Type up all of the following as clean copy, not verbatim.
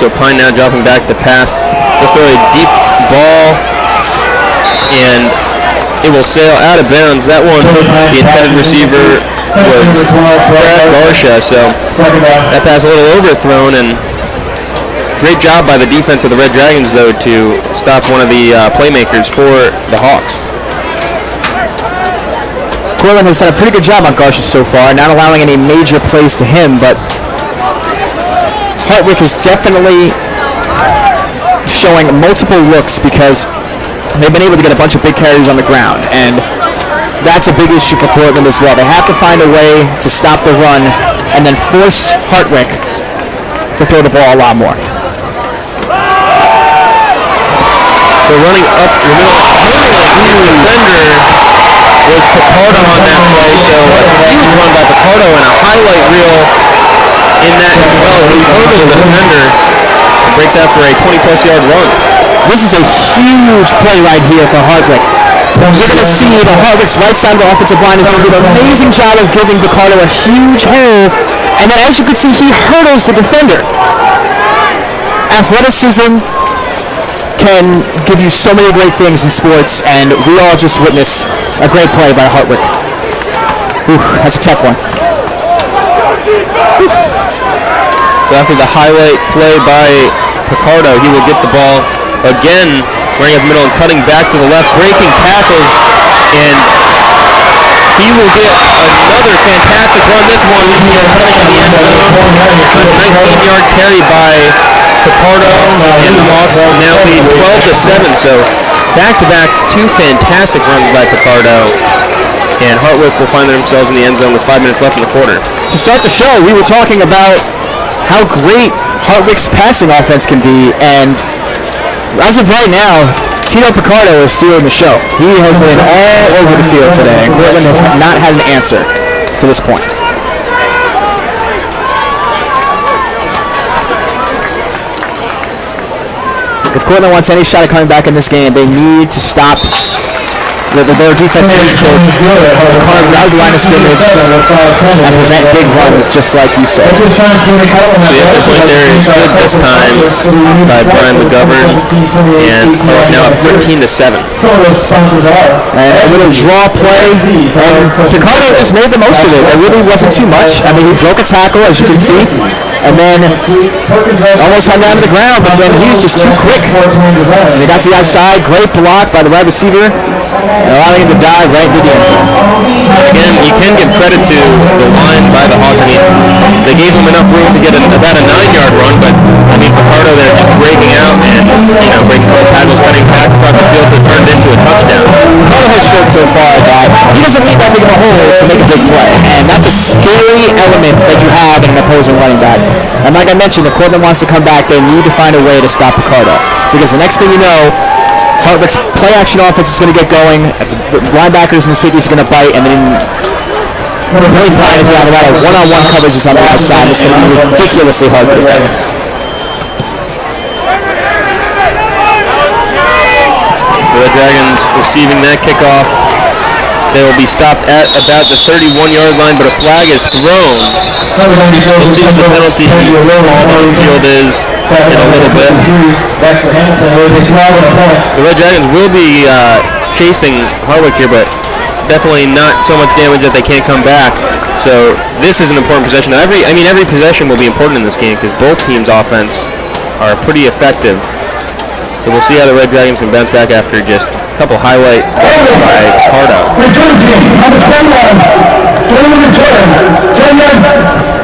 so Pine now dropping back to pass. They'll throw a deep ball, and it will sail out of bounds. That one, the intended receiver was Brad Barsha, so that pass a little overthrown, and great job by the defense of the Red Dragons, though, to stop one of the playmakers for the Hawks. Cortland has done a pretty good job on Garsha so far, not allowing any major plays to him, but Hartwick is definitely showing multiple looks because they've been able to get a bunch of big carries on the ground, and that's a big issue for Cortland as well. They have to find a way to stop the run and then force Hartwick to throw the ball a lot more. So running up the middle, defender was Picardo on that play, so a huge run by Picardo and a highlight reel in that as well as he hurdles the defender and breaks out for a 20-plus yard run. This is a huge play right here for Hartwick. You're going to see the Hartwick's right side of the offensive line is going to do an amazing job of giving Picardo a huge hole, and then as you can see, he hurdles the defender. Athleticism can give you so many great things in sports, and we all just witnessed a great play by Hartwick. That's a tough one. So after the highlight play by Picardo, he will get the ball again, running up the middle and cutting back to the left, breaking tackles, and he will get another fantastic run. This one, cutting in the end zone. A 19-yard carry by Picardo, and the Hawks now lead 12-7. So back-to-back, two fantastic runs by Picardo, and Hartwick will find themselves in the end zone with 5 minutes left in the quarter. To start the show, we were talking about how great Hartwick's passing offense can be, and as of right now, Tito Picardo is stealing the show. He has been all over the field today, and Cortland has not had an answer to this point. If Cortland wants any shot at coming back in this game, they need to stop. Their defense needs to carve out the line of scrimmage and prevent big runs, just like you said. The other point there is good this time by Brian McGovern, and now at 13-7. And a little draw play, and Picardo just made the most of it. There really wasn't too much. I mean, he broke a tackle, as you can see, and then almost hung down to the ground, but then he was just too quick. And he got to the outside, great block by the wide receiver, allowing him to dive right into the end zone. Again, you can give credit to the line by the Hawks. I mean, they gave him enough room to get about a 9-yard run, but I mean, Picardo there just breaking out and, breaking a couple tackles, cutting back across the field to turn it into a touchdown. Picardo has shown so far that he doesn't need that big of a hole to make a big play, and that's a scary element that you have in an opposing running back. And like I mentioned, if Cortland wants to come back, they need to find a way to stop Picardo, because the next thing you know, Hartwick's play-action offense is going to get going, the linebackers and the safeties are going to bite, and then Billy Pine is going to have a lot of one-on-one coverages on the outside. It's going to be ridiculously hard to defend. The Red Dragons receiving that kickoff. They will be stopped at about the 31-yard line, but a flag is thrown. We'll see what the penalty called on the field is in a little bit. The Red Dragons will be chasing Hartwick here, but definitely not so much damage that they can't come back. So this is an important possession. Every possession will be important in this game because both teams' offense are pretty effective. So we'll see how the Red Dragons can bounce back after just a couple highlight by Picardo. Return team, number 21, during the return, 10 yards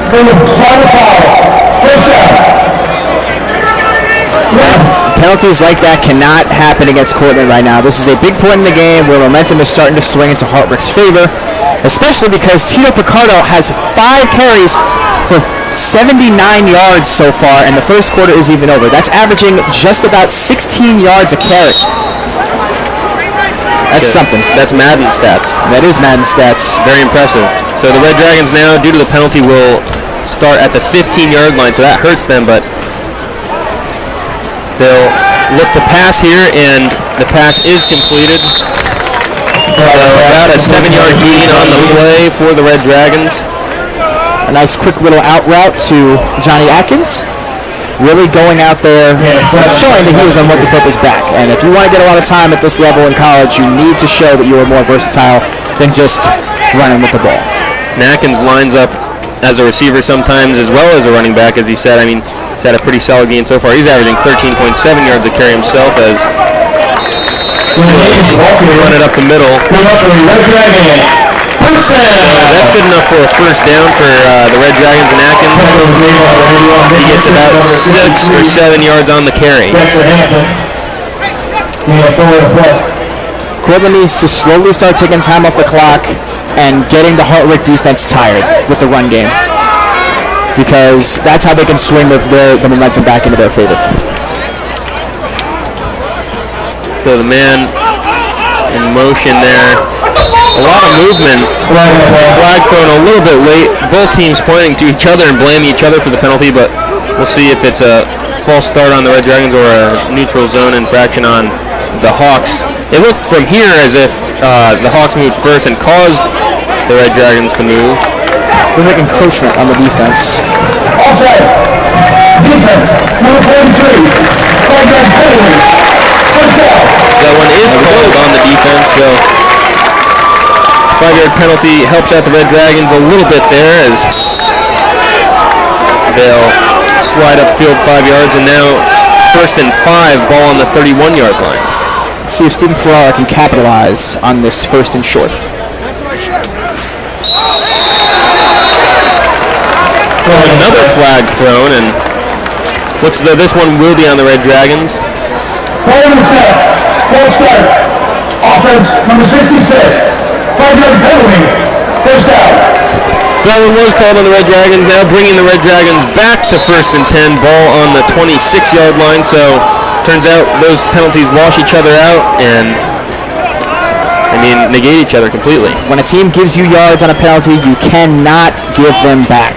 from the spot of foul. First down. Penalties like that cannot happen against Cortland right now. This is a big point in the game where momentum is starting to swing into Hartwick's favor, especially because Tito Picardo has 5 carries for 79 yards so far, and the first quarter is even over. That's averaging just about 16 yards a carry. That's something. That's Madden stats. That is Madden stats. Very impressive. So the Red Dragons now, due to the penalty, will start at the 15-yard line, so that hurts them, but they'll look to pass here, and the pass is completed. So about a 7-yard gain on the play for the Red Dragons. A nice quick little out route to Johnny Atkins. really going out there and showing that he was a multi-purpose back. And if you want to get a lot of time at this level in college, you need to show that you are more versatile than just running with the ball. Atkins lines up as a receiver sometimes as well as a running back, as he said. I mean, he's had a pretty solid game so far. He's averaging 13.7 yards a carry himself as run it up the middle. That's good enough for a first down for the Red Dragons and Atkins. He gets about 6 or 7 yards on the carry. Corbin needs to slowly start taking time off the clock and getting the Hartwick defense tired with the run game, because that's how they can swing the momentum back into their favor. So the man in motion there. A lot of movement. Flag thrown a little bit late. Both teams pointing to each other and blaming each other for the penalty, but we'll see if it's a false start on the Red Dragons or a neutral zone infraction on the Hawks. It looked from here as if the Hawks moved first and caused the Red Dragons to move. They're making encroachment on the defense. Offside. Defense, number 43. That one is called on the defense, so 5-yard penalty helps out the Red Dragons a little bit there as they'll slide upfield 5 yards, and now 1st and 5, ball on the 31-yard line. Let's see if Stephen Ferrara can capitalize on this 1st and short. So another flag thrown, and looks as though this one will be on the Red Dragons. Ball in the set. Full start. Offense, number 66. 5-yard penalty. First down. So that one was called on the Red Dragons, now bringing the Red Dragons back to 1st and 10, ball on the 26-yard line. So turns out those penalties wash each other out and, negate each other completely. When a team gives you yards on a penalty, you cannot give them back.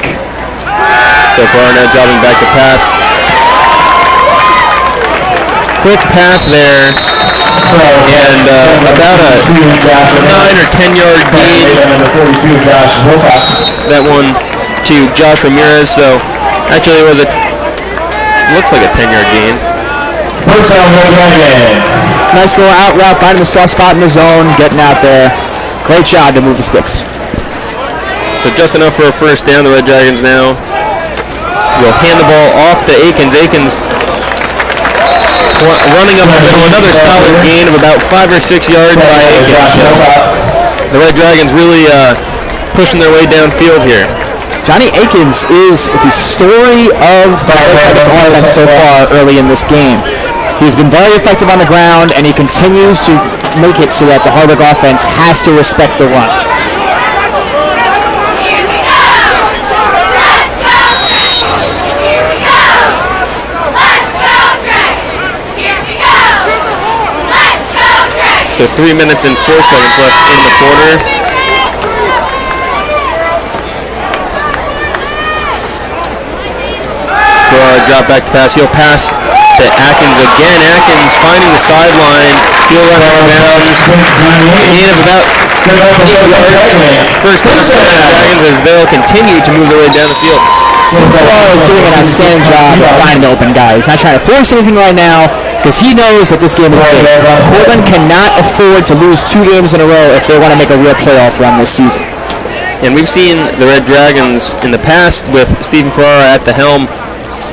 So far now dropping back to pass. Quick pass there, and about a 9 or 10-yard gain. That one to Josh Ramirez. So actually, it was looks like a 10-yard gain. Nice little out route, finding the soft spot in the zone, getting out there. Great job to move the sticks. So just enough for a first down. The Red Dragons now will hand the ball off to Akins. Akins running up the middle, another solid gain of about 5 or 6 yards by Akins. So the Red Dragons really pushing their way downfield here. Johnny Akins is the story of the Red Dragons offense so far early in this game. He's been very effective on the ground, and he continues to make it so that the Hartwick offense has to respect the run. So 3 minutes and 4 seconds left in the quarter. Ferrara drop back to pass. He'll pass to Atkins again. Atkins finding the sideline. He'll run out of bounds. Gain of about 8 yards. First down for the Dragons as they'll continue to move their way down the field. Ferrara is doing an outstanding job of finding the open guy. He's not trying to force anything right now, because he knows that this game is big. Portland cannot afford to lose 2 games in a row if they want to make a real playoff run this season. And we've seen the Red Dragons in the past with Stephen Ferrara at the helm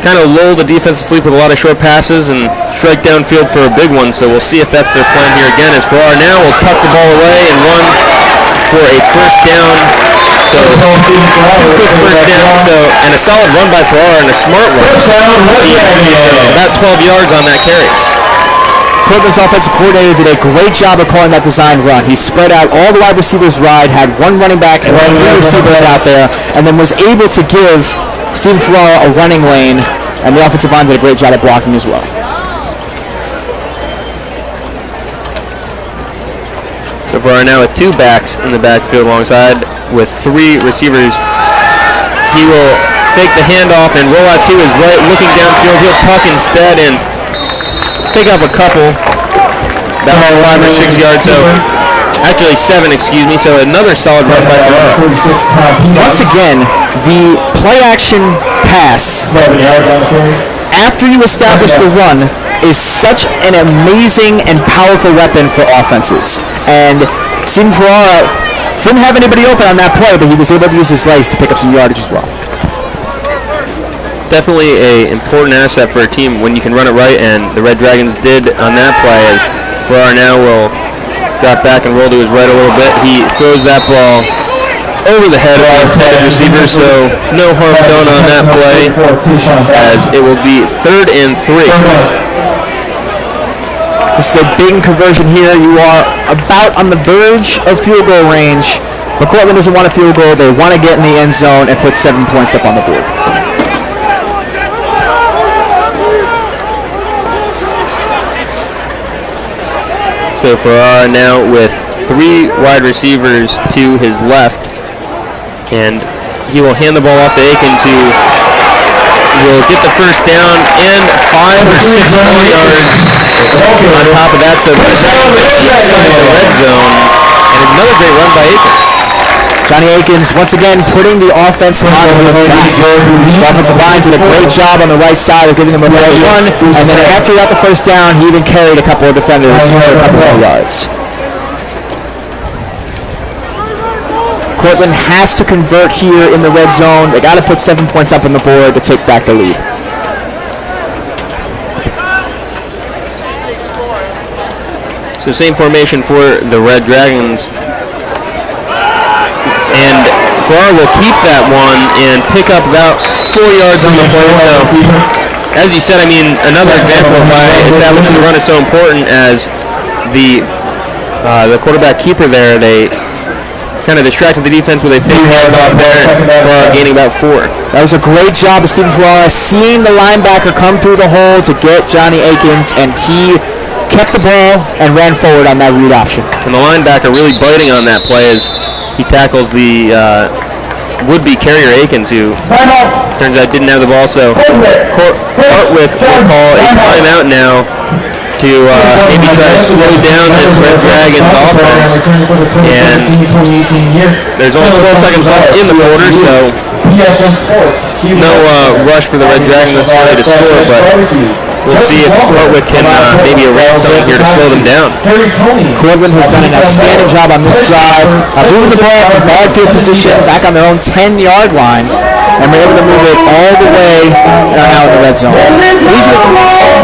kind of lull the defense to sleep with a lot of short passes and strike downfield for a big one. So we'll see if that's their plan here again, as Ferrara now will tuck the ball away and run for a first down. So 2 quick first down, and a solid run by Ferrara and a smart run. About 12 yards on that carry. Corbin's offensive coordinator did a great job of calling that design run. He spread out all the wide receivers wide, had 1 running back and 3 receivers out there, and then was able to give Stephen Ferrara a running lane, and the offensive line did a great job of blocking as well. So Ferrara now with 2 backs in the backfield alongside with 3 receivers. He will fake the handoff and roll out to his right, looking downfield. He'll tuck instead and pick up a couple, about 5 or 6 yards. So actually 7, excuse me. So another solid run by Ferrara. Once again, the play-action pass after you establish the run, is such an amazing and powerful weapon for offenses. And Stephen Ferrara didn't have anybody open on that play, but he was able to use his legs to pick up some yardage as well. Definitely a important asset for a team when you can run it right, and the Red Dragons did on that play, as Ferrara now will drop back and roll to his right a little bit. He throws that ball over the head of the intended receiver, so no harm done on that play, as it will be 3rd and 3. This is a big conversion here. You are about on the verge of field goal range, but Cortland doesn't want a field goal. They want to get in the end zone and put 7 points up on the board. So Ferrara now with 3 wide receivers to his left, and he will hand the ball off to Aikens, who will get the first down and 5 or 6 more yards on top of that. So the Dragons inside the red zone, and another great run by Aikens. Johnny Aikens, once again, putting the offense on his back. The offensive line did a great job on the right side of giving him a right run, and then after he got the first down, he even carried a couple of defenders for a couple more yards. Cortland has to convert here in the red zone. They got to put 7 points up on the board to take back the lead. So same formation for the Red Dragons. And Ferrara will keep that one and pick up about 4 yards on the play. So, as you said, I mean, another example of why establishing the run is so important, as the quarterback keeper there, they kind of distracted the defense with a fake handoff there, gaining about 4. That was a great job of Stephen Ferrara seeing the linebacker come through the hole to get Johnny Aikens, and he kept the ball and ran forward on that read option. And the linebacker really biting on that play as he tackles the would-be carrier Aikens, who turns out didn't have the ball. So Hartwick will call a timeout now to maybe try to slow down this Red Dragons offense. And there's only 12 seconds left in the quarter, so no rush for the Red Dragons necessarily to score, but we'll see if Hartwick can maybe arrange something here to slow them down. Cortland has done an outstanding job on this drive, moving the ball from bad field position back on their own 10-yard line, and we're able to move it all the way and are now in the red zone.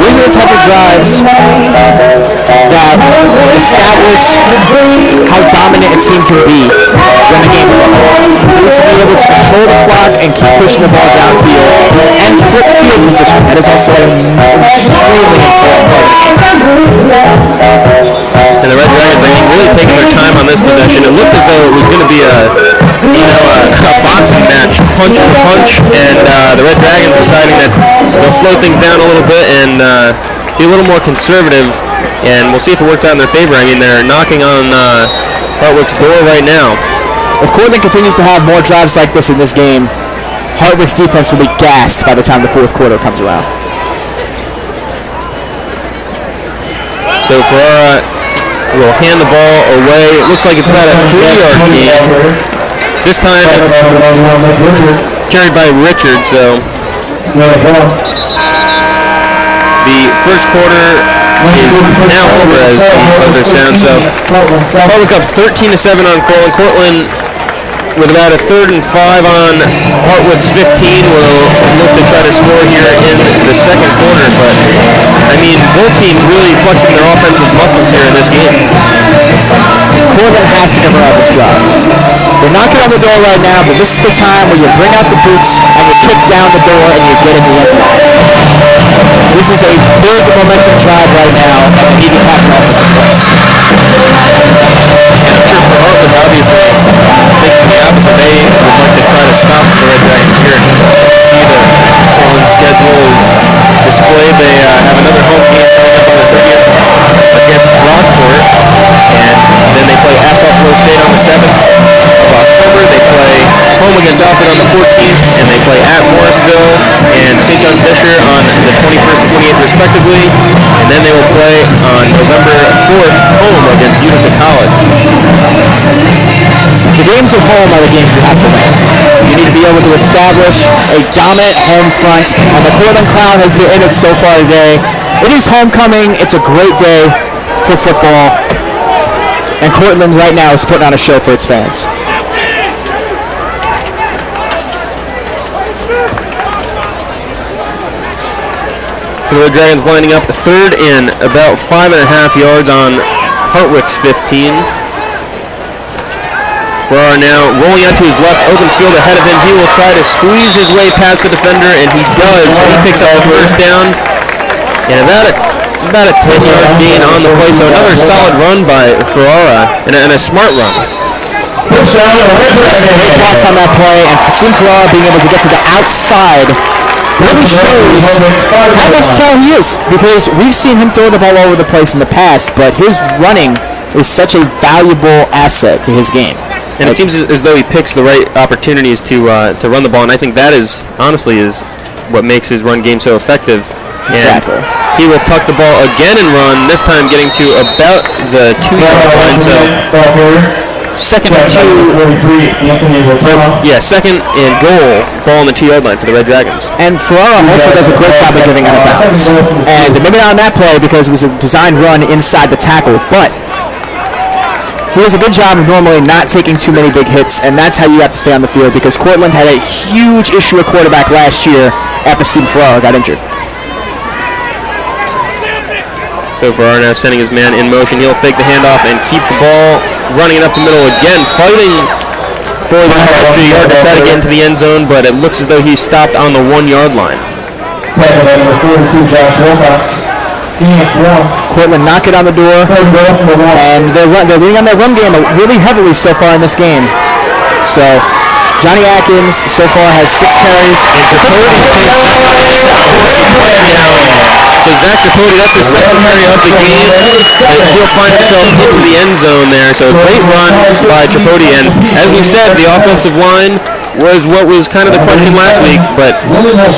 These are the type of drives that establish how dominant a team can be when the game is on the line. You need to be able to control the clock and keep pushing the ball downfield and flip field position. That is also an extremely important part of the game. And the Red Dragons, I think, really taking their time on this possession. It looked as though it was going to be a boxing match, punch for punch, and the Red Dragons deciding that they'll slow things down a little bit and be a little more conservative, and we'll see if it works out in their favor. I mean, they're knocking on Hartwick's door right now. If Cortland continues to have more drives like this in this game, Hartwick's defense will be gassed by the time the fourth quarter comes around. So Ferrara will hand the ball away. It looks like it's about a 3-yard gain. This time it's carried by Richard, so the first quarter is now over as the buzzer sounds. So Hartwick up 13-7 on Cortland. Cortland with about a 3rd and 5 on Hartwick's 15 will look to try to score here in the second quarter. But I mean, both teams really flexing their offensive muscles here in this game. Cortland has to come out of this drive. They're knocking on the door right now, but this is the time where you bring out the boots and you kick down the door and you get in the end zone. This is a big momentum drive right now, and they need to cap it off with some points. And I'm sure for Hartwick, obviously, thinking the opposite, they would like to try to stop the Red Dragons here. See the Cortland schedule is displayed. They have another home game coming up on the 30th against Brockport, and then they play at Buffalo State on the 7th of October. They play home against Alfred on the 14th, and they play at Morrisville and St. John Fisher on the 21st and 28th respectively, and then they will play on November 4th home against Utica College. The games at home are the games you have to win. You need to be able to establish a dominant home front, and the Cortland crowd has been in it so far today. It is homecoming. It's a great day for football, and Cortland right now is putting on a show for its fans. So the Red Dragons lining up third and about 5.5 yards on Hartwick's 15. Farrar now rolling out to his left, open field ahead of him. He will try to squeeze his way past the defender, and he does. He picks up the first down, and about a 10-yard gain on the play. So another solid run by Farrar, and a smart run. Great blocks on that play, and Farrar being able to get to the outside really shows how versatile he is, because we've seen him throw the ball all over the place in the past, but his running is such a valuable asset to his game. And it seems as though he picks the right opportunities to run the ball, and I think that is honestly what makes his run game so effective. Exactly. And he will tuck the ball again and run, this time getting to about the 2-yard line. So second and goal, ball on the 2-yard line for the Red Dragons. And Farrar also does a great job of getting out of bounds. And maybe not on that play because it was a designed run inside the tackle, but he does a good job of normally not taking too many big hits, and that's how you have to stay on the field, because Cortland had a huge issue at quarterback last year after Steve Farrar got injured. So Farrar now sending his man in motion. He'll fake the handoff and keep the ball running it up the middle again, fighting for the extra yard to try to get into the end zone, but it looks as though he's stopped on the 1-yard line. Cortland knock it on the door, and they're leaning on their run game really heavily so far in this game. So Johnny Atkins so far has 6 carries. So Zach Tripodi, that's his second carry of the game, and he'll find himself into the end zone there. So great run by Tripodi, and as we said, the offensive line was what was kind of the question last week, but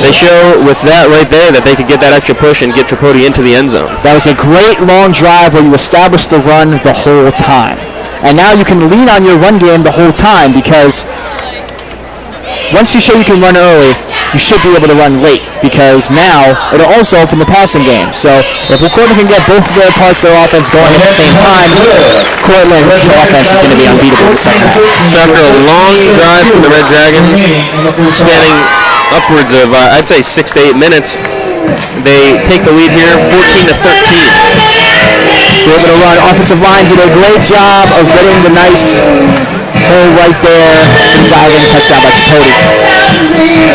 they show with that right there that they could get that extra push and get Tripodi into the end zone. That was a great long drive where you established the run the whole time. And now you can lean on your run game the whole time, because once you show you can run early, you should be able to run late, because now it'll also open the passing game. So if Cortland can get both of their parts of their offense going at the same time, Cortland's offense is going to be unbeatable in the second half. So after a long drive from the Red Dragons, spanning upwards of, I'd say 6 to 8 minutes, they take the lead here, 14-13. We're able to run. Offensive line did a great job of getting the nice hole right there and diving touchdown by Tripodi.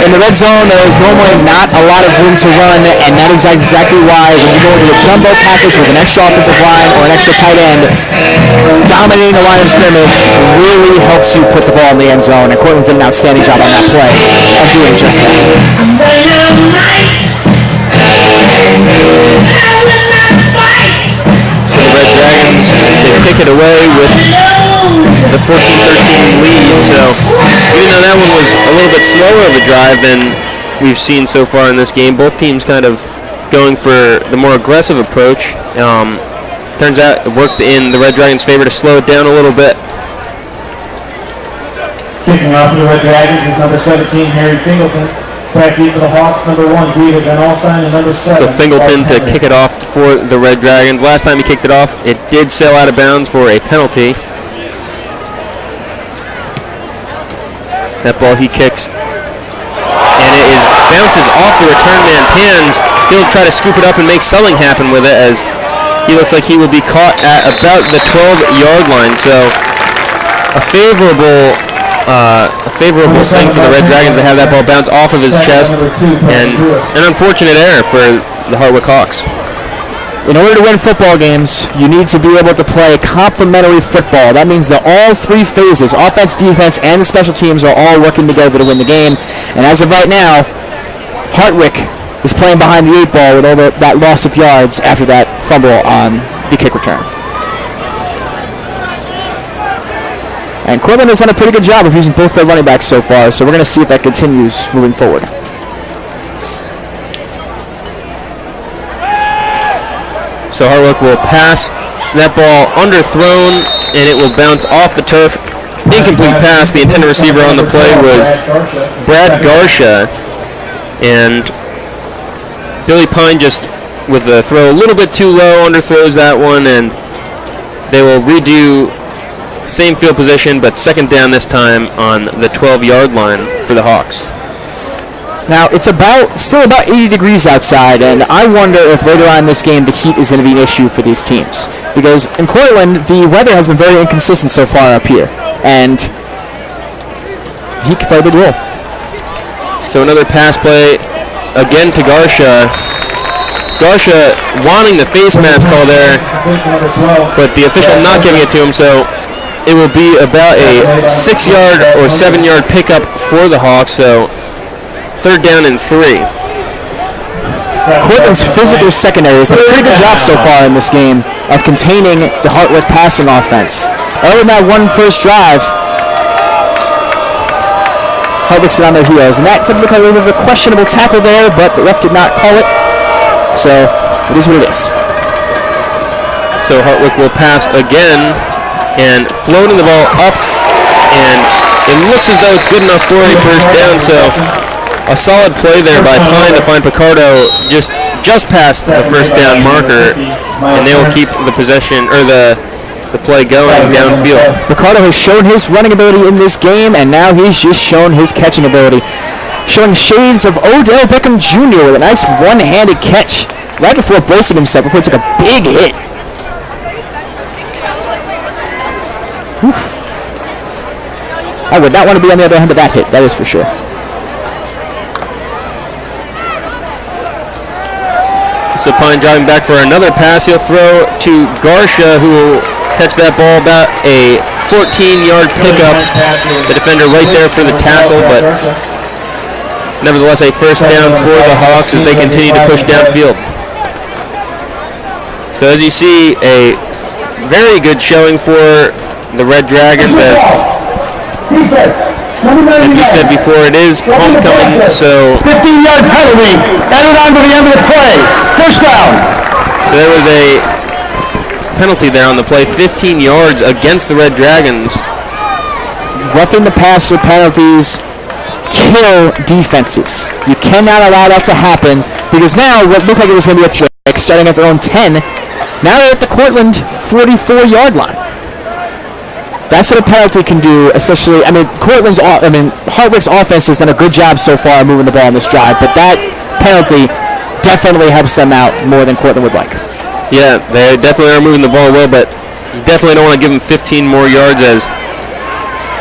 In the red zone, there is normally not a lot of room to run, and that is exactly why when you go into a jumbo package with an extra offensive line or an extra tight end, dominating the line of scrimmage really helps you put the ball in the end zone, and Cortland did an outstanding job on that play of doing just that. So the Red Dragons, they kick it away with the 14-13 lead. So even though that one was a little bit slower of a drive than we've seen so far in this game, both teams kind of going for the more aggressive approach. Turns out it worked in the Red Dragons' favor to slow it down a little bit. Kicking off for the Red Dragons is number 17, Harry Fingleton. Back deep for the Hawks, number 1, David Van Alstyne, and number 7. So Fingleton to kick it off for the Red Dragons. Last time he kicked it off, it did sail out of bounds for a penalty. That ball he kicks, and it bounces off the return man's hands. He'll try to scoop it up and make something happen with it, as he looks like he will be caught at about the 12-yard line. So a favorable thing for the Red Dragons to have that ball bounce off of his chest, and an unfortunate error for the Hartwick Hawks. In order to win football games, you need to be able to play complementary football. That means that all 3 phases, offense, defense, and the special teams, are all working together to win the game. And as of right now, Hartwick is playing behind the 8 ball with all that loss of yards after that fumble on the kick return. And Cortland has done a pretty good job of using both their running backs so far, so we're going to see if that continues moving forward. So Hartwick will pass that ball underthrown, and it will bounce off the turf incomplete pass. The intended receiver on the play was Brad Garsha, and Billy Pine just with the throw a little bit too low, underthrows that one, and they will redo same field position, but second down this time on the 12-yard line for the Hawks. Now, it's still about 80 degrees outside, and I wonder if later on in this game the heat is going to be an issue for these teams. Because in Cortland, the weather has been very inconsistent so far up here, and he could play a big role. So another pass play, again to Garsha. Garsha wanting the face mask call there, but the official not giving it to him, so it will be about a 6-yard or 7-yard pickup for the Hawks, so third down and 3. Cortland's physical secondary has done a pretty good job so far in this game of containing the Hartwick passing offense. Other than that one first drive, Hartwick's been on their heels, and that took a little bit of a questionable tackle there, but the ref did not call it. So, it is what it is. So Hartwick will pass again, and floating the ball up, and it looks as though it's good enough for a first down, so a solid play there by Pine to find Picardo just past the first down marker, and they will keep the possession, or the play going downfield. Picardo has shown his running ability in this game, and now he's just shown his catching ability. Showing shades of Odell Beckham Jr. with a nice one-handed catch right before bracing himself before he took a big hit. Oof. I would not want to be on the other end of that hit, that is for sure. So Pine driving back for another pass. He'll throw to Garsha, who will catch that ball, about a 14-yard pickup. The defender right there for the tackle, but nevertheless, a first down for the Hawks as they continue to push downfield. So as you see, a very good showing for the Red Dragons. As we said before, it is homecoming, so 15-yard penalty, added on to the end of the play. First down. So there was a penalty there on the play, 15 yards against the Red Dragons. Roughing the passer penalties kill defenses. You cannot allow that to happen, because now what looked like it was going to be a trick, starting at their own 10, now they're at the Cortland 44-yard line. That's what a penalty can do, especially, Hartwick's offense has done a good job so far moving the ball on this drive, but that penalty definitely helps them out more than Cortland would like. Yeah, they definitely are moving the ball well, but you definitely don't want to give them 15 more yards, as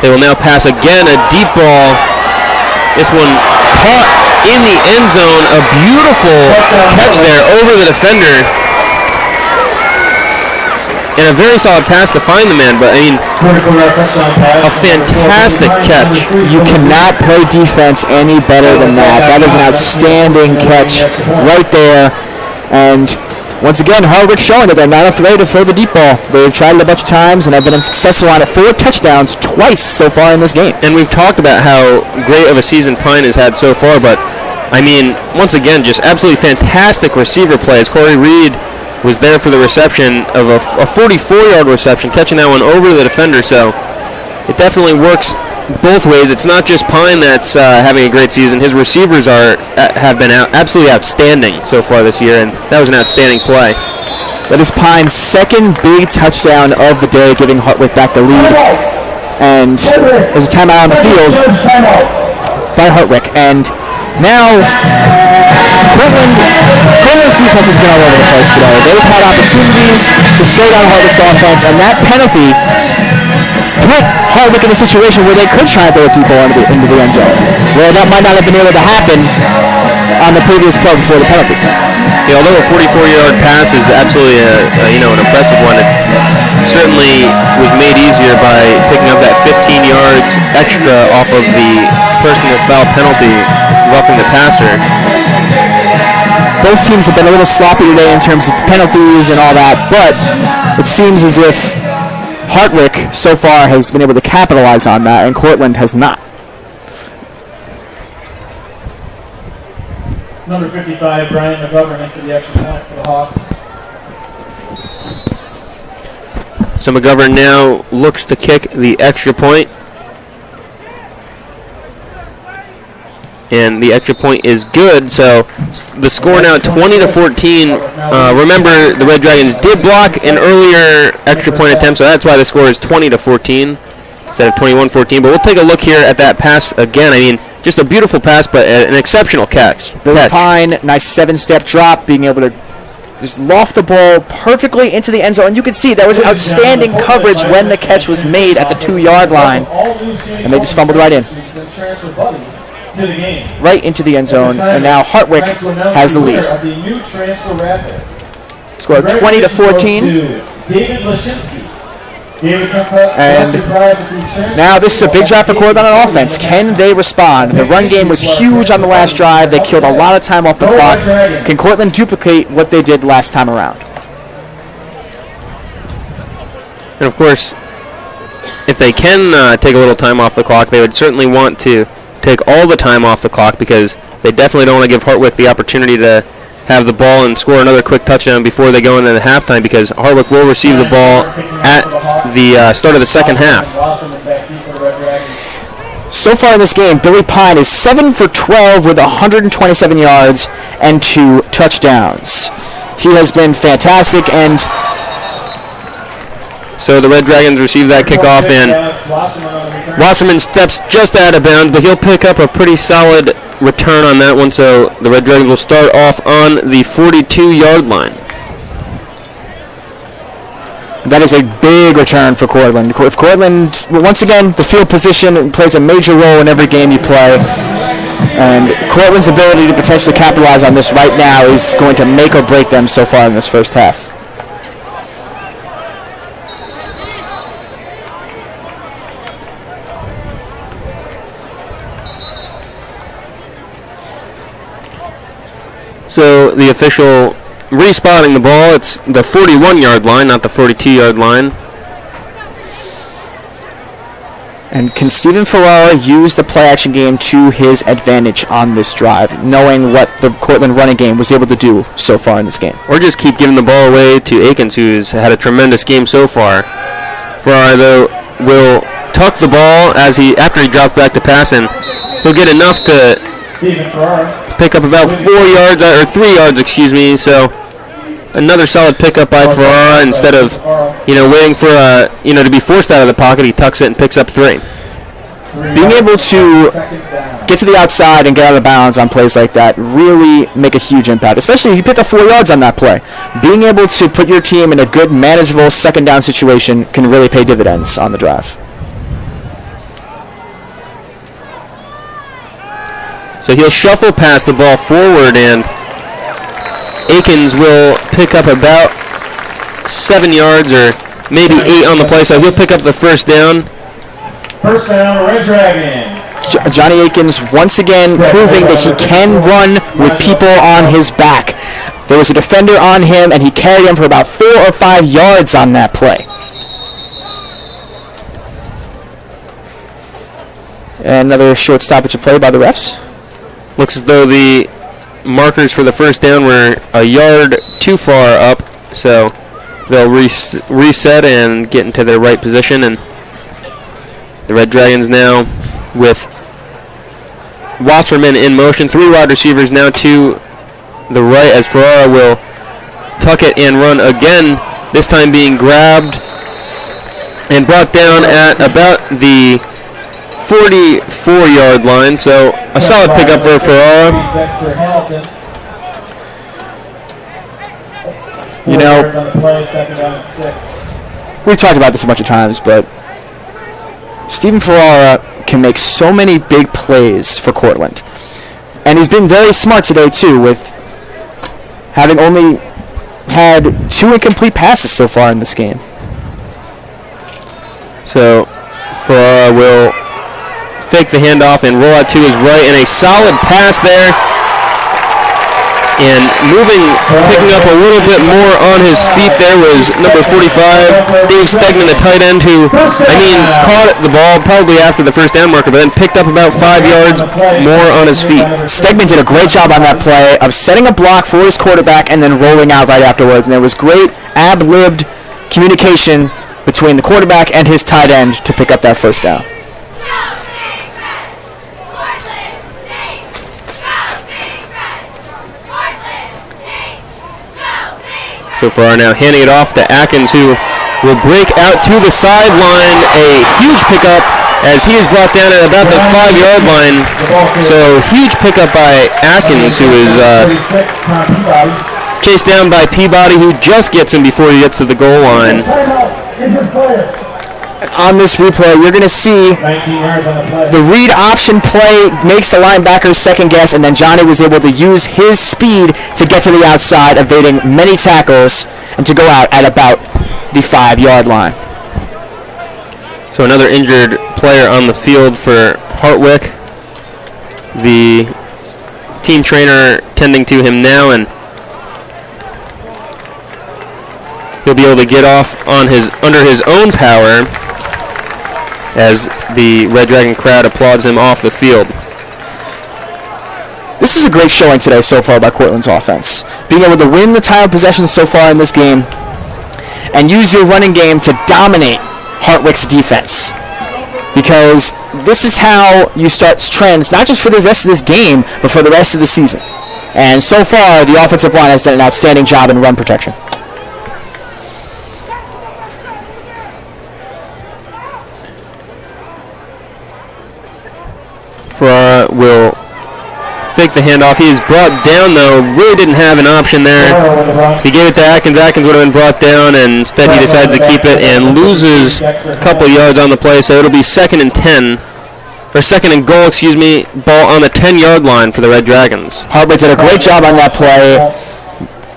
they will now pass again, a deep ball. This one caught in the end zone, a beautiful catch there over the defender. And a very solid pass to find the man, but a fantastic catch. You cannot play defense any better than that. That is an outstanding catch right there. And once again, Hartwick showing that they're not afraid to throw the deep ball. They've tried it a bunch of times and have been unsuccessful on it. 4 touchdowns twice so far in this game. And we've talked about how great of a season Pine has had so far, but once again, just absolutely fantastic receiver plays. Corey Reed was there for the reception of a 44-yard reception, catching that one over the defender, so it definitely works both ways. It's not just Pine that's having a great season. His receivers have been absolutely outstanding so far this year, and that was an outstanding play. That is Pine's second big touchdown of the day, giving Hartwick back the lead. And there's a timeout on the field by Hartwick. And now Cortland's defense has been all over the place today. They've had opportunities to slow down Hartwick's offense, and that penalty put Hartwick in a situation where they could try and throw a deep ball into the end zone. Well, that might not have been able to happen on the previous play before the penalty. Yeah, although a 44-yard pass is absolutely an impressive one, it certainly was made easier by picking up that 15 yards extra off of the personal foul penalty, roughing the passer. Both teams have been a little sloppy today in terms of penalties and all that, but it seems as if Hartwick so far has been able to capitalize on that, and Cortland has not. Number 55, Brian McGovern, into the extra point for the Hawks. So McGovern now looks to kick the extra point. and the extra point is good. So the score now 20-14. Remember, the Red Dragons did block an earlier extra point attempt, so that's why the score is 20-14 instead of 21-14. But we'll take a look here at that pass again. I mean, just a beautiful pass, but an exceptional catch. Billy Pine, nice 7-step drop, being able to just loft the ball perfectly into the end zone. You can see that was outstanding coverage when the catch was made at the 2-yard line, and they just fumbled right in. Right into the end zone, and now Hartwick has the lead. Score 20-14. And now this is a big drive for Cortland on offense. Can they respond? The run game was huge on the last drive. They killed a lot of time off the clock. Can Cortland duplicate what they did last time around? And of course, if they can take a little time off the clock, they would certainly want to take all the time off the clock, because they definitely don't want to give Hartwick the opportunity to have the ball and score another quick touchdown before they go into the halftime, because Hartwick will receive the ball at the start of the second half. So far in this game, Billy Pine is 7 for 12 with 127 yards and 2 touchdowns. He has been fantastic, and so the Red Dragons receive that kickoff, and Wasserman steps just out of bounds, but he'll pick up a pretty solid return on that one, so the Red Dragons will start off on the 42-yard line. That is a big return for Cortland. If Cortland, once again, the field position plays a major role in every game you play, and Cortland's ability to potentially capitalize on this right now is going to make or break them so far in this first half. So the official respotting the ball, it's the 41-yard line, not the 42-yard line. And can Stephen Ferrara use the play-action game to his advantage on this drive, knowing what the Cortland running game was able to do so far in this game? Or just keep giving the ball away to Akins, who's had a tremendous game so far. Ferrara, though, will tuck the ball after he drops back to pass, and he'll get enough to pick up about 4 yards, or 3 yards, excuse me. So another solid pickup by Ferrara. Instead of, waiting for to be forced out of the pocket, he tucks it and picks up 3. Being able to get to the outside and get out of bounds on plays like that really make a huge impact, especially if you pick up 4 yards on that play. Being able to put your team in a good, manageable second down situation can really pay dividends on the drive. So he'll shuffle past the ball forward, and Akins will pick up about 7 yards, or maybe 8 on the play, so he'll pick up the first down. First down, Red Dragons. Johnny Akins once again proving that he can run with people on his back. There was a defender on him, and he carried him for about 4 or 5 yards on that play. And another short stoppage of play by the refs. Looks as though the markers for the first down were a yard too far up, so they'll reset and get into their right position. And the Red Dragons now with Wasserman in motion. 3 wide receivers now to the right, as Ferrara will tuck it and run again, this time being grabbed and brought down at about the 44-yard line, so a solid pickup there for Ferrara. We've talked about this a bunch of times, but Stephen Ferrara can make so many big plays for Cortland. And he's been very smart today, too, with having only had 2 incomplete passes so far in this game. So Ferrara will fake the handoff and roll out to his right, and a solid pass there. And picking up a little bit more on his feet there was number 45, Dave Stegman, the tight end, who, caught the ball probably after the first down marker, but then picked up about 5 yards more on his feet. Stegman did a great job on that play of setting a block for his quarterback and then rolling out right afterwards. And there was great ad-libbed communication between the quarterback and his tight end to pick up that first down. So far now handing it off to Atkins, who will break out to the sideline. A huge pickup as he is brought down at about the 5-yard line. So huge pickup by Atkins, who is chased down by Peabody, who just gets him before he gets to the goal line. On this replay, you're going to see the read option play makes the linebackers second guess, and then Johnny was able to use his speed to get to the outside, evading many tackles, and to go out at about the 5-yard line. So another injured player on the field for Hartwick. The team trainer tending to him now, and he'll be able to get off on under his own power as the Red Dragon crowd applauds him off the field. This is a great showing today so far by Cortland's offense. Being able to win the time of possession so far in this game and use your running game to dominate Hartwick's defense. Because this is how you start trends, not just for the rest of this game, but for the rest of the season. And so far, the offensive line has done an outstanding job in run protection. Ferrara will fake the handoff. He is brought down, though. Really didn't have an option there. He gave it to Atkins. Atkins would have been brought down, and instead he decides to keep it and loses a couple yards on the play. So it'll be 2nd and 10, or 2nd and goal, excuse me. Ball on the 10-yard line for the Red Dragons. Hartwick did a great job on that play,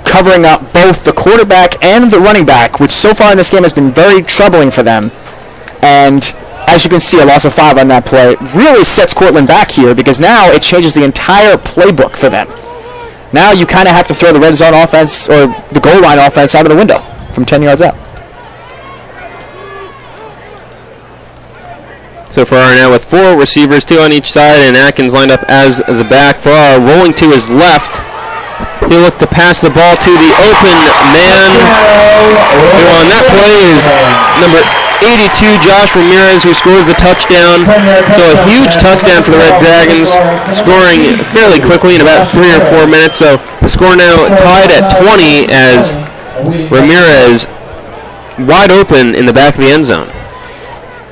covering up both the quarterback and the running back, which so far in this game has been very troubling for them. And as you can see, a loss of 5 on that play really sets Cortland back here, because now it changes the entire playbook for them. Now you kind of have to throw the red zone offense or the goal line offense out of the window from 10 yards out. So Ferrara now with 4 receivers, 2 on each side, and Atkins lined up as the back. Ferrara rolling to his left. He'll look to pass the ball to the open man. Who on that play is number 82, Josh Ramirez, who scores the touchdown. So a huge touchdown for the Red Dragons, scoring fairly quickly in about 3 or 4 minutes. So the score now tied at 20 as Ramirez wide open in the back of the end zone.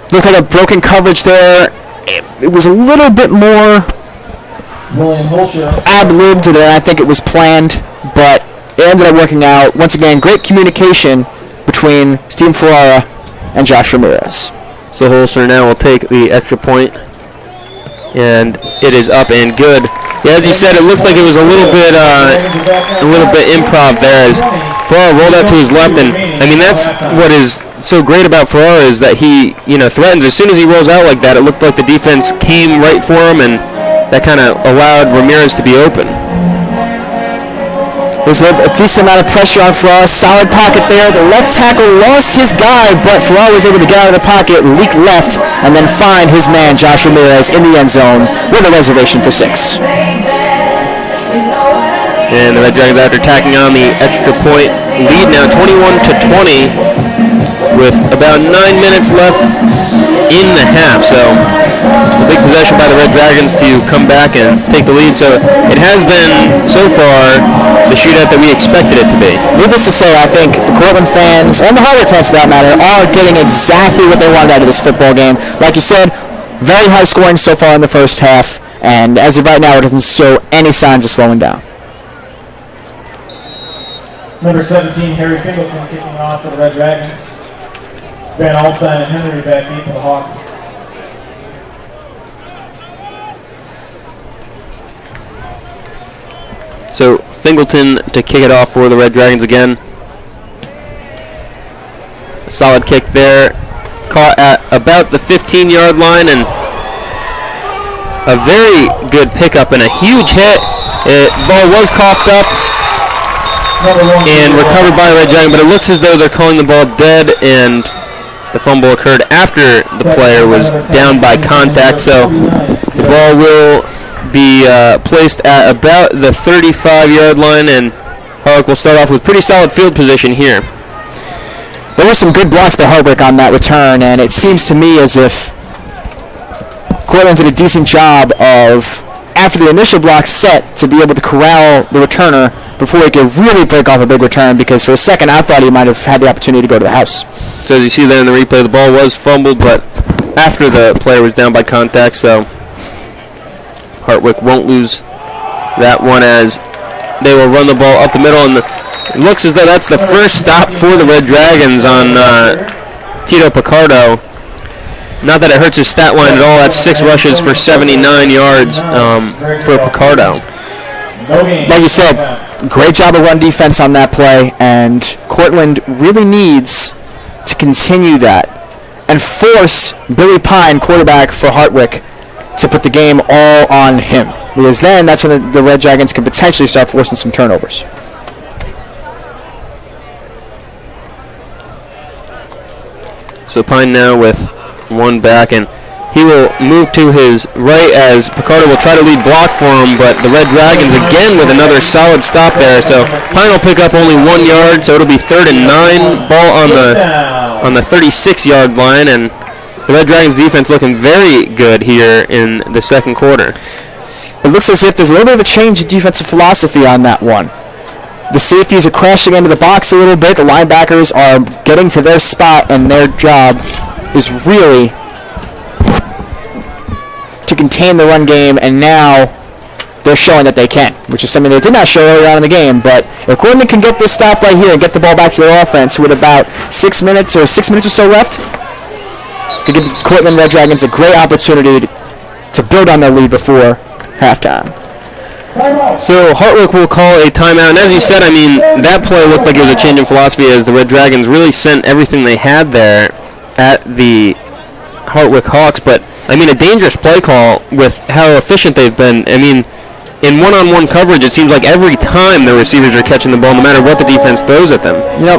Looked like a broken coverage there. It was a little bit more ad-libbed than I think it was planned, but it ended up working out. Once again, great communication between Steve Ferrara and Josh Ramirez. So Holster now will take the extra point, and it is up and good. Yeah, as you said, it looked like it was a little bit improv there as Ferrara rolled out to his left, and I mean that's what is so great about Ferrara is that he threatens. As soon as he rolls out like that, it looked like the defense came right for him, and that kind of allowed Ramirez to be open. There's a decent amount of pressure on Ferrara. Solid pocket there. The left tackle lost his guy, but Ferrara was able to get out of the pocket, leak left, and then find his man, Josh Ramirez, in the end zone with a reservation for 6. And the Red Dragons, after tacking on the extra point lead now, 21-20, with about 9 minutes left in the half. So a big possession by the Red Dragons to come back and take the lead. So it has been, so far, the shootout that we expected it to be. Needless to say, I think the Cortland fans, and the Hartwick fans for that matter, are getting exactly what they wanted out of this football game. Like you said, very high scoring so far in the first half, and as of right now, it doesn't show any signs of slowing down. Number 17, Harry Pingleton kicking off for the Red Dragons. Van Alstein and Henry back deep for the Hawks. So Fingleton to kick it off for the Red Dragons again. A solid kick there. Caught at about the 15-yard line, and a very good pickup and a huge hit. Ball was coughed up and recovered by the Red Dragon, but it looks as though they're calling the ball dead, and the fumble occurred after the player was down by contact. So the ball will be placed at about the 35-yard line, and Hartwick will start off with pretty solid field position here. There were some good blocks by Hartwick on that return, and it seems to me as if Cortland did a decent job of, after the initial block set, to be able to corral the returner before he could really break off a big return, because for a second I thought he might have had the opportunity to go to the house. So as you see there in the replay, the ball was fumbled, but after the player was down by contact, so Hartwick won't lose that one as they will run the ball up the middle, and it looks as though that's the first stop for the Red Dragons on Tito Picardo. Not that it hurts his stat line at all. That's 6 rushes for 79 yards for Picardo. Like you said, great job of run defense on that play, and Cortland really needs to continue that and force Billy Pine, quarterback for Hartwick, to put the game all on him, because then that's when the Red Dragons can potentially start forcing some turnovers. So Pine now with one back, and he will move to his right as Picardo will try to lead block for him, but the Red Dragons again with another solid stop there. So Pine will pick up only 1 yard, so it'll be 3rd and 9, ball on the 36-yard line, and the Red Dragons defense looking very good here in the second quarter. It looks as if there's a little bit of a change in defensive philosophy on that one. The safeties are crashing into the box a little bit. The linebackers are getting to their spot, and their job is really to contain the run game, and now they're showing that they can, which is something they did not show earlier on in the game. But if Cortland can get this stop right here and get the ball back to their offense with about 6 minutes or so left, to give the Cortland Red Dragons a great opportunity to build on their lead before halftime. So Hartwick will call a timeout, and as you said, I mean, that play looked like it was a change in philosophy as the Red Dragons really sent everything they had there at the Hartwick Hawks, but I mean, a dangerous play call with how efficient they've been. I mean, in one-on-one coverage, it seems like every time the receivers are catching the ball, no matter what the defense throws at them. You know,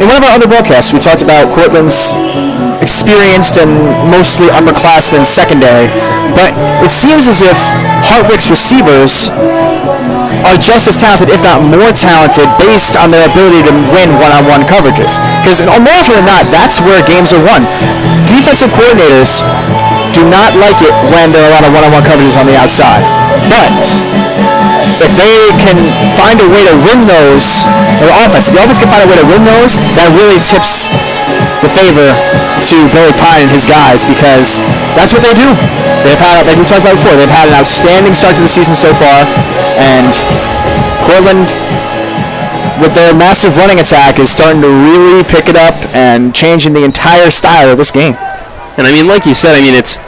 in one of our other broadcasts, we talked about Cortland's experienced and mostly upperclassmen secondary, but it seems as if Hartwick's receivers are just as talented, if not more talented, based on their ability to win one-on-one coverages. Because more often than not, that's where games are won. Defensive coordinators do not like it when there are a lot of one-on-one coverages on the outside. But if they can find a way to win those, or if the offense can find a way to win those, that really tips the favor to Billy Pine and his guys, because that's what they do. They've had, like we talked about before, they've had an outstanding start to the season so far, and Cortland, with their massive running attack, is starting to really pick it up and changing the entire style of this game. And I mean, like you said, I mean, it's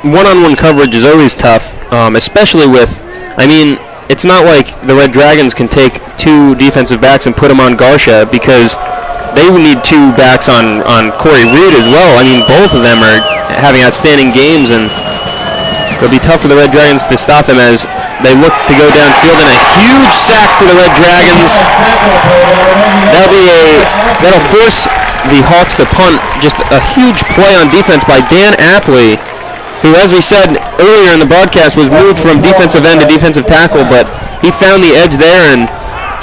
one-on-one coverage is always tough, especially with, I mean, it's not like the Red Dragons can take 2 defensive backs and put them on Garcia, because they would need 2 backs on Corey Reed as well. I mean, both of them are having outstanding games, and it'll be tough for the Red Dragons to stop them as they look to go downfield, and a huge sack for the Red Dragons. That'll force the Hawks to punt. Just a huge play on defense by Dan Apley, who, as we said earlier in the broadcast, was moved from defensive end to defensive tackle, but he found the edge there and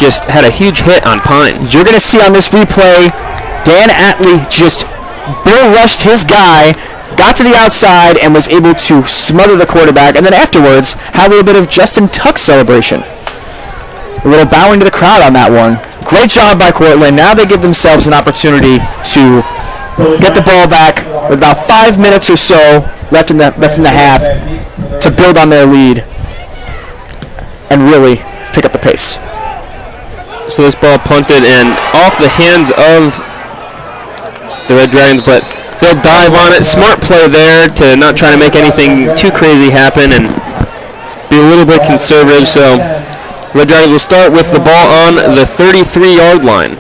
just had a huge hit on Pine. You're going to see on this replay, Dan Atley just bull rushed his guy, got to the outside, and was able to smother the quarterback, and then afterwards had a little bit of Justin Tuck celebration. A little bowing to the crowd on that one. Great job by Cortland. Now they give themselves an opportunity to get the ball back with about 5 minutes or so left in the half to build on their lead and really pick up the pace. So this ball punted and off the hands of the Red Dragons, but they'll dive on it. Smart play there to not try to make anything too crazy happen and be a little bit conservative. So Red Dragons will start with the ball on the 33-yard line.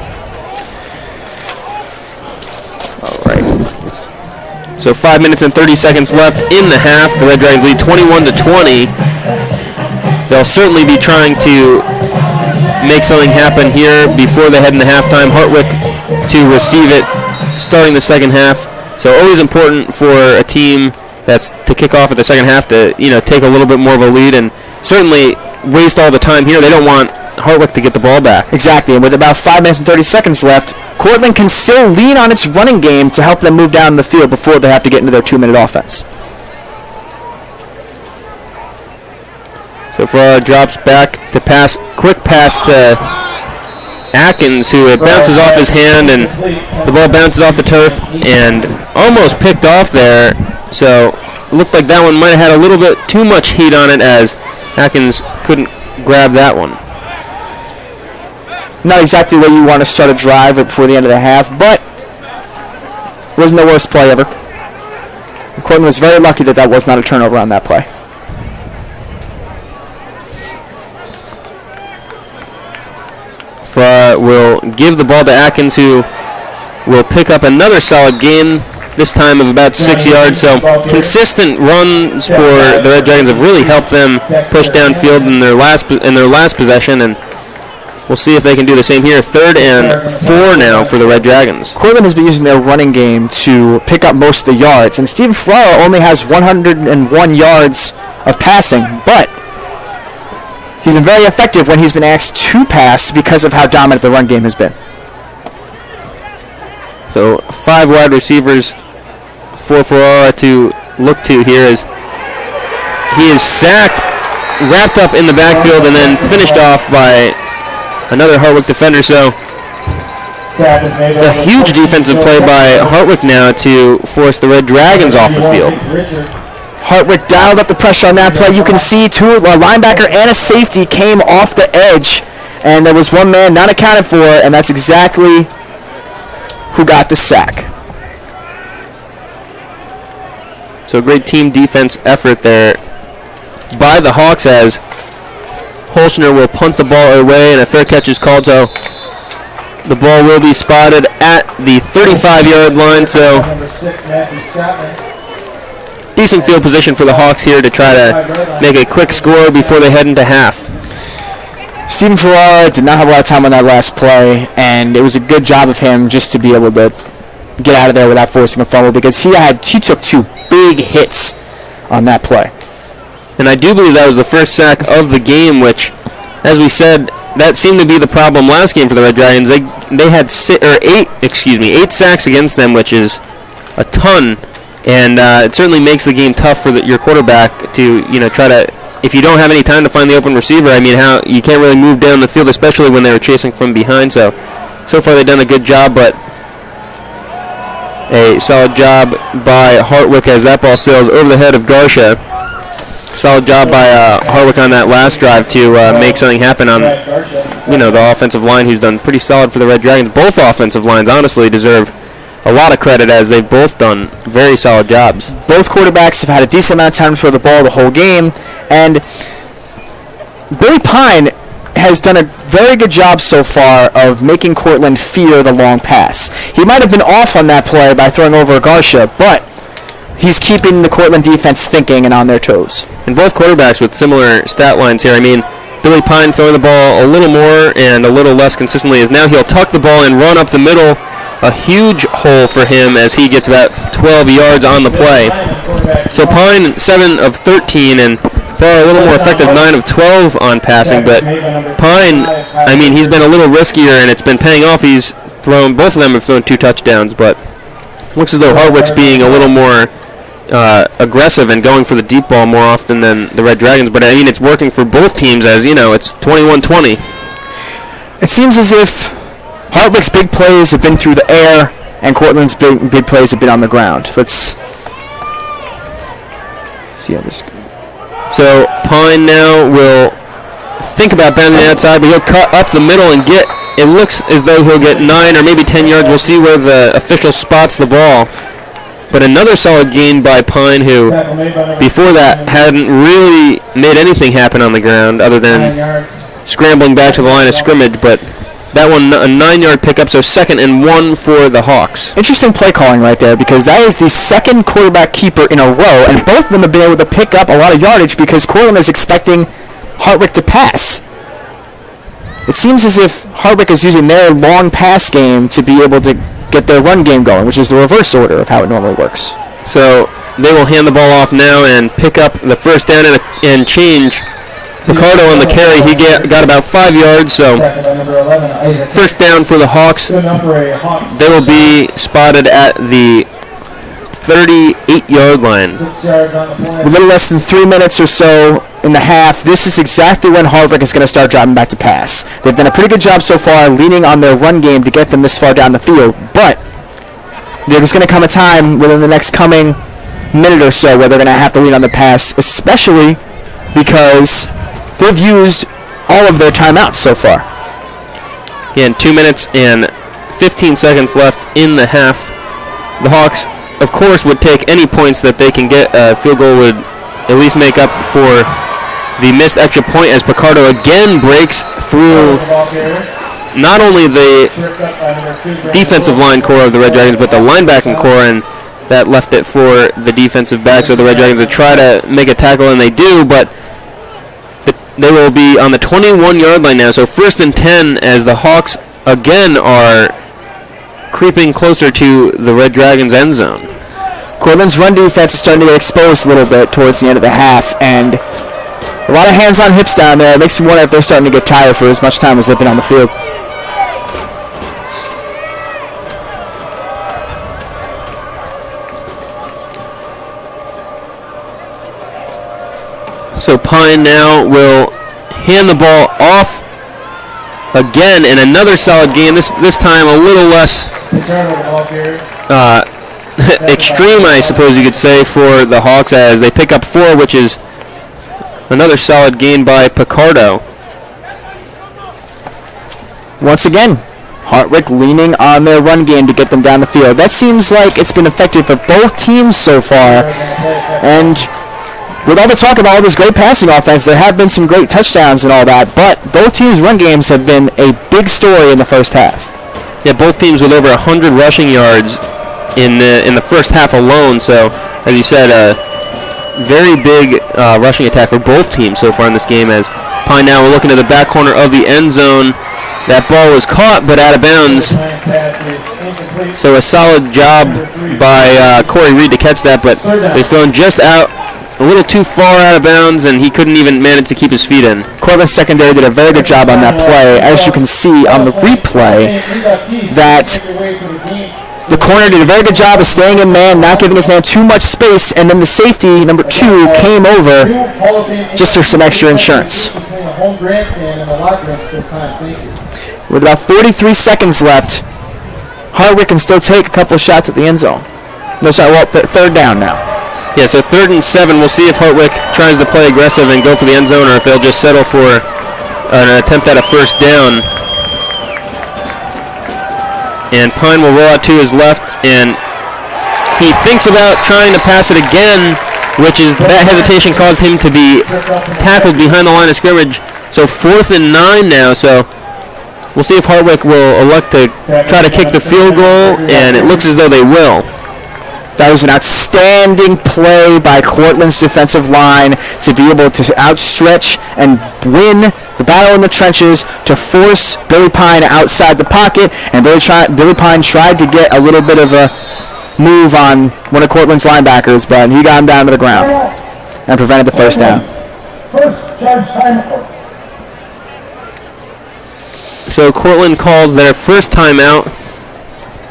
All right. So 5 minutes and 30 seconds left in the half. The Red Dragons lead 21-20. They'll certainly be trying to make something happen here before they head into halftime. Hartwick to receive it starting the second half. So always important for a team that's to kick off at the second half to, take a little bit more of a lead and certainly waste all the time here. They don't want Hartwick to get the ball back. Exactly, and with about 5 minutes and 30 seconds left, Cortland can still lean on its running game to help them move down the field before they have to get into their 2-minute offense. So So Farrar drops back to pass, quick pass to Atkins, who it bounces off his hand, and the ball bounces off the turf and almost picked off there. So it looked like that one might have had a little bit too much heat on it, as Atkins couldn't grab that one. Not exactly where you want to start a drive right before the end of the half, but it wasn't the worst play ever. And Cortland was very lucky that that was not a turnover on that play. Farrar will give the ball to Atkins, who will pick up another solid gain, this time of about 6 yards. So consistent runs for the Red Dragons have really helped them push downfield in their last possession, and we'll see if they can do the same here. 3rd and 4 now for the Red Dragons. Cortland has been using their running game to pick up most of the yards, and Stephen Farrar only has 101 yards of passing, but he's been very effective when he's been asked to pass because of how dominant the run game has been. So 5 wide receivers for Farrar to look to here, as he is sacked, wrapped up in the backfield, and then finished off by another Hartwick defender. So a huge defensive play by Hartwick now to force the Red Dragons off the field. Hartwick dialed up the pressure on that play. You can see a linebacker and a safety came off the edge, and there was one man not accounted for, and that's exactly who got the sack. So a great team defense effort there by the Hawks, as Holschner will punt the ball away, and a fair catch is called. So the ball will be spotted at the 35-yard line. So decent field position for the Hawks here to try to make a quick score before they head into half. Stephen Farrar did not have a lot of time on that last play, and it was a good job of him just to be able to get out of there without forcing a fumble, because he took 2 big hits on that play. And I do believe that was the first sack of the game, which, as we said, that seemed to be the problem last game for the Red Dragons. They had 8 sacks against them, which is a ton, and it certainly makes the game tough for your quarterback to try to. If you don't have any time to find the open receiver, I mean, you can't really move down the field, especially when they were chasing from behind. So far they've done a good job, but a solid job by Hartwick as that ball sails over the head of Garcia. Solid job by Hartwick on that last drive to make something happen on the offensive line, who's done pretty solid for the Red Dragons. Both offensive lines honestly deserve a lot of credit, as they've both done very solid jobs. Both quarterbacks have had a decent amount of time to throw the ball the whole game, and Billy Pine has done a very good job so far of making Cortland fear the long pass. He might have been off on that play by throwing over Garcia, but he's keeping the Cortland defense thinking and on their toes. And both quarterbacks with similar stat lines here. I mean, Billy Pine throwing the ball a little more and a little less consistently, as now he'll tuck the ball and run up the middle. A huge hole for him as he gets about 12 yards on the play. So Pine 7 of 13, and Farrar a little more effective, 9 of 12 on passing. But Pine, I mean, he's been a little riskier, and it's been paying off. Both of them have thrown 2 touchdowns, but looks as though Hartwick's being a little more aggressive and going for the deep ball more often than the Red Dragons. But I mean, it's working for both teams, as it's 21-20. It seems as if Hartwick's big plays have been through the air, and Cortland's big plays have been on the ground. Let's see how this goes. So Pine now will think about bending the outside, but he'll cut up the middle and it looks as though he'll get 9 or maybe 10 yards. We'll see where the official spots the ball. But another solid gain by Pine, who before that hadn't really made anything happen on the ground other than scrambling back to the line of scrimmage. But that one, a 9-yard pickup, so 2nd and 1 for the Hawks. Interesting play calling right there, because that is the second quarterback keeper in a row, and both of them have been able to pick up a lot of yardage because Cortland is expecting Hartwick to pass. It seems as if Hartwick is using their long pass game to be able to get their run game going, which is the reverse order of how it normally works. So they will hand the ball off now and pick up the first down and change. Picardo on the carry, he got about 5 yards, so first down for the Hawks. They will be spotted at the 38-yard line. 6 yards on the play. A little less than 3 minutes or so in the half. This is exactly when Hartwick is going to start dropping back to pass. They've done a pretty good job so far leaning on their run game to get them this far down the field, but there's going to come a time within the next coming minute or so where they're going to have to lean on the pass, especially because they've used all of their timeouts so far. Yeah, and 2 minutes and 15 seconds left in the half. The Hawks, of course, would take any points that they can get. A field goal would at least make up for the missed extra point as Picardo again breaks through not only the defensive line core of the Red Dragons, but the linebacking core, and that left it for the defensive backs of the Red Dragons to try to make a tackle, and they do, but they will be on the 21-yard line now. So 1st and 10 as the Hawks again are creeping closer to the Red Dragons' end zone. Cortland's run defense is starting to get exposed a little bit towards the end of the half, and a lot of hands on hips down there. It makes me wonder if they're starting to get tired for as much time as they've been on the field. So Pine now will hand the ball off again, and another solid game. This time a little less extreme, I suppose you could say, for the Hawks as they pick up 4, which is another solid gain by Picardo. Once again, Hartwick leaning on their run game to get them down the field. That seems like it's been effective for both teams so far, and with all the talk about all this great passing offense, there have been some great touchdowns and all that, but both teams' run games have been a big story in the first half. Yeah, both teams with over 100 rushing yards in the first half alone. So, as you said, a very big rushing attack for both teams so far in this game. As Pine now we're looking at the back corner of the end zone. That ball was caught, but out of bounds. So a solid job by Corey Reed to catch that, but it's thrown just out. A little too far out of bounds, and he couldn't even manage to keep his feet in. Cortland's secondary did a very good job on that play. As you can see on the replay, that the corner did a very good job of staying in man, not giving his man too much space, and then the safety, number 2, came over just for some extra insurance. With about 43 seconds left, Hartwick can still take a couple of shots at the end zone. No, sorry, well, 3rd down now. Yeah, so 3rd and 7. We'll see if Hartwick tries to play aggressive and go for the end zone, or if they'll just settle for an attempt at a 1st down. And Pine will roll out to his left, and he thinks about trying to pass it again, which is that hesitation caused him to be tackled behind the line of scrimmage. So 4th and 9 now. So we'll see if Hartwick will elect to try to kick the field goal, and it looks as though they will. That was an outstanding play by Cortland's defensive line to be able to outstretch and win the battle in the trenches to force Billy Pine outside the pocket, and Billy Pine tried to get a little bit of a move on one of Cortland's linebackers, but he got him down to the ground and prevented the 1st down. So Cortland calls their 1st timeout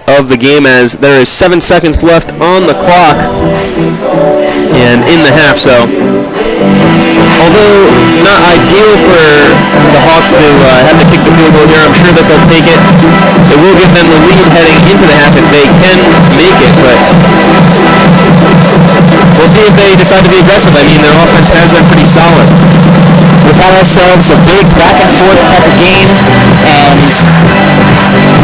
of the game as there is 7 seconds left on the clock and in the half. So although not ideal for the Hawks to have to kick the field goal here, I'm sure that they'll take it. It will give them the lead heading into the half if they can make it, but we'll see if they decide to be aggressive. I mean, their offense has been pretty solid. We found ourselves a big back-and-forth type of game, and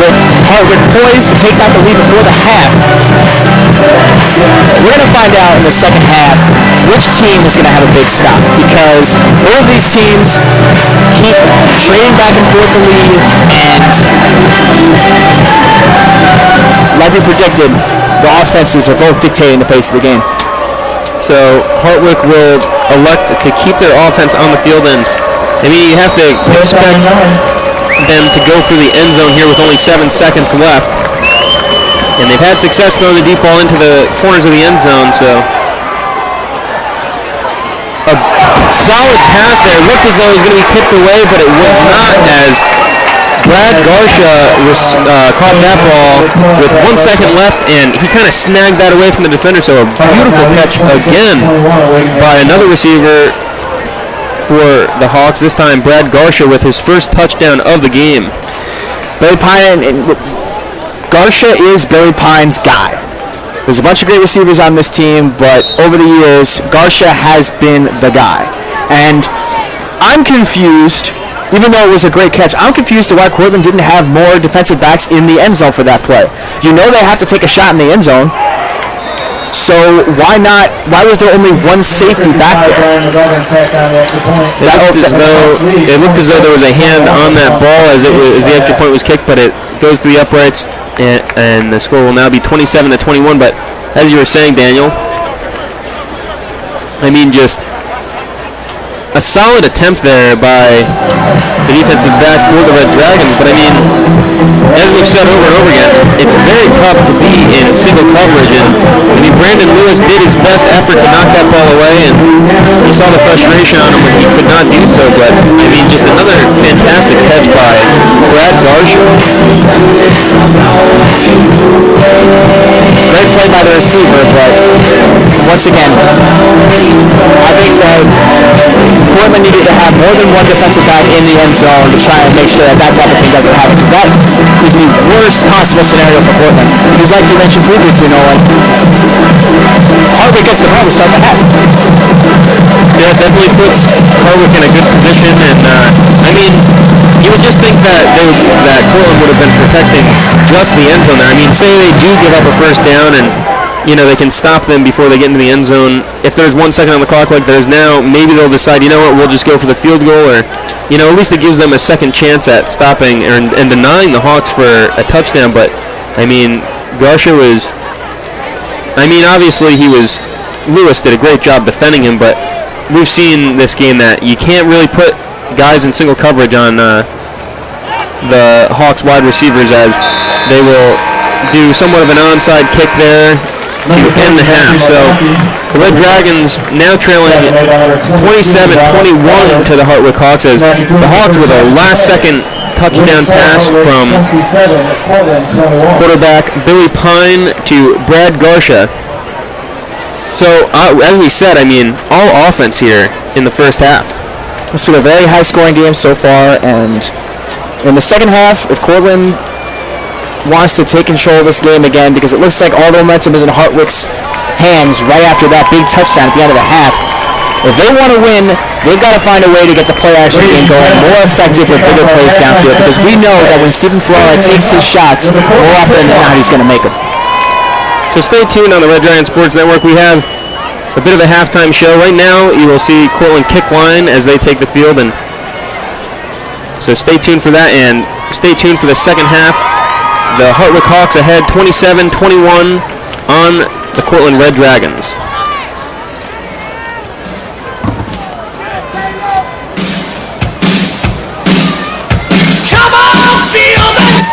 with Hartwick poised to take back the lead before the half, we're going to find out in the second half which team is going to have a big stop, because all of these teams keep trading back and forth the lead, and like we predicted, the offenses are both dictating the pace of the game. So Hartwick will elect to keep their offense on the field, and maybe you have to expect them to go for the end zone here with only 7 seconds left. And they've had success throwing the deep ball into the corners of the end zone, so a solid pass there. It looked as though it was going to be tipped away, but it was not, as Brad Garsha caught that ball with 1 second left, and he kind of snagged that away from the defender. So a beautiful catch again by another receiver for the Hawks. This time, Brad Garsha with his first touchdown of the game. Billy Pine, Garsha is Billy Pine's guy. There's a bunch of great receivers on this team, but over the years, Garsha has been the guy. And I'm confused, even though it was a great catch, I'm confused to why Cortland didn't have more defensive backs in the end zone for that play. You know they have to take a shot in the end zone, so why not? Why was there only one safety back there? It looked as though there was a hand on that ball as the extra point was kicked, but it goes through the uprights, and the score will now be 27-21. But as you were saying, Daniel, I mean, just a solid attempt there by the defensive back for the Red Dragons. But I mean, as we've said over and over again, it's very tough to be in single coverage. And I mean, Brandon Lewis did his best effort to knock that ball away, and you saw the frustration on him when he could not do so. But I mean, just another fantastic catch by Brad Garsha. Great play by the receiver, but once again, I think that Portland needed to have more than one defensive back in the end zone to try and make sure that type of thing doesn't happen, because that is the worst possible scenario for Portland. Because like you mentioned previously, Nolan, Hartwick gets the ball to start the half. Yeah, it definitely puts Hartwick in a good position, and I mean, you would just think that Portland would have been protecting just the end zone there. I mean, say they do give up a first down, and you know, they can stop them before they get into the end zone. If there's 1 second on the clock like there is now, maybe they'll decide, you know what, we'll just go for the field goal, or, you know, at least it gives them a second chance at stopping and denying the Hawks for a touchdown. But, I mean, Garsha was, I mean, obviously Lewis did a great job defending him, but we've seen this game that you can't really put guys in single coverage on the Hawks wide receivers, as they will do somewhat of an onside kick there to end the half. So the Red Dragons now trailing 27-21 to the Hartwick Hawks, as the Hawks with a last-second touchdown pass from quarterback Billy Pine to Brad Garsha. So as we said, I mean, all offense here in the first half. It's been a very high-scoring game so far, and in the second half, if Cortland wants to take control of this game again, because it looks like all the momentum is in Hartwick's hands right after that big touchdown at the end of the half. If they want to win, they've got to find a way to get the play-action game going more effective with bigger plays downfield, because we know that when Stephen Ferrara takes his shots, more often than not, he's going to make them. So stay tuned on the Red Dragon Sports Network. We have a bit of a halftime show. Right now, you will see Cortland kick line as they take the field, and so stay tuned for that, and stay tuned for the second half. The Hartwick Hawks ahead 27-21 on the Cortland Red Dragons. Come on, feel that.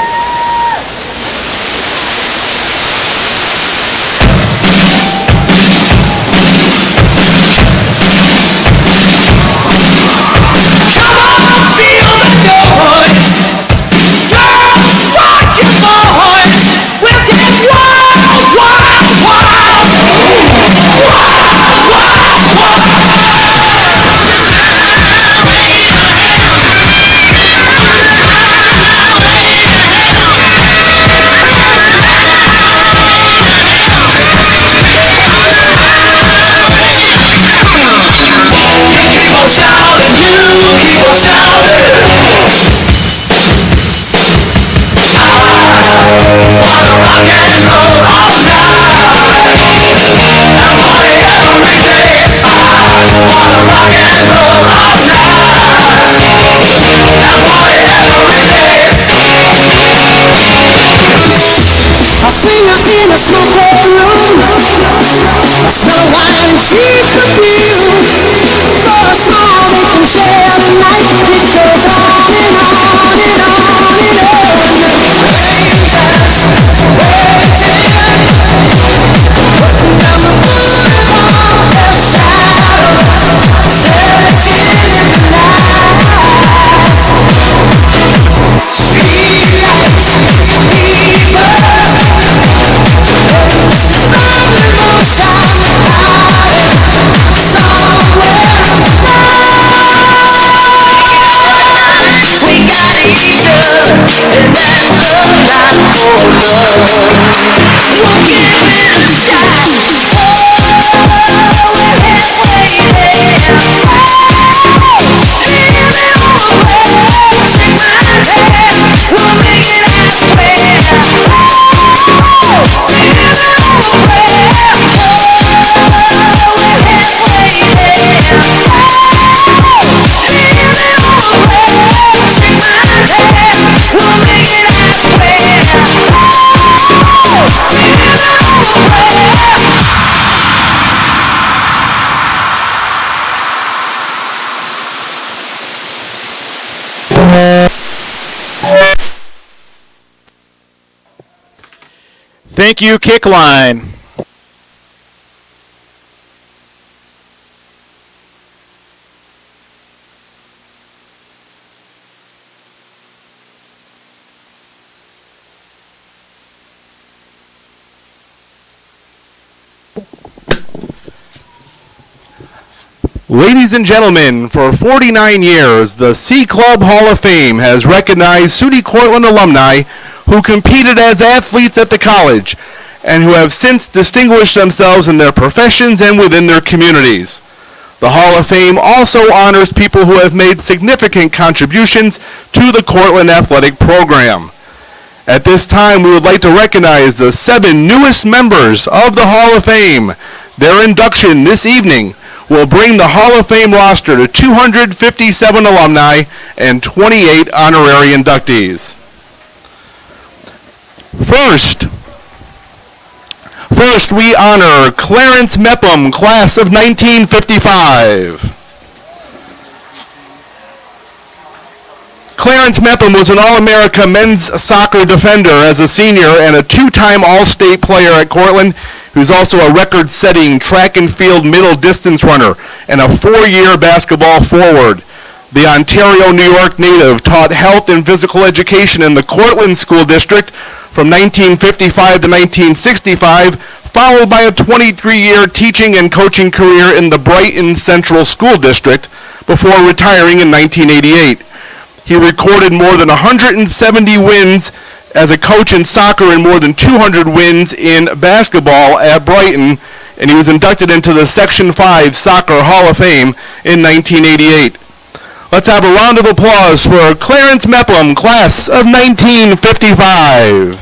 In a small room, smell wine and cheese perfume. For a smile they can share the night. It goes on and on and on and on. Strangers waiting, down the boulevard, their shadows. and that's a lot for love. You'll give it a shot. Oh, we're halfway Thank you, Kickline. Ladies and gentlemen, for 49 years, the C Club Hall of Fame has recognized SUNY Cortland alumni who competed as athletes at the college and who have since distinguished themselves in their professions and within their communities. The Hall of Fame also honors people who have made significant contributions to the Cortland athletic program. At this time, we would like to recognize the 7 newest members of the Hall of Fame. Their induction this evening will bring the Hall of Fame roster to 257 alumni and 28 honorary inductees. First, we honor Clarence Mepham, class of 1955. Clarence Mepham was an All-America men's soccer defender as a senior and a 2-time All-State player at Cortland. Who's also a record-setting track and field middle distance runner and a 4-year basketball forward. The Ontario, New York native taught health and physical education in the Cortland School District from 1955 to 1965, followed by a 23-year teaching and coaching career in the Brighton Central School District before retiring in 1988. He recorded more than 170 wins as a coach in soccer and more than 200 wins in basketball at Brighton, and he was inducted into the Section 5 Soccer Hall of Fame in 1988. Let's have a round of applause for Clarence Mepham, class of 1955.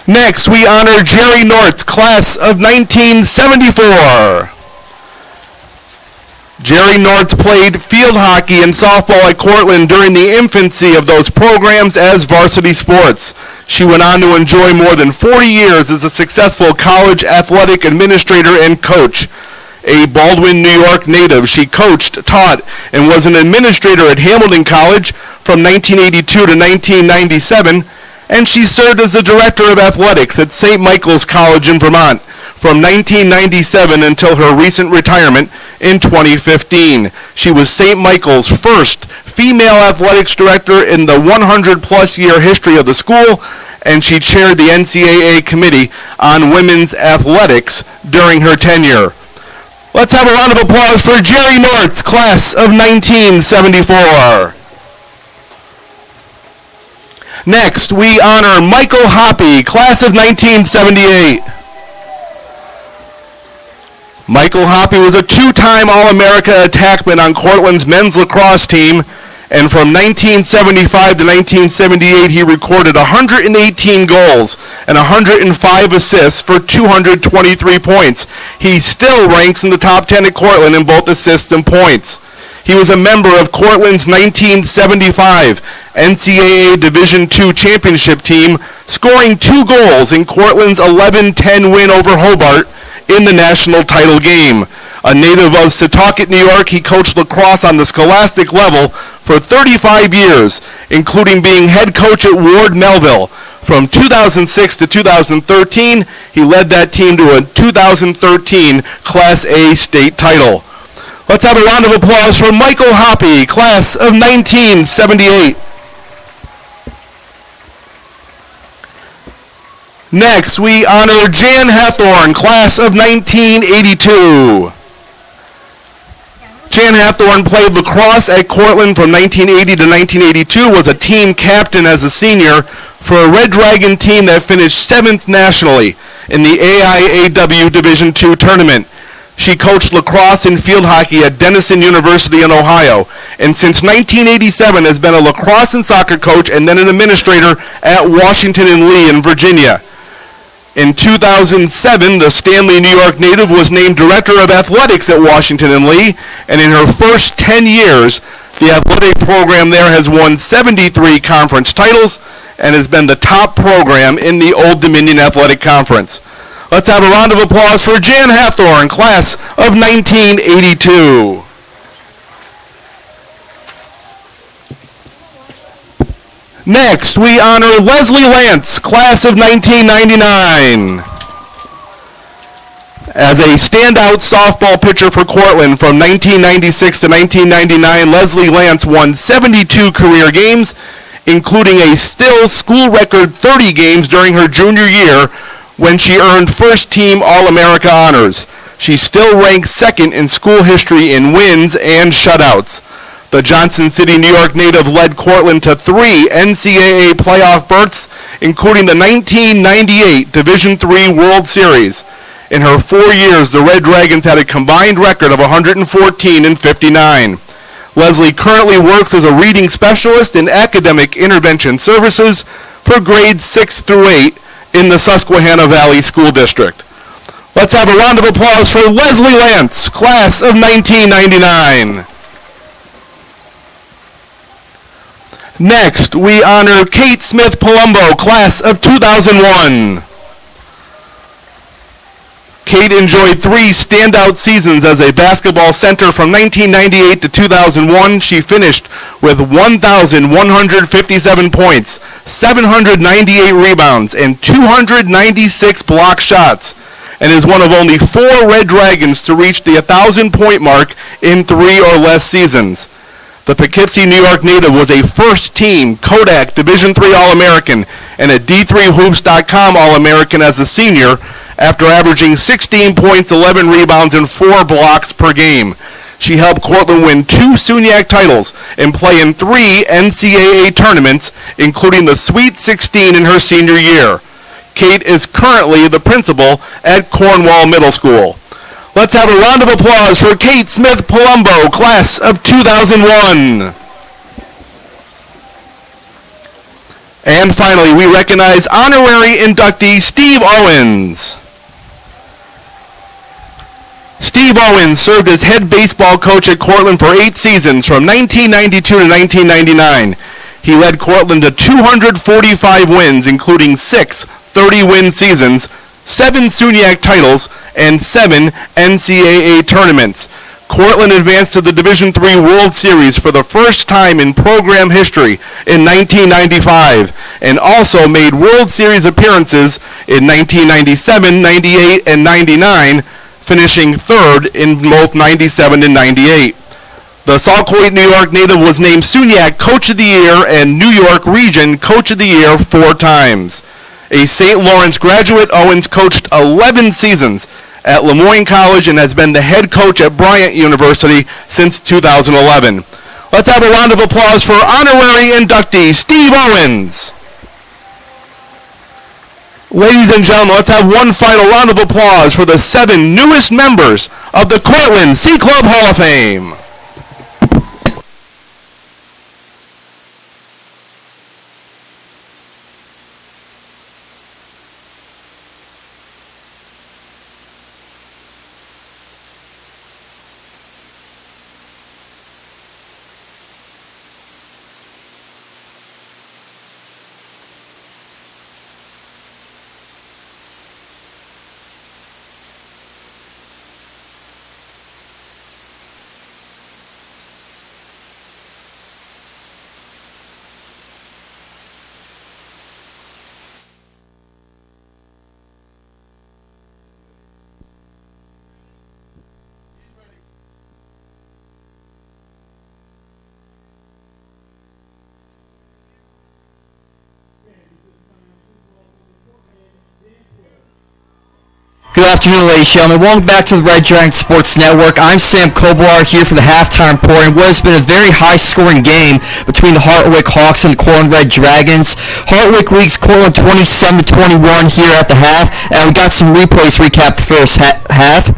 Next, we honor Jerry Nortz, class of 1974. Jerry Nortz played field hockey and softball at Cortland during the infancy of those programs as varsity sports. She went on to enjoy more than 40 years as a successful college athletic administrator and coach. A Baldwin, New York native, she coached, taught, and was an administrator at Hamilton College from 1982 to 1997, and she served as the director of athletics at St. Michael's College in Vermont from 1997 until her recent retirement in 2015. She was St. Michael's first female athletics director in the 100-plus year history of the school, and she chaired the NCAA Committee on Women's Athletics during her tenure. Let's have a round of applause for Jerry Nortz, class of 1974. Next, we honor Michael Hoppy, class of 1978. Michael Hoppy was a 2-time All-America attackman on Cortland's men's lacrosse team, and from 1975 to 1978, he recorded 118 goals and 105 assists for 223 points. He still ranks in the top 10 at Cortland in both assists and points. He was a member of Cortland's 1975 NCAA Division II championship team, scoring 2 goals in Cortland's 11-10 win over Hobart in the national title game. A native of Setauket, New York, he coached lacrosse on the scholastic level for 35 years, including being head coach at Ward Melville. From 2006 to 2013, he led that team to a 2013 Class A state title. Let's have a round of applause for Michael Hoppy, class of 1978. Next, we honor Jan Hathorn, class of 1982. Jan Hathorn played lacrosse at Cortland from 1980 to 1982, was a team captain as a senior for a Red Dragon team that finished 7th nationally in the AIAW Division II tournament. She coached lacrosse and field hockey at Denison University in Ohio, and since 1987 has been a lacrosse and soccer coach and then an administrator at Washington and Lee in Virginia. In 2007, the Stanley, New York native was named Director of Athletics at Washington and Lee, and in her first 10 years, the athletic program there has won 73 conference titles and has been the top program in the Old Dominion Athletic Conference. Let's have a round of applause for Jan Hathorn, class of 1982. Next, we honor Leslie Lance, class of 1999. As a standout softball pitcher for Cortland from 1996 to 1999, Leslie Lance won 72 career games, including a still school record 30 games during her junior year when she earned first-team All-America honors. She still ranks second in school history in wins and shutouts. The Johnson City, New York native led Cortland to 3 NCAA playoff berths, including the 1998 Division III World Series. In her 4 years, the Red Dragons had a combined record of 114 and 59. Leslie currently works as a reading specialist in academic intervention services for grades 6 through 8 in the Susquehanna Valley School District. Let's have a round of applause for Leslie Lance, class of 1999. Next, we honor Kate Smith Palumbo, class of 2001. Kate enjoyed 3 standout seasons as a basketball center from 1998 to 2001. She finished with 1,157 points, 798 rebounds, and 296 block shots, and is one of only 4 Red Dragons to reach the 1,000-point mark in 3 or less seasons. The Poughkeepsie, New York native was a first-team Kodak Division III All-American and a D3Hoops.com All-American as a senior after averaging 16 points, 11 rebounds, and 4 blocks per game. She helped Cortland win 2 SUNYAC titles and play in 3 NCAA tournaments, including the Sweet 16 in her senior year. Kate is currently the principal at Cornwall Middle School. Let's have a round of applause for Kate Smith Palumbo, class of 2001. And finally, we recognize honorary inductee Steve Owens. Steve Owens served as head baseball coach at Cortland for 8 seasons from 1992 to 1999. He led Cortland to 245 wins, including 6 30-win seasons, 7 SUNYAC titles, and 7 NCAA tournaments. Cortland advanced to the Division III World Series for the first time in program history in 1995, and also made World Series appearances in 1997, 98, and 99, finishing 3rd in both 97 and 98. The Saukkoit, New York native was named SUNYAC Coach of the Year and New York Region Coach of the Year 4 times. A St. Lawrence graduate, Owens coached 11 seasons at Lemoyne College and has been the head coach at Bryant University since 2011. Let's have a round of applause for honorary inductee Steve Owens. Ladies and gentlemen, let's have one final round of applause for the 7 newest members of the Cortland Sea Club Hall of Fame. Good afternoon, ladies and gentlemen. Welcome back to the Red Dragon Sports Network. I'm Sam Kobar here for the halftime report in what has been a very high-scoring game between the Hartwick Hawks and the Cortland Red Dragons. Hartwick leads Cortland 27-21 here at the half, and we got some replays recap the first half.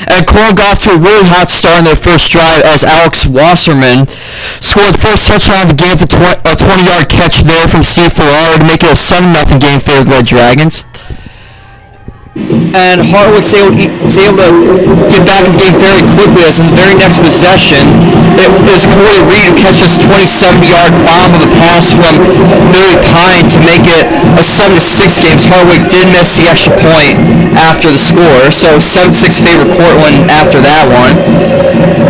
And Cortland got off to a really hot start in their first drive as Alex Wasserman scored the first touchdown of the game with a 20-yard catch there from Steve Ferraro to make it a 7-0 game for the Red Dragons. And Hartwick was able to get back in the game very quickly as in the very next possession, it was Corey Reed who catches a 27-yard bomb of a pass from Billy Pine to make it a 7-6 game. Hartwick did miss the extra point after the score, so 7-6 favor Cortland after that one.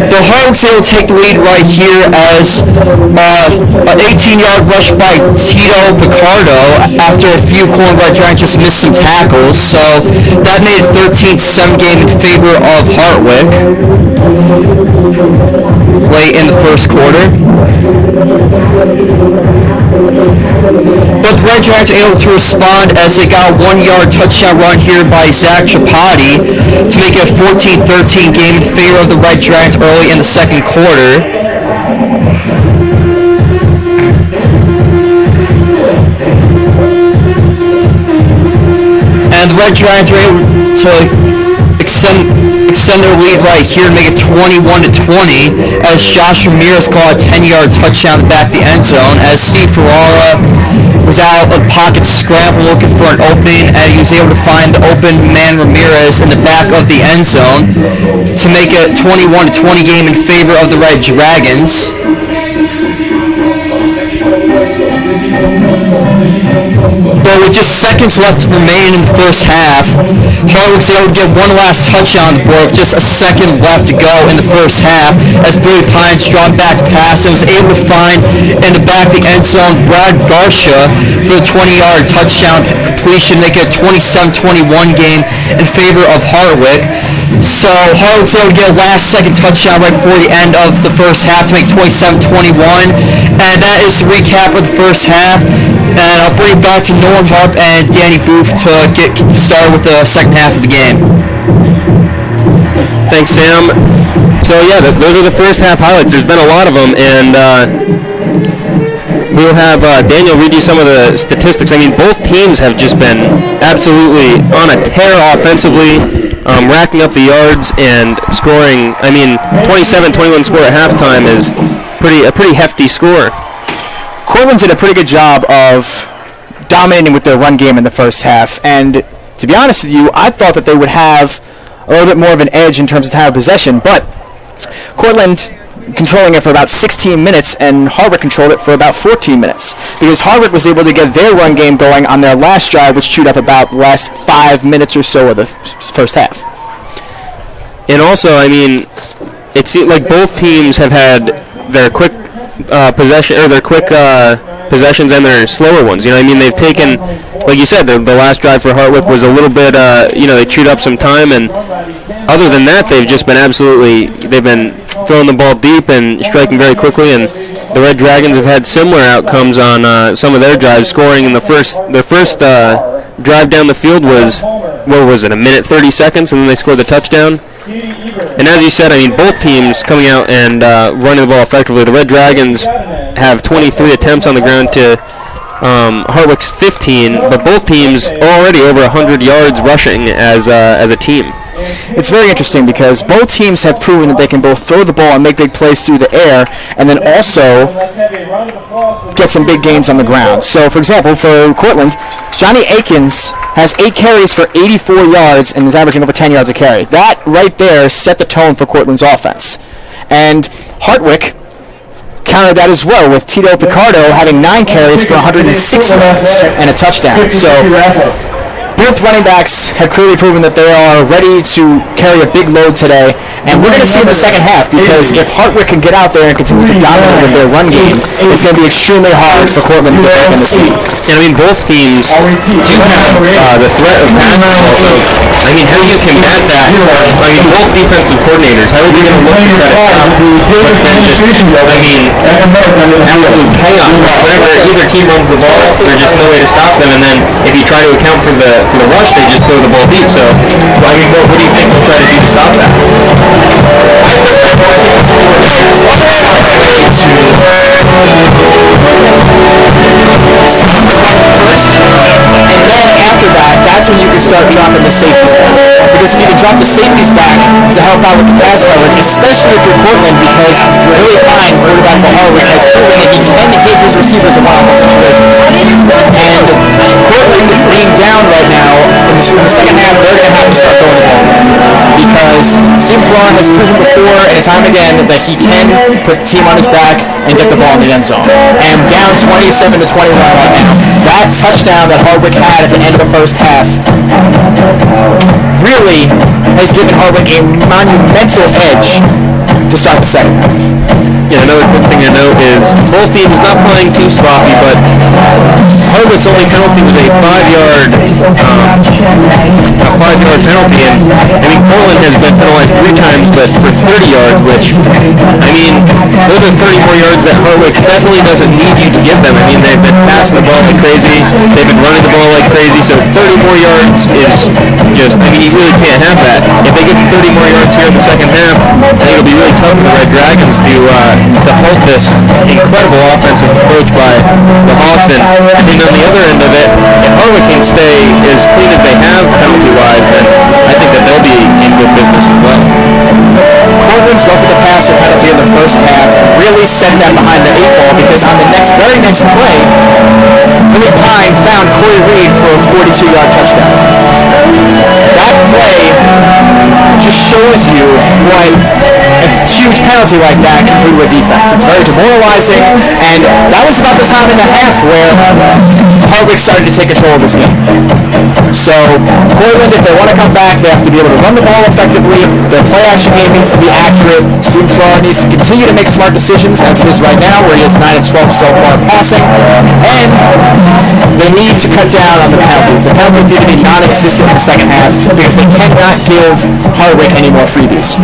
But Hartwick's able to take the lead right here as an 18-yard rush by Tito Picardo after a few Cortland Red Dragons just missed some tackles, so that made it 13-7 game in favor of Hartwick late in the first quarter. But the Red Dragons were able to respond as they got a 1-yard touchdown run here by Zach Chapati to make it a 14-13 game in favor of the Red Dragons early in the second quarter. And the Red Dragons were able to extend their lead right here and make it 21-20 as Josh Ramirez caught a 10-yard touchdown to the back of the end zone as Steve Ferrara was out of pocket scramble looking for an opening, and he was able to find the open man Ramirez in the back of the end zone to make it 21-20 game in favor of the Red Dragons. But with just seconds left remaining in the first half, Hartwick was able to get one last touchdown on the board with just a second left to go in the first half as Billy Pines dropped back to pass and was able to find in the back of the end zone Brad Garcia for the 20-yard touchdown completion, making it a 27-21 game in favor of Hartwick. So Hartwick was able to get a last-second touchdown right before the end of the first half to make 27-21, and that is the recap of the first half. And I'll bring it back to Norm Harp and Danny Booth to get started with the second half of the game. Thanks, Sam. So yeah, those are the first half highlights. There's been a lot of them, and we'll have Daniel read you some of the statistics. I mean, both teams have just been absolutely on a tear offensively, racking up the yards and scoring. I mean, 27-21 score at halftime is a pretty hefty score. Cortland did a pretty good job of dominating with their run game in the first half, and to be honest with you, I thought that they would have a little bit more of an edge in terms of time of possession, but Cortland controlling it for about 16 minutes and Hartwick controlled it for about 14 minutes because Hartwick was able to get their run game going on their last drive, which chewed up about the last 5 minutes or so of the first half. And also, I mean, it seems like both teams have had their quick possessions and their slower ones. You know what I mean? They've taken, like you said, the last drive for Hartwick was a little bit, they chewed up some time, and other than that, they've been throwing the ball deep and striking very quickly, and the Red Dragons have had similar outcomes on some of their drives, scoring in their first drive down the field was, what was it, a minute 30 seconds, and then they scored the touchdown. And as you said, I mean, both teams coming out and running the ball effectively. The Red Dragons have 23 attempts on the ground to Hartwick's 15, but both teams are already over 100 yards rushing as a team. It's very interesting because both teams have proven that they can both throw the ball and make big plays through the air and then also get some big gains on the ground. So, for example, for Cortland, Johnny Akins has 8 carries for 84 yards and is averaging over 10 yards a carry. That right there set the tone for Cortland's offense. And Hartwick countered that as well with Tito Picardo having 9 carries for 106 yards and a touchdown. So both running backs have clearly proven that they are ready to carry a big load today, And we're going to see in the second half, because if Hartwick can get out there and continue to dominate with their run game, it's going to be extremely hard for Cortland to get back in this game. And I mean, both teams do have the threat of pass ball, so I mean, how do you combat that? I mean, both defensive coordinators, how are they going to look to try to stop what's been just, I mean, absolute chaos? Whenever either team runs the ball, there's just no way to stop them, and then if you try to account for the rush, they just throw the ball deep. So, I mean, what do you think they'll try to do to stop that? And then after that, that's when you can start dropping the safeties back. Because if you can drop the safeties back to help out with the pass coverage, especially if you're Cortland, because Billy Pine, quarterback for Hartwick, has proven that he can hit his receivers in one-on-one situations. And Cortland being down right now, in the second half, they're going to have to start going to home. Because Simfron has proven before and time again that he can put the team on his back and get the ball in the end zone. And down 27-21 right now. That touchdown that Hartwick had at the end of the first half really has given Hartwick a monumental edge to start the second half. Yeah, another quick thing to note is both teams not playing too sloppy, but Hartwick's only penalty was a 5-yard penalty, and I mean Cortland has been penalized 3 times, but for 30 yards, which I mean those are 30 more yards that Hartwick definitely doesn't need you to give them. I mean they've been passing the ball like crazy, they've been running the ball like crazy, so 30 more yards is just, I mean you really can't have that. If they get 30 more yards here in the second half, I think it'll be really tough for the Red Dragons to halt this incredible offensive approach by the Hawks. And I think on the other end of it, if Hartwick can stay as clean as they have penalty-wise, then I think that they'll be in good business as well. Cortland's roughing the passer penalty in the first half really sent them behind the 8 ball, because on the very next play, Billy Pine found Corey Reed for a 42-yard touchdown. That play just shows you what a huge penalty like that can do to a defense. It's very demoralizing, and that was about the time in the half where Hartwick started to take control of this game. So Cortland, if they want to come back, they have to be able to run the ball effectively. Their play action game needs to be accurate. Steve Farrar needs to continue to make smart decisions, as it is right now, where he has 9 of 12 so far passing, and they need to cut down on the penalties. The penalties need to be non-existent in the second half, because they cannot give Hartwick any more freebies.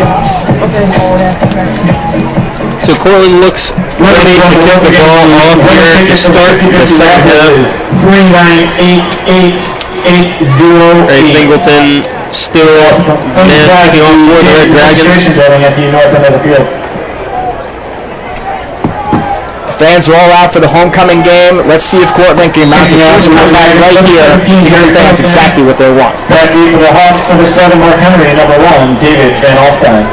So Cortland looks ready to kick the ball off here to start the second half. 39-8-8-8-0. Ray Singleton still the man kicking off for the Red Dragons. Fans are all out for the homecoming game. Let's see if Cortland can mount a huge comeback right here to give the fans exactly what they want. That be for the Hawks, number 7, Mark Henry, number 1, David Van Alstyne.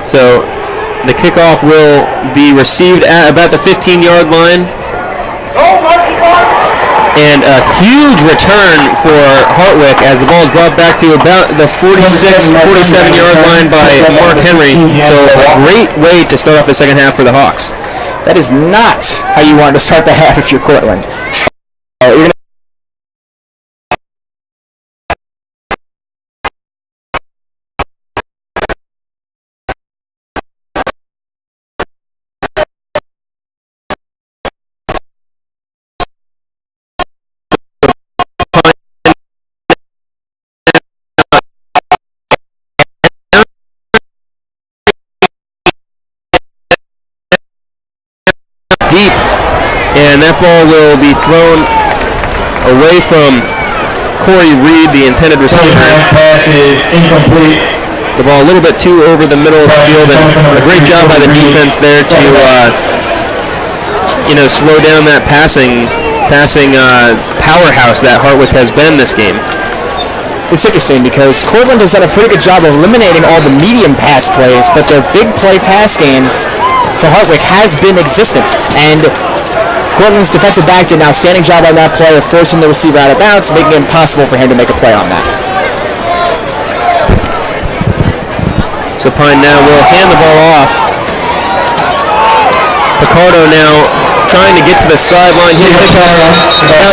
So the kickoff will be received at about the 15-yard line. And a huge return for Hartwick as the ball is brought back to about the 47-yard line by Mark Henry. So a great way to start off the second half for the Hawks. That is not how you want to start the half if you're Cortland. Deep, and that ball will be thrown away from Corey Reed, the intended receiver. Pass is incomplete. The ball a little bit too over the middle of the field, and a great job by the defense there to slow down that passing powerhouse that Hartwick has been this game. It's interesting because Cortland has done a pretty good job of eliminating all the medium pass plays, but their big play pass game for Hartwick has been existent, and Cortland's defensive back did an outstanding job on that play of forcing the receiver out of bounds, making it impossible for him to make a play on that. So Pine now will hand the ball off. Picardo now trying to get to the sideline. He picked up about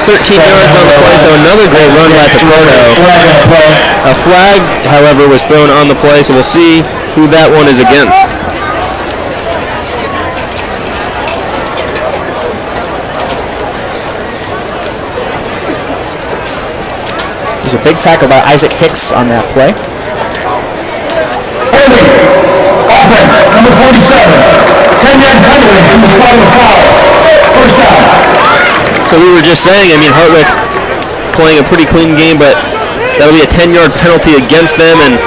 12, 13 yards on the play, so another great run by Picardo. A flag, however, was thrown on the play, so we'll see who that one is against. There's a big tackle by Isaac Hicks on that play. Offense, number 47. 10-yard penalty from the spot of the foul. First down. So we were just saying, I mean, Hartwick playing a pretty clean game, but that'll be a 10-yard penalty against them, and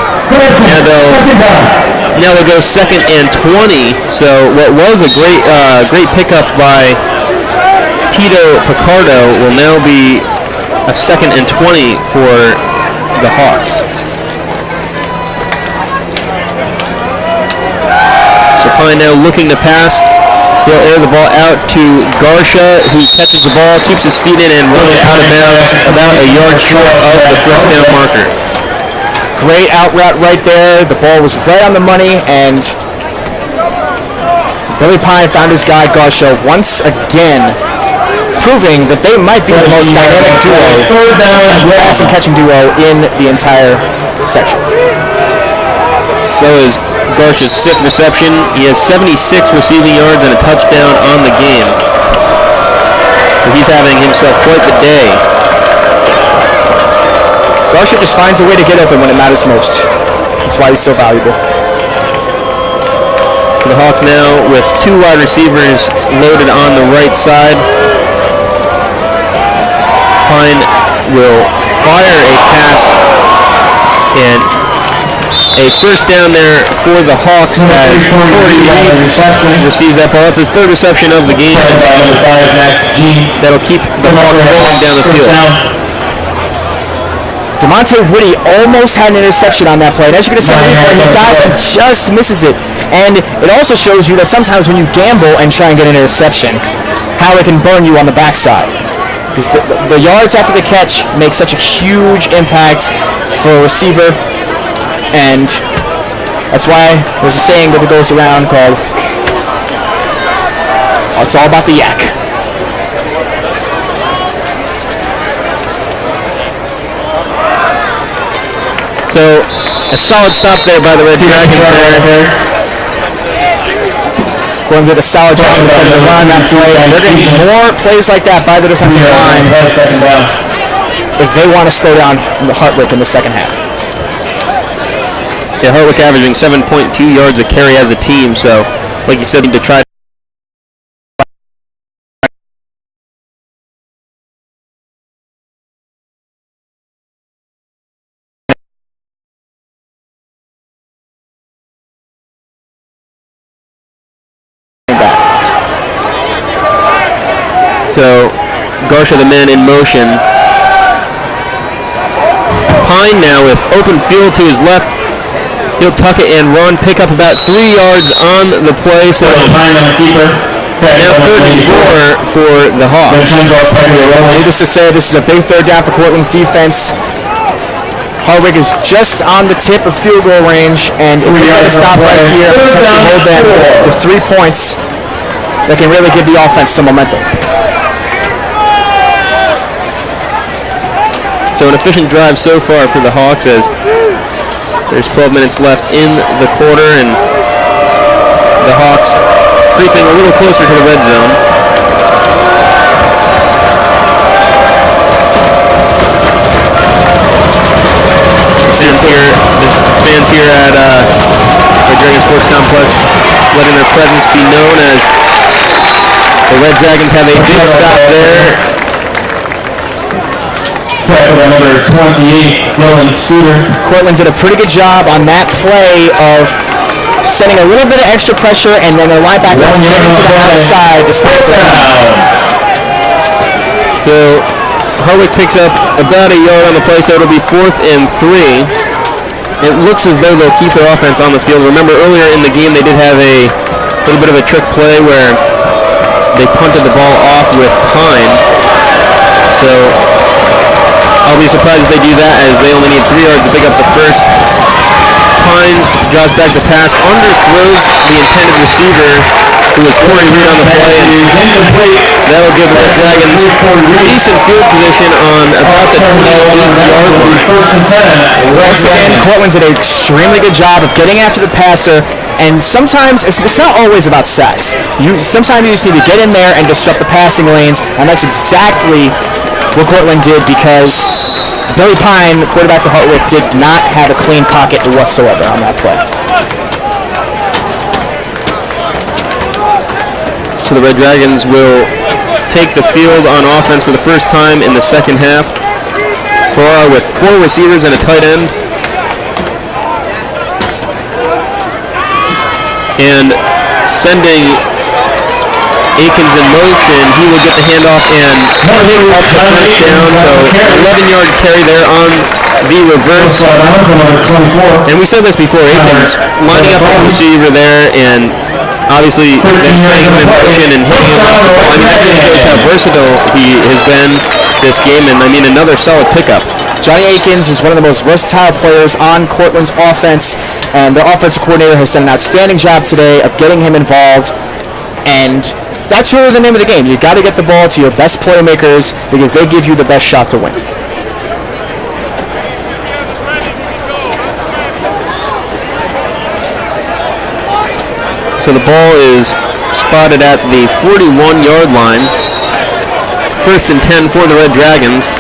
now they'll go 2nd and 20. So what was a great pickup by Tito Picardo will now be a 2nd and 20 for the Hawks. So Pine now looking to pass. He'll air the ball out to Garcia, who catches the ball, keeps his feet in, and runs it out of bounds about a yard short of the first down marker. Great out route right there. The ball was right on the money, and Billy Pine found his guy Garcia once again, proving that they might be the most dynamic duo, pass and catching duo in the entire section. So is Garcia's 5th reception. He has 76 receiving yards and a touchdown on the game. So he's having himself quite the day. Garcia just finds a way to get open when it matters most. That's why he's so valuable. So the Hawks now with 2 wide receivers loaded on the right side. Pine will fire a pass, and a first down there for the Hawks as Corey Reed receives that ball. It's his 3rd reception of the game. That'll keep the Hawks rolling down the field. DeMonte Woody almost had an interception on that play. And as you're going to see, he dives and just misses it. And it also shows you that sometimes when you gamble and try and get an interception, how it can burn you on the backside. Because the yards after the catch make such a huge impact for a receiver. And that's why there's a saying that goes around called, it's all about the yak. So a solid stop there by the Red Dragons there. Going to the solid job of the run that play, and they're going to need more plays like that by the defensive line if they want to slow down the Hartwick in the second half. Yeah, Hartwick averaging 7.2 yards a carry as a team, so like you said, to try So Garcia the man in motion. Pine now with open field to his left. He'll tuck it and run, pick up about 3 yards on the play. So now 3rd and 4 for the Hawks. Needless to say, this is a big 3rd down for Cortland's defense. Hartwick is just on the tip of field goal range, and if we got to stop right here and potentially hold them to 3 points, that can really give the offense some momentum. So an efficient drive so far for the Hawks as there's 12 minutes left in the quarter, and the Hawks creeping a little closer to the red zone. The fans here at the Dragon Sports Complex letting their presence be known as the Red Dragons have a big stop there. Number 28, Dylan Scooter. Cortland did a pretty good job on that play of sending a little bit of extra pressure, and then their linebackers getting to the outside to stop them. So Hartwick picks up about a yard on the play, so it'll be 4th and 3. It looks as though they'll keep their offense on the field. Remember earlier in the game they did have a little bit of a trick play where they punted the ball off with Pine. So I'll be surprised if they do that, as they only need 3 yards to pick up the first. Pine drops back the pass, underthrows the intended receiver, who was Corey Reed on the play, and that'll give the Red Dragons decent field position on about the 28-yard line. Once again, Cortland did an extremely good job of getting after the passer, and sometimes it's not always about sacks. Sometimes you just need to get in there and disrupt the passing lanes, and that's exactly what Cortland did, because Billy Pine, quarterback for Hartwick, did not have a clean pocket whatsoever on that play. So the Red Dragons will take the field on offense for the first time in the second half. Ferrara with 4 receivers and a tight end. And sending Akins in motion, he will get the handoff and pick up the first down. So 11-yard carry there on the reverse. And we said this before, Akins lining up the receiver there, and obviously then setting him in motion and hitting him off the ball. I mean, that really shows how versatile he has been this game, and I mean, another solid pickup. Johnny Akins is one of the most versatile players on Cortland's offense, and the offensive coordinator has done an outstanding job today of getting him involved, and that's really the name of the game. You've got to get the ball to your best playmakers because they give you the best shot to win. So the ball is spotted at the 41-yard line. First and 10 for the Red Dragons.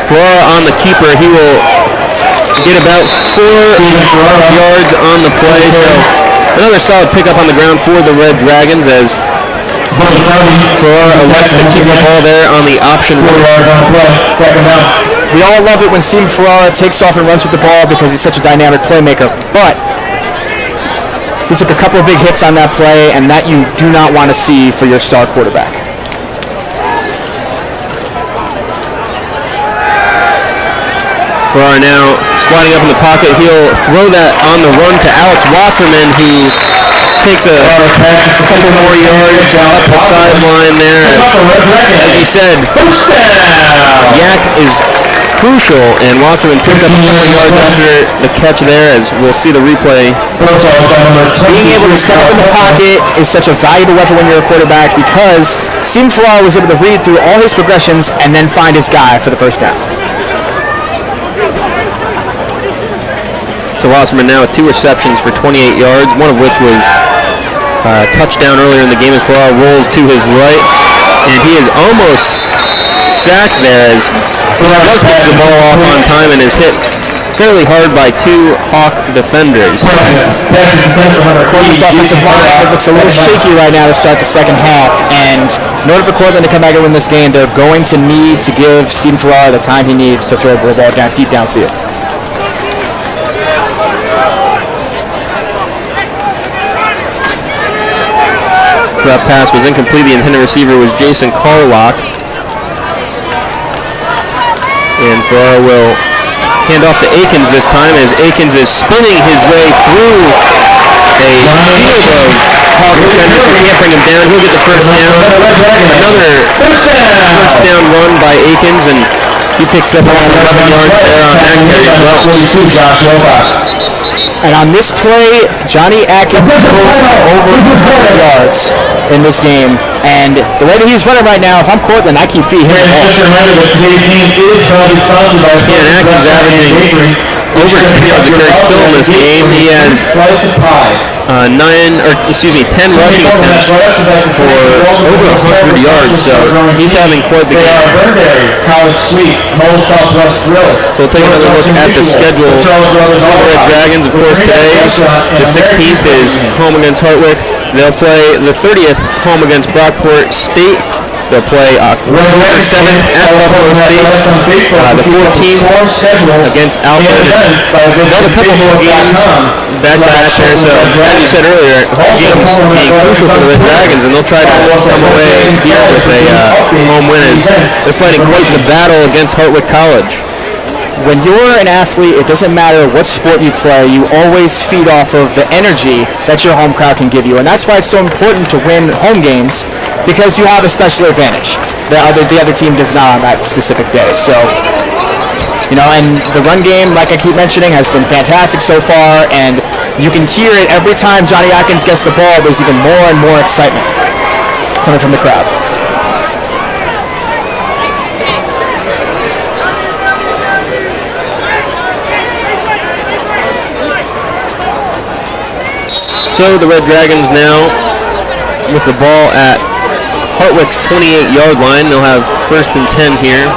Ferrara on the keeper. He will get about 4 yards on the play. So another solid pickup on the ground for the Red Dragons as Ferrara elects to keep the ball there on the option. We all love it when Steven Ferrara takes off and runs with the ball because he's such a dynamic playmaker. But he took a couple of big hits on that play, and that you do not want to see for your star quarterback. Ferrara now sliding up in the pocket. He'll throw that on the run to Alex Wasserman, who takes a couple more yards up the sideline there. As you said, Yak is crucial, and Wasserman picks up 4 yards after the catch there, as we'll see the replay. Being able to step up in the pocket is such a valuable weapon when you're a quarterback, because Steven Ferrara was able to read through all his progressions and then find his guy for the first down. So Wasserman now with 2 receptions for 28 yards, one of which was a touchdown earlier in the game as Ferrara rolls to his right, and he is almost sacked there as he just gets the ball off on time and is hit fairly hard by 2 Hawk defenders. Cortland's offensive line looks a little shaky right now to start the second half, and in order for Cortland to come back and win this game, they're going to need to give Steven Ferrara the time he needs to throw the ball down deep downfield. So that pass was incomplete. The intended receiver was Jason Carlock. And Ferrara will hand off to Akins this time, as Akins is spinning his way through a field of Hawk defenders. He can't bring him down. He'll get the first down. Another first down run by Akins, and he picks up 11 yards there on that carry as well. And on this play, Johnny Atkins goes over 100 yards in this game. And the way that he's running right now, if I'm Cortland, I can feed him the ball. Yeah, and Atkins averaging over 10 yards a carry still in this game. He has 10 rushing attempts for over 100 yards, so he's having quite the game. So we'll take another look at the schedule for the Red Dragons. Of course, today, the 16th is home against Hartwick. They'll play the 30th home against Brockport State. They'll play October 7th at Buffalo State, the 14th against Alfred. Another couple more games back-to-back there. So, as you said earlier, games being crucial for the Red Dragons, and they'll try to come away here with a home win as they're fighting quite the battle against Hartwick College. When you're an athlete, it doesn't matter what sport you play, you always feed off of the energy that your home crowd can give you. And that's why it's so important to win home games, because you have a special advantage that the other team does not on that specific day. So, and the run game, like I keep mentioning, has been fantastic so far, and You can hear it every time Johnny Atkins gets the ball. There's even more and more excitement coming from the crowd. So the Red Dragons now with the ball at Hartwick's 28-yard line. They'll have 1st and 10 here.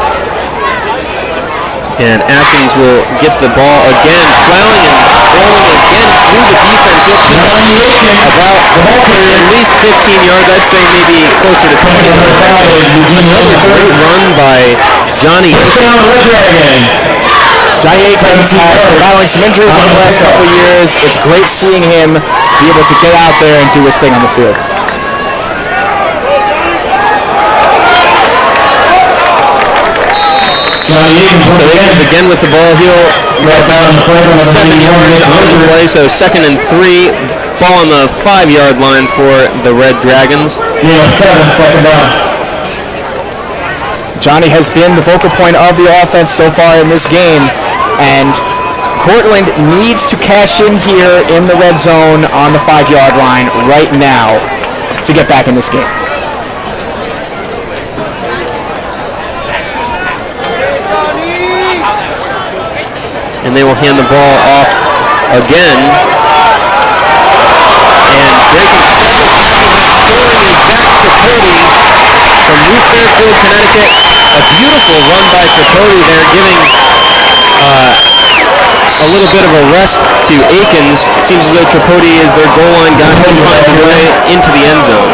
And Atkins will get the ball again, plowing and throwing again through the defense. He'll pick up about at least 15 yards. I'd say maybe closer to 20. Another great run by Johnny. Johnny Atkins has been battling some injuries over the last couple of years. It's great seeing him be able to get out there and do his thing on the field. So Atkins again with the ball. He'll get about 7 yards on the play. So 2nd and 3. Ball on the 5-yard line for the Red Dragons. 2nd down. Johnny has been the focal point of the offense so far in this game, and Cortland needs to cash in here in the red zone on the 5-yard line right now to get back in this game. And they will hand the ball off again. And breaking several tackles and scoring is Zach Tripodi from New Fairfield, Connecticut. A beautiful run by Tripodi there, giving a little bit of a rest to Akins. It seems as though Tripodi is their goal line guy who finds his way into the end zone.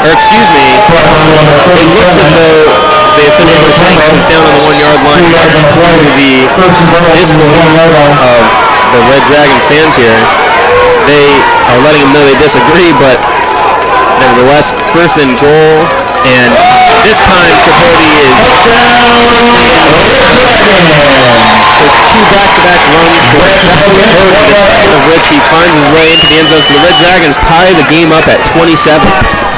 Or excuse me, it looks as though the official was saying he was down on the 1-yard line to the disbelief of the Red Dragon fans here. They are letting him know they disagree, but nevertheless, 1st and goal, and this time Tripodi is so 2 back-to-back runs for Tripodi, the second of which he finds his way into the end zone. So the Red Dragons tie the game up at 27.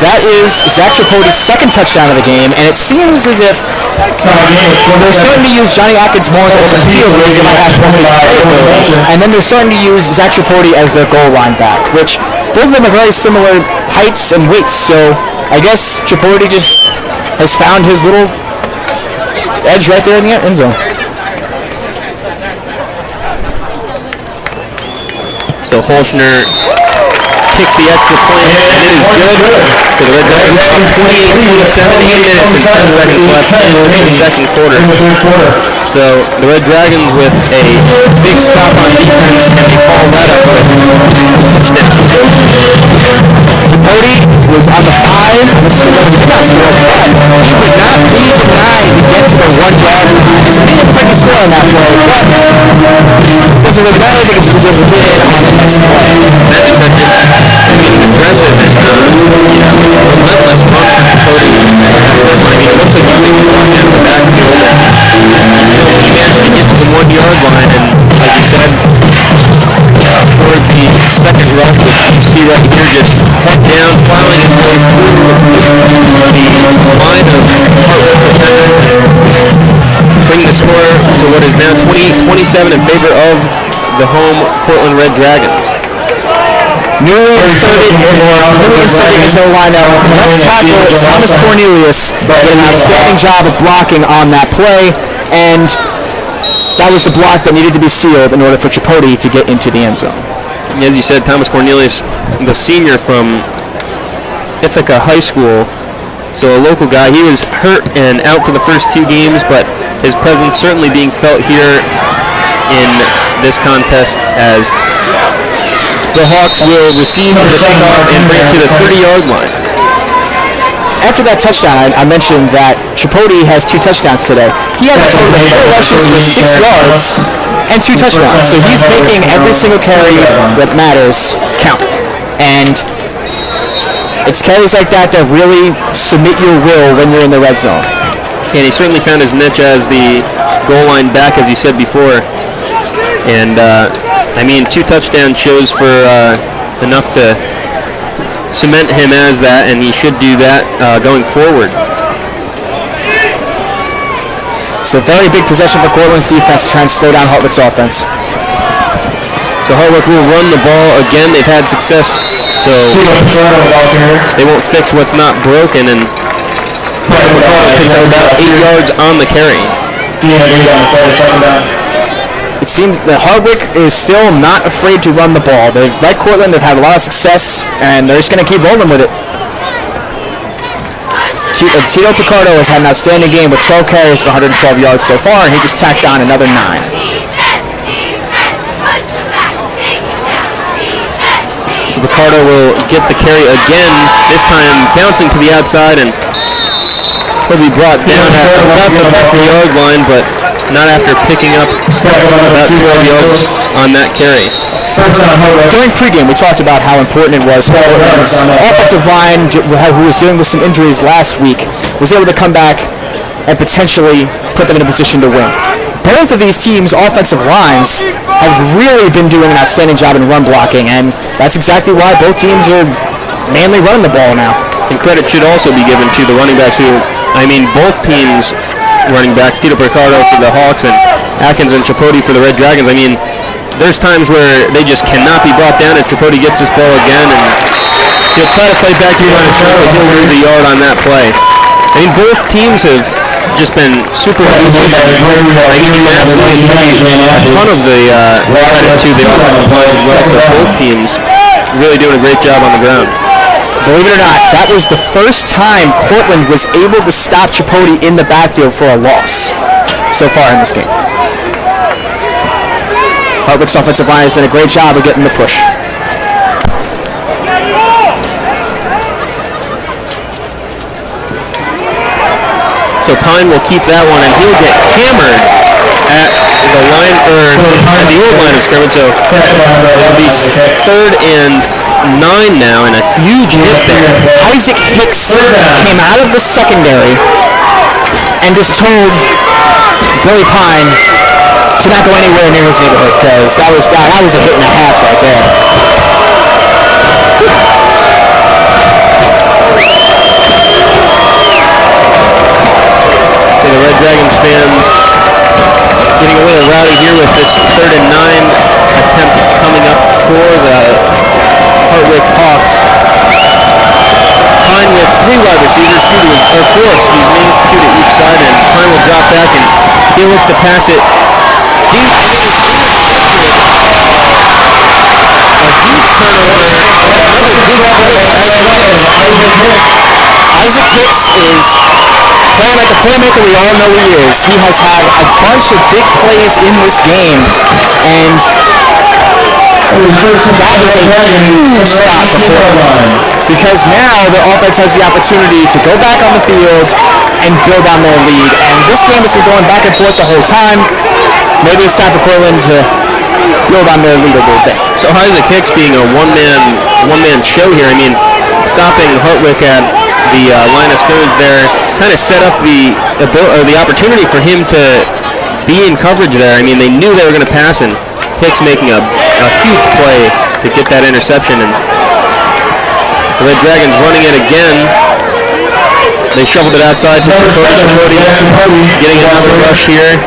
That is Zach Tripodi's 2nd touchdown of the game, and it seems as if they're starting to use Johnny Atkins more in the open field, whereas they might have more playability, and then they're starting to use Zach Tripodi as their goal line back, which both of them have very similar heights and weights, so I guess Tripodi just has found his little edge right there in the end zone. So Holschner kicks the extra point, and it is good. So the Red Dragons up 28-27, 8 minutes and 10 seconds left in the second quarter. So the Red Dragons with a big stop on defense, and they follow that up with a touchdown. Tripodi was on the 5. This is the one he did not score, but he would not be denied to get to the 1-yard line. So he didn't break the score on that play, but it doesn't really matter because he was able to get in on the next play. That is being aggressive and relentless run for Tripodi. That first time he looked like he was walking out of the backfield, and still he managed to get to the 1-yard line, and like you said, scored the second rush, which you see right here, just head down, plowing his way through the line of Hartwick defenders, and bringing the score to what is now 28-27 in favor of the home Cortland Red Dragons. Newly inserted into the lineup. Left tackle Thomas Cornelius did an outstanding job of blocking on that play, and that was the block that needed to be sealed in order for Tripodi to get into the end zone. As you said, Thomas Cornelius, the senior from Ithaca High School, so a local guy. He was hurt and out for the first 2 games, but his presence certainly being felt here in this contest as the Hawks will receive the kickoff and bring it to the 30-yard line. After that touchdown, I mentioned that Tripodi has 2 touchdowns today. He has a total of 4 rushes for 6 yards and 2 touchdowns. So he's making every single carry that matters count. And it's carries like that that really submit your will when you're in the red zone. And he certainly found his niche as the goal line back, as you said before. And 2 touchdown shows for enough to cement him as that, and he should do that going forward. It's a very big possession for Cortland's defense to try and slow down Hartwick's offense. So Hartwick will run the ball again. They've had success, so they won't fix what's not broken, and picks up about 8 yards on the carry. It seems that Hartwick is still not afraid to run the ball. Like Cortland, they've had a lot of success, and they're just going to keep rolling with it. Tito Picardo has had an outstanding game with 12 carries for 112 yards so far, and he just tacked on another 9. So Picardo will get the carry again, this time bouncing to the outside, and he'll be brought down at about the 50-yard line, but not after picking up about 12 yards on that carry. During pregame, we talked about how important it was for Portland's offensive line, who was dealing with some injuries last week, was able to come back and potentially put them in a position to win. Both of these teams' offensive lines have really been doing an outstanding job in run blocking, and that's exactly why both teams are mainly running the ball now. And credit should also be given to the running backs who, both teams' running backs, Tito Picardo for the Hawks and Atkins and Chipote for the Red Dragons. There's times where they just cannot be brought down if Chipote gets this ball again, and he'll try to fight back to the line of scrimmage, but he'll lose a yard on that play. Both teams have just been super elusive. I can absolutely attribute a ton of the credit to the offensive line as well, so both teams really doing a great job on the ground. Believe it or not, that was the first time Cortland was able to stop Chipote in the backfield for a loss so far in this game. Hartwick's offensive line has done a great job of getting the push. So Pine will keep that one, and he'll get hammered at the line, or at the old line of scrimmage. So it'll be 3rd and 9 now, and a huge hit there. Isaac Hicks came out of the secondary and just told Billy Pine to not go anywhere near his neighborhood, because that was a hit and a half right there. So the Red Dragons fans getting a little rowdy here with this 3rd and 9 attempt coming up for the Hartwick Hawks. Pine with 3 wide receivers, 4 to each side, and Pine will drop back and he'll look to pass it deep, and it is intercepted. A huge turnover, another big play by Isaac Hicks is playing like the playmaker we all know he is. He has had a bunch of big plays in this game, and that was a huge stop for Portland, because now the offense has the opportunity to go back on the field and build on their lead. And this game has been going back and forth the whole time. Maybe it's time for Portland to build on their lead a little bit. So Isaac Hicks being a one-man show here. Stopping Hartwick at the line of scrimmage there kind of set up the opportunity for him to be in coverage there. They knew they were going to pass, and Hicks making a huge play to get that interception. And the Red Dragons running it again. They shoveled it outside to Chipote, getting another rush here,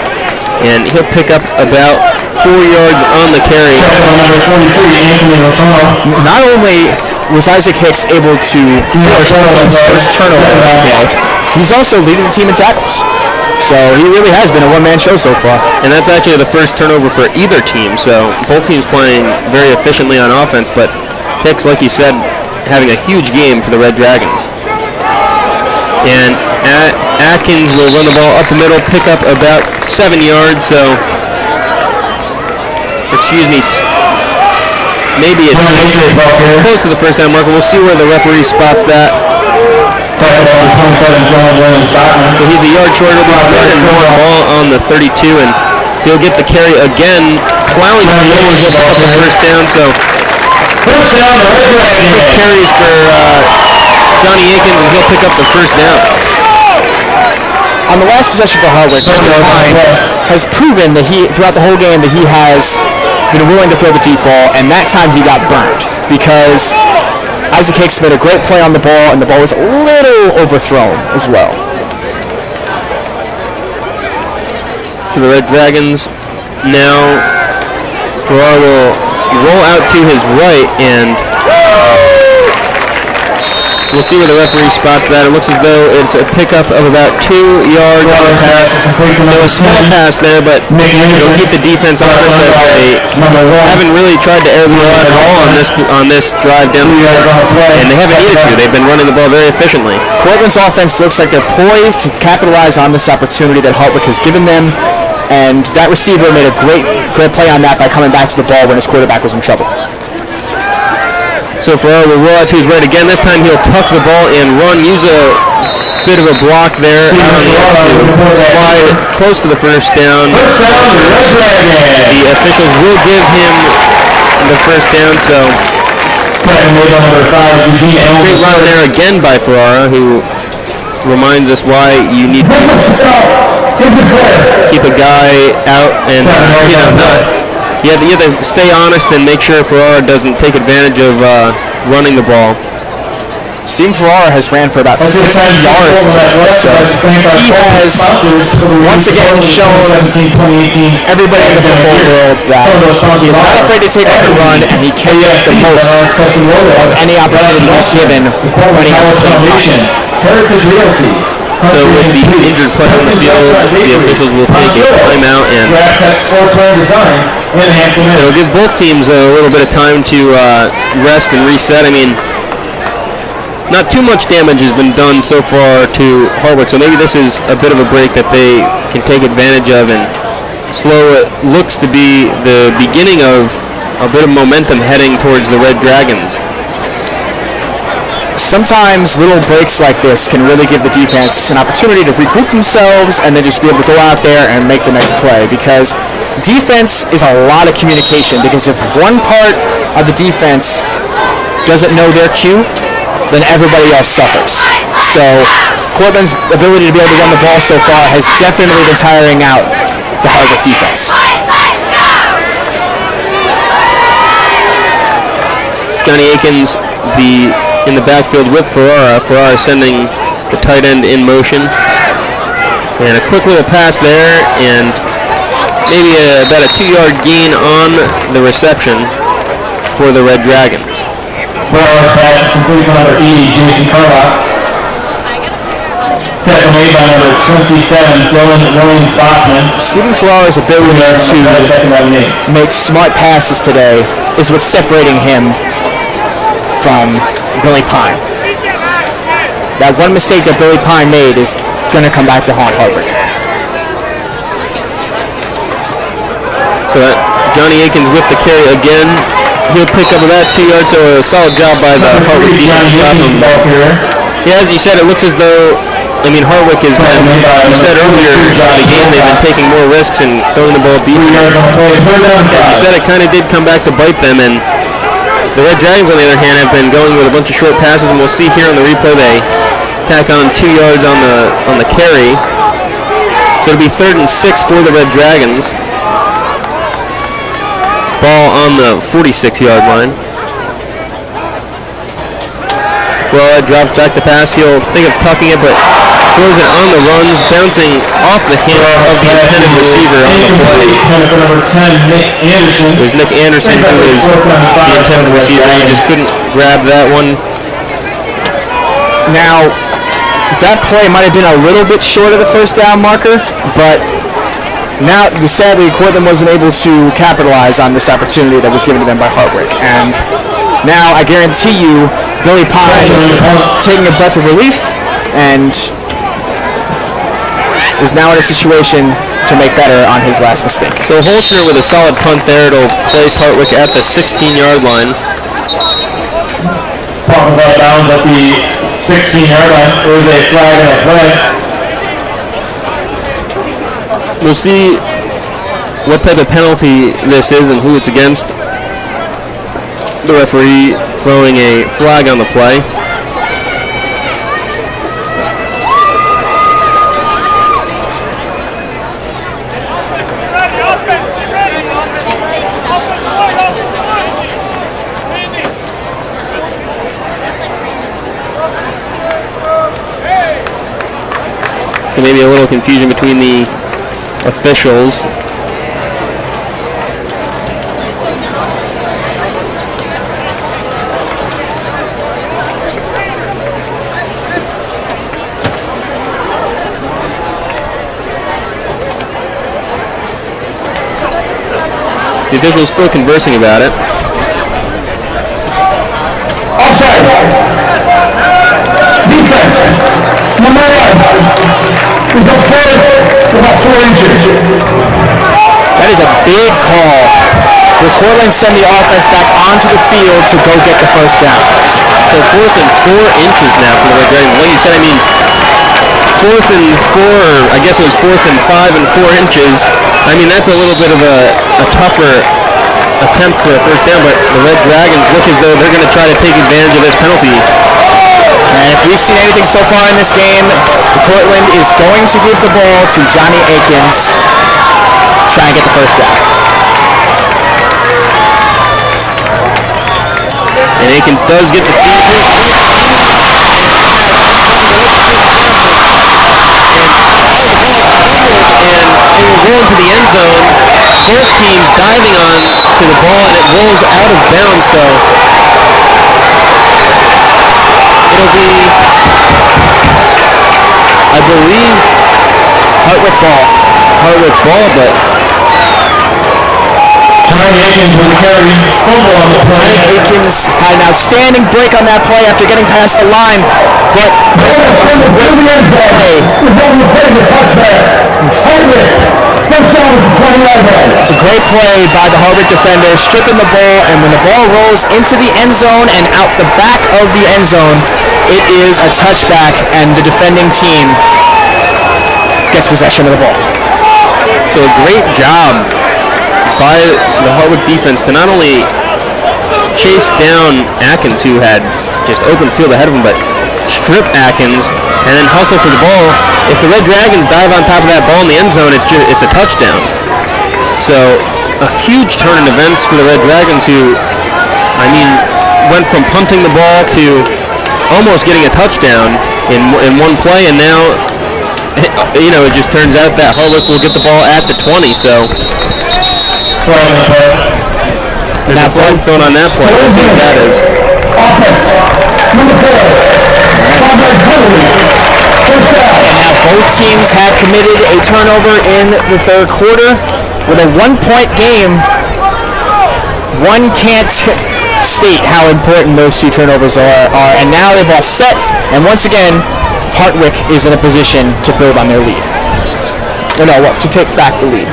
and he'll pick up about 4 yards on the carry. Not only was Isaac Hicks able to force the first turnover of the day, he's also leading the team in tackles. So he really has been a one-man show so far. And that's actually the first turnover for either team, so both teams playing very efficiently on offense, but Hicks, like you said, having a huge game for the Red Dragons. And Atkins will run the ball up the middle, pick up about 7 yards, so, maybe it's close to the first down marker. We'll see where the referee spots that. So he's a yard short. It'll be 3rd and 1 ball on the 32, and he'll get the carry again, plowing forward. He'll pick up the first down. So quick carries for Johnny Akins, and he'll pick up the first down. On the last possession for Hartwick, Pine has proven that throughout the whole game, that he has been willing to throw the deep ball, and that time he got burnt because Isaac Hicks made a great play on the ball, and the ball was a little overthrown as well. So the Red Dragons now, Farrar will roll out to his right, and we'll see where the referee spots that. It looks as though it's a pickup of about 2 yards on the pass. So a small pass there, but it'll keep the defense honest as they haven't really tried to air the ball at all on this drive down the field, and they haven't needed to. They've been running the ball very efficiently. Cortland's offense looks like they're poised to capitalize on this opportunity that Hartwick has given them, and that receiver made a great play on that by coming back to the ball when his quarterback was in trouble. So Ferraro will roll out to his right again. This time he'll tuck the ball and run, use a bit of a block there out on the edge to slide close to the first down. The officials will give him the first down, so great run there again by Ferrara, who reminds us why you need to keep a guy out and you have to stay honest and make sure Ferrara doesn't take advantage of running the ball. Steve Ferrara has ran for about 60 yards today, so he has once again shown everybody in the football world that he is not afraid to take a run, and he can make the most of any opportunity he's given when he has a clean punt. So with the injured player on the field, the officials will take a timeout, and it'll give both teams a little bit of time to rest and reset. I mean, not too much damage has been done so far to Hartwick, so maybe this is a bit of a break that they can take advantage of and slow. It looks to be the beginning of a bit of momentum heading towards the Red Dragons. Sometimes little breaks like this can really give the defense an opportunity to regroup themselves and then just be able to go out there and make the next play, because defense is a lot of communication, because if one part of the defense doesn't know their cue, then everybody else suffers. So Cortland's ability to be able to run the ball so far has definitely been tiring out the Hartwick defense. Johnny Akins in the backfield with Ferrara. Ferrara sending the tight end in motion. And a quick little pass there, and maybe about a 2-yard gain on the reception for the Red Dragons. Ferrara's pass is complete to number 80, Jason Carlock. Tackle made by number 27, Dylan Williams-Bachman. Stephen Ferrara's ability to make smart passes today is what's separating him from Billy Pine. That one mistake that Billy Pine made is going to come back to haunt Hartwick. So Johnny Akins with the carry again. He'll pick up about 2 yards, so a solid job by the Hartwick defense to stop him. Yeah, as you said, it looks as though, Hartwick has been, you said earlier in the game, they've been taking more risks and throwing the ball deeper. As you said, it kind of did come back to bite them, and the Red Dragons, on the other hand, have been going with a bunch of short passes, and we'll see here on the replay they tack on 2 yards on the carry. So it'll be 3rd and 6 for the Red Dragons. Ball on the 46-yard line. Ferrara drops back the pass. He'll think of tucking it, but throws it on the runs, bouncing off the hand of the intended receiver on the play. It was Nick Anderson who was the intended receiver. He just couldn't grab that one. Now, that play might have been a little bit short of the first down marker, but now, sadly, Cortland wasn't able to capitalize on this opportunity that was given to them by Hartwick. And now, I guarantee you, Billy Pine is taking a breath of relief and is now in a situation to make better on his last mistake. So Holshner with a solid punt there. It'll place Hartwick at the 16-yard line. Punt was out of bounds at the 16-yard line. There was a flag and a play. We'll see what type of penalty this is and who it's against. The referee throwing a flag on the play. So maybe a little confusion between the officials. The officials still conversing about it. Offside. Defense. Number 1 is up forward about 4 inches. That is a big call. Does Cortland send the offense back onto the field to go get the first down? So 4th and 4 inches now for the Red Dragons. Like you said, I mean, 4th and 4, I guess it was 4th and 5 and 4 inches. I mean, that's a little bit of a tougher attempt for a first down, but the Red Dragons look as though they're going to try to take advantage of this penalty. And if we've seen anything so far in this game, Cortland is going to give the ball to Johnny Akins. Try and get the first down. And Akins does get the feed. And it will roll into the end zone. Both teams diving on to the ball, and it rolls out of bounds. So it'll be, I believe, Hartwick ball, but Johnny Akins with the carry. Fumble on the play. Johnny Akins had an outstanding break on that play after getting past the line, but it's a great play by the Hartwick defender, stripping the ball, and when the ball rolls into the end zone and out the back of the end zone, it is a touchback, and the defending team gets possession of the ball. so a great job by the Hartwick defense to not only chase down Atkins, who had just open field ahead of him, but strip Atkins and then hustle for the ball. If the Red Dragons dive on top of that ball in the end zone, it's a touchdown. So a huge turn in events for the Red Dragons, who, I mean, went from punting the ball to almost getting a touchdown in one play, and now, you know, it just turns out that Hartwick will get the ball at the 20. So there's a flag thrown on that play. We'll see what that is. And now both teams have committed a turnover in the third quarter. With a 1-point game, one can't state how important those two turnovers are. And now they've all set, and once again, Hartwick is in a position to build on their lead. To take back the lead.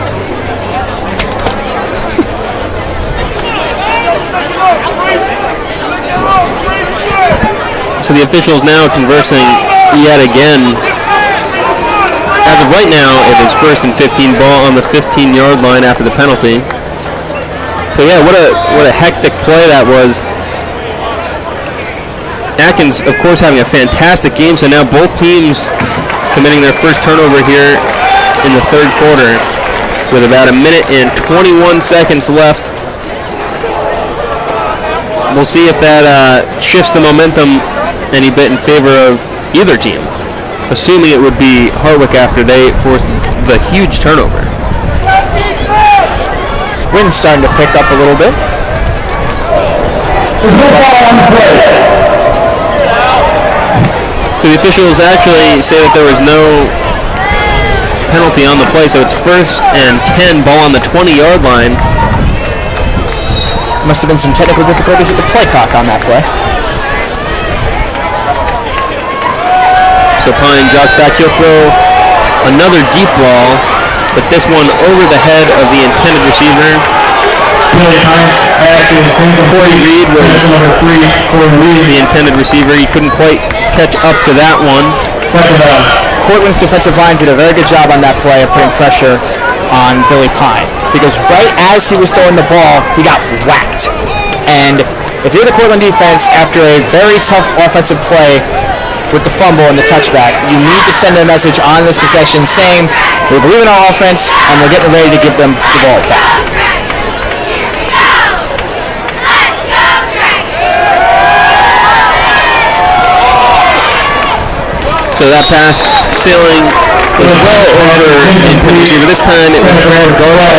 So the officials now conversing yet again. As of right now, it is 1st and 15, ball on the 15-yard line after the penalty. So yeah, what a hectic play that was. Atkins, of course, having a fantastic game. So now both teams committing their first turnover here in the third quarter, with about 1 minute and 21 seconds left. We'll see if that shifts the momentum any bit in favor of either team, assuming it would be Hartwick after they forced the huge turnover. Wind's starting to pick up a little bit. So the officials actually say that there was no penalty on the play, so it's 1st and 10, ball on the 20-yard line. Must have been some technical difficulties with the play clock on that play. So Pine drops back. He'll throw another deep ball, but this one over the head of the intended receiver. Corey Reed was the intended receiver. He couldn't quite catch up to that one. Cortland's defensive line did a very good job on that play of putting pressure on Billy Pine, because right as he was throwing the ball, he got whacked. And if you're the Cortland defense, after a very tough offensive play with the fumble and the touchback, you need to send a message on this possession saying, we believe in our offense and we're getting ready to give them the ball back. So that pass sailing was well over the intended receiver. This time it was Brad Garza.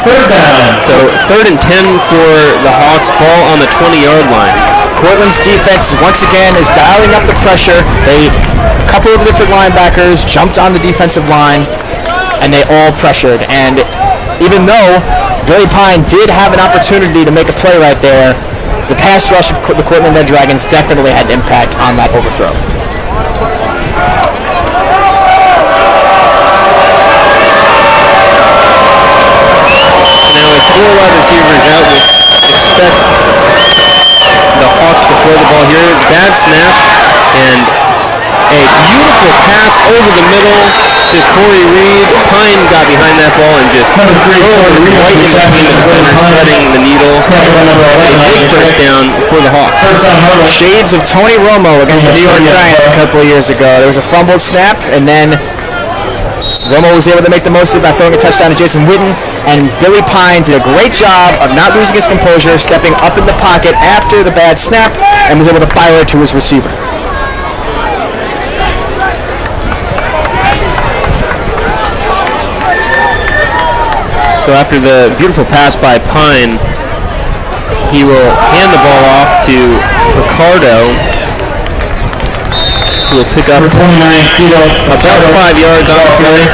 Third down. So 3rd and 10 for the Hawks, ball on the 20-yard line. Cortland's defense once again is dialing up the pressure. A couple of different linebackers jumped on the defensive line, and they all pressured. And even though Billy Pine did have an opportunity to make a play right there, the pass rush of the Cortland Red Dragons definitely had an impact on that overthrow. Now with 4 wide receivers out, we expect the Hawks to throw the ball here. Bad snap, and a beautiful pass over the middle to Corey Reed. Pine got behind that ball and just drove right in between the defenders, threading the needle. A big first down for the Hawks. Shades of Tony Romo against the New York Giants a couple of years ago. There was a fumbled snap, and then Romo was able to make the most of it by throwing a touchdown to Jason Witten, and Billy Pine did a great job of not losing his composure, stepping up in the pocket after the bad snap, and was able to fire it to his receiver. So after the beautiful pass by Pine, he will hand the ball off to Picardo, who will pick up about 5 yards on the play.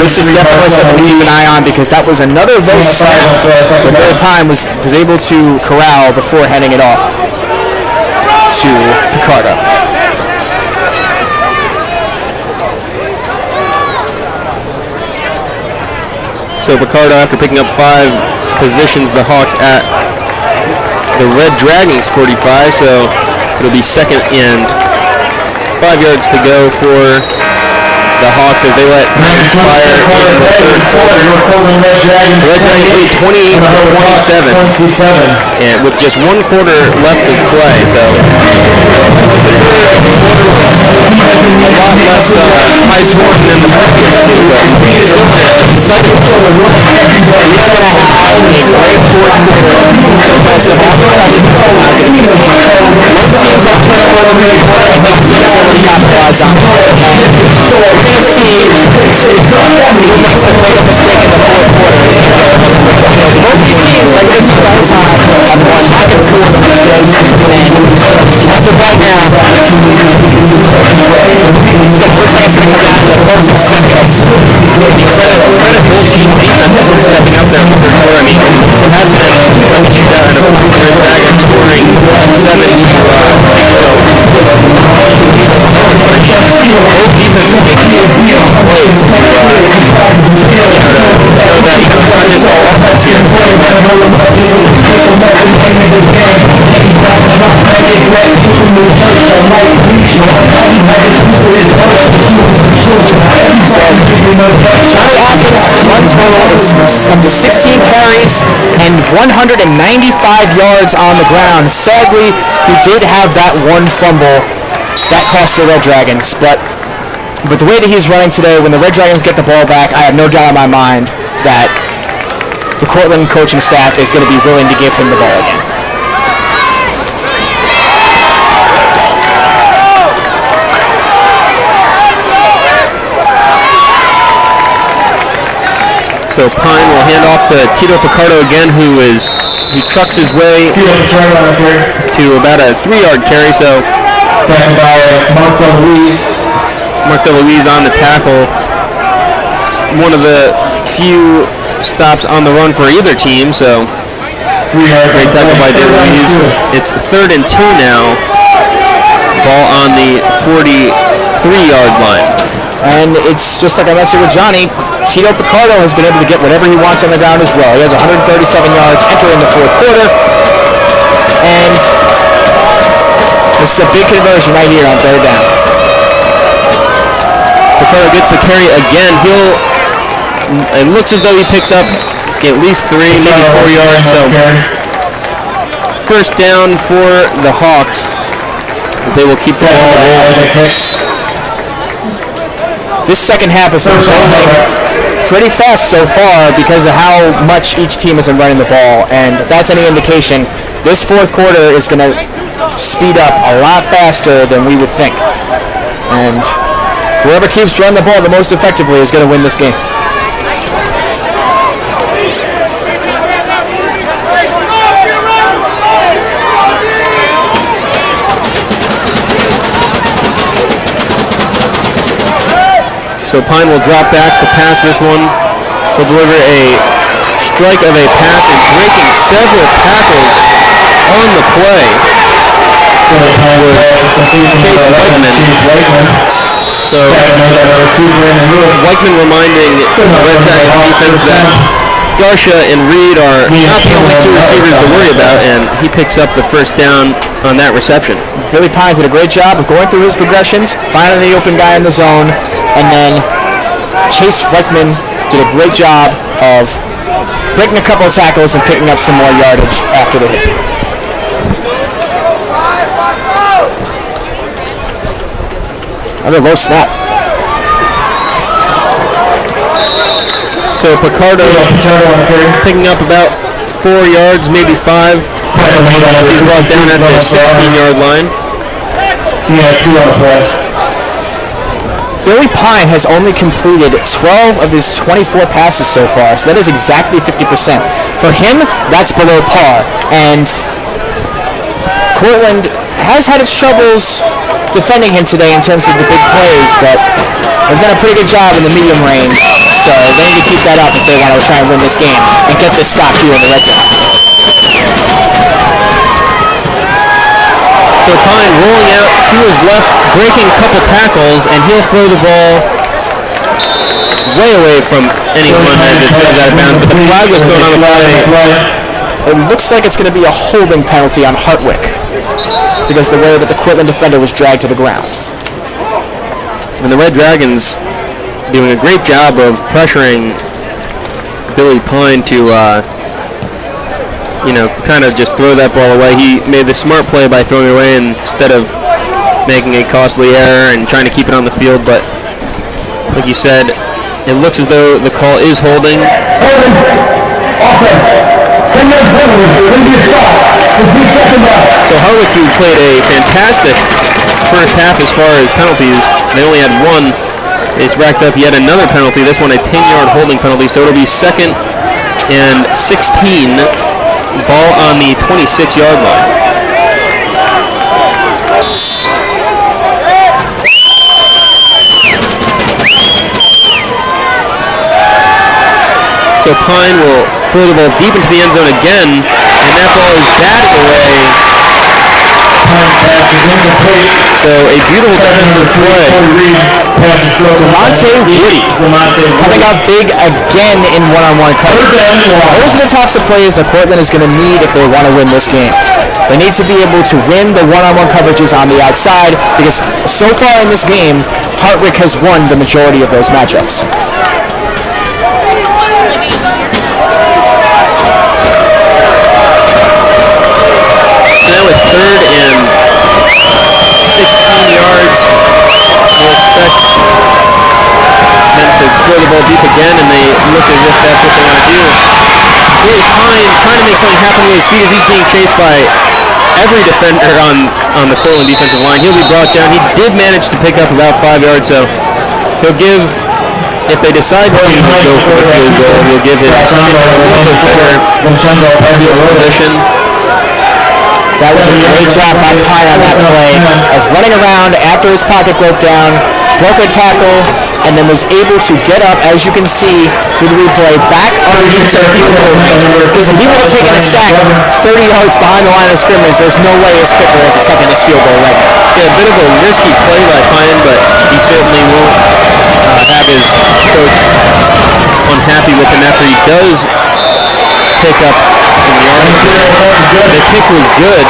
This is definitely something to keep an eye on, because that was another low snap that Billy Pine was able to corral before handing it off to Picardo. So Picardo, after picking up 5, positions the Hawks at the Red Dragons 45, so it'll be second and 5 yards to go for the Hawks as they let time expire in the third quarter. The Red Dragons lead 28-27, and with just 1 quarter left to play. So the third quarter was a lot less high scoring than the previous two, but still the second quarter. We are going to have a great fourth quarter because of all the pressure that's allowed to be seen. One team's on turnover in the quarter, and the other team's able to capitalize on it. We're going to see who makes the fatal mistake in the fourth quarter. Because both these teams, like we've seen the whole time, have won back and forth, and as of right now, it looks like it's going to come down to the closing seconds. Credit both team defenses for stepping up there for sure. I mean, it has been a keep down and a Red Dragons scoring 7 to both defenses making plays to show that it's not just all offense here. Johnny Athens' run total is up to 16 carries and 195 yards on the ground. Sadly, he did have that one fumble that cost the Red Dragons, but the way that he's running today, when the Red Dragons get the ball back, I have no doubt in my mind that the Cortland coaching staff is going to be willing to give him the ball again. So Pine will hand off to Tito Picardo again, he trucks his way to about a 3-yard carry. So Mark DeLuise on the tackle. One of the few stops on the run for either team. So great tackle by DeLuise. It's 3rd and 2 now. Ball on the 43-yard line. And it's just like I mentioned with Johnny, Tito Picardo has been able to get whatever he wants on the ground as well. He has 137 yards entering the fourth quarter. And this is a big conversion right here on 3rd down. Picardo gets the carry again. It looks as though he picked up at least 3, maybe 4 yards. So first down for the Hawks as they will keep the ball rolling. This second half has been going pretty fast so far because of how much each team has been running the ball, and if that's any indication, this fourth quarter is going to speed up a lot faster than we would think. And whoever keeps running the ball the most effectively is going to win this game. So So Pine will drop back to pass this one. He'll deliver a strike of a pass and breaking several tackles on the play with Chase Whiteman. So Whiteman reminding the Red Dragon defense that Garcia and Reed are not the only two receivers to worry about, and he picks up the first down on that reception. Billy Pines did a great job of going through his progressions, finding the open guy in the zone, and then Chase Whiteman did a great job of breaking a couple of tackles and picking up some more yardage after the hit. Another low snap. So Picardo picking up about 4 yards, maybe 5. He's brought down at the 16-yard line. Yeah, 2 on the play. Billy Pine has only completed 12 of his 24 passes so far, so that is exactly 50%. For him, that's below par. And Cortland has had its troubles defending him today in terms of the big plays, but they've done a pretty good job in the medium range, so they need to keep that up if they want to try and win this game and get this stop here in the red zone. So Pine rolling out to his left, breaking a couple tackles, and he'll throw the ball way away from anyone as it's out of bounds. But the flag was thrown on the play. It looks like it's going to be a holding penalty on Hartwick because the way that the Cortland defender was dragged to the ground. And the Red Dragons doing a great job of pressuring Billy Pine to kind of just throw that ball away. He made the smart play by throwing it away instead of making a costly error and trying to keep it on the field. But like you said, it looks as though the call is holding. So Hartwick, who played a fantastic first half as far as penalties, they only had one. It's racked up yet another penalty. This one a 10-yard holding penalty. So it'll be 2nd and 16. Ball on the 26-yard line. So Pine will throw the ball deep into the end zone again, and that ball is batted away. So a beautiful defensive play. Demonte Woody coming out big again in one-on-one coverage. Those are the types of plays that Cortland is going to need if they want to win this game. They need to be able to win the one-on-one coverages on the outside because so far in this game, Hartwick has won the majority of those matchups. Now with 3rd and 16 yards, we'll expect them to throw the ball deep again, and they look as if that's what they want to do. Billy Pine trying to make something happen with his feet as he's being chased by every defender on the Cortland defensive line. He'll be brought down. He did manage to pick up about 5 yards, so he'll give, if they decide to go for the field goal, he'll give his a little bit better field position. That was a great job by Pine on that play of running around after his pocket broke down, broke a tackle, and then was able to get up, as you can see with the replay, back underneath the field goal range. Because if he would have taken a sack 30 yards behind the line of scrimmage, there's no way his kicker is attempting this field goal right now. Yeah, a bit of a risky play by Pine, but he certainly won't have his coach unhappy with him after he does pick up some yards. The kick was good.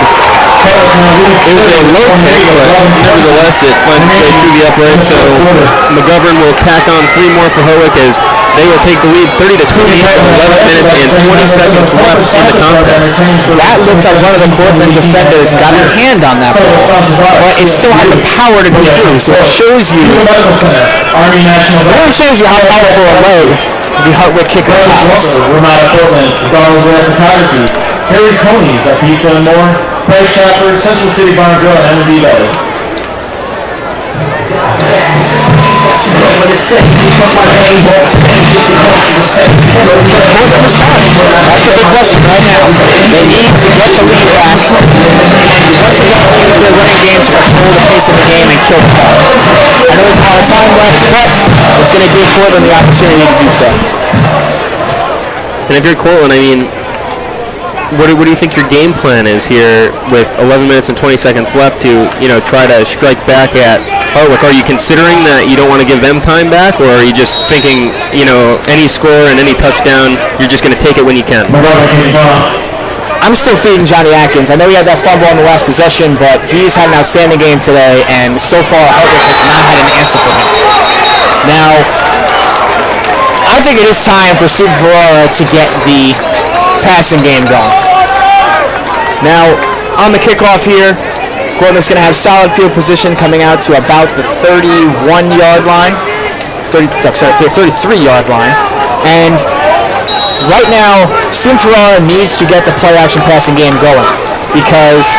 It was a low kick, but nevertheless it finds its way through the upright. So McGovern will tack on 3 more for Hartwick as they will take the lead 30-28 with 11 minutes and 20 seconds left in the contest. That looked like one of the Cortland defenders got a hand on that ball, but it still had the power to go through. So it shows you, really shows you how powerful a leg the Hartwick kicker has. Ramada Portland, McDonald's Air Photography, Terry Tony's at Pizza and More, Price Shoppers, Central City Bar and Grill, and M&D Valley. That's the big question right now. They need to get the lead back. And once again, use their running game to control the pace of the game and kill the clock. know there's a lot of time left, but it's going to give Cortland the opportunity to do so. And if you're Cortland, I mean, what do you think your game plan is here with 11 minutes and 20 seconds left to, try to strike back at Hartwick? Are you considering that you don't want to give them time back, or are you just thinking, any score and any touchdown, you're just going to take it when you can? I'm still feeding Johnny Atkins. I know he had that fumble on the last possession, but he's had an outstanding game today, and so far Hartwick has not had an answer for him. Now, I think it is time for Stephen Ferrara to get the passing game going. Now, on the kickoff here, Cortland's going to have solid field position coming out to about the 31-yard line. 33-yard line. And right now, Stephen Ferrara needs to get the play-action passing game going because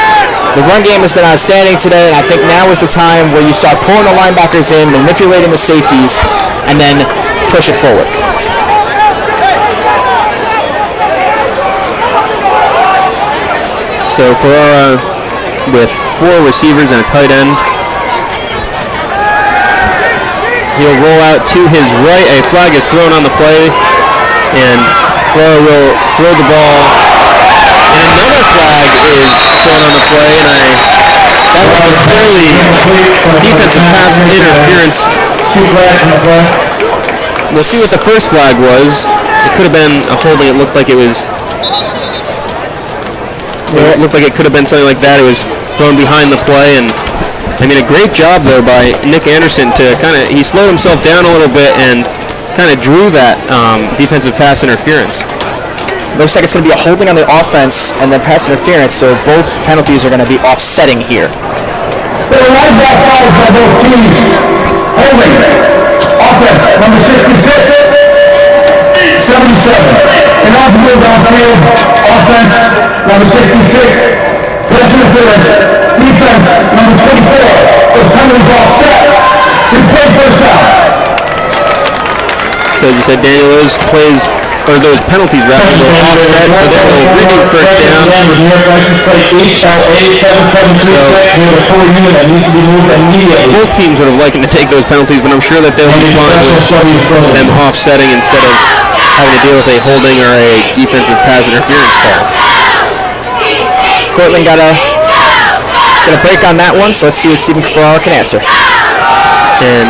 the run game has been outstanding today, and I think now is the time where you start pulling the linebackers in, manipulating the safeties, and then push it forward. So Ferrara with 4 receivers and a tight end. He'll roll out to his right. A flag is thrown on the play, and Ferrara will throw the ball. And another flag is thrown on the play, and that was clearly defensive pass interference. We'll see what the first flag was. It could have been a holding. It looked like it was. It looked like it could have been something like that. It was thrown behind the play, and I mean a great job though by Nick Anderson to he slowed himself down a little bit and kind of drew that defensive pass interference. Looks like it's going to be a holding on the offense and then pass interference, so both penalties are going to be offsetting here. There are 9 black fouls by both teams. Holding. Offense, number 66, 77. Ineligible downfield. Offense, number 66. Pass interference. Defense, number 24. Those penalties offset. We play first down. So as you said, Daniel, those penalties rather will offset, so they will reading first down. Both teams would have liked to take those penalties, but I'm sure that they'll be fine with them offsetting instead of having to deal with a holding or a defensive pass interference call. Cortland got a break on that one, so let's see what Stephen Ferrara can answer. And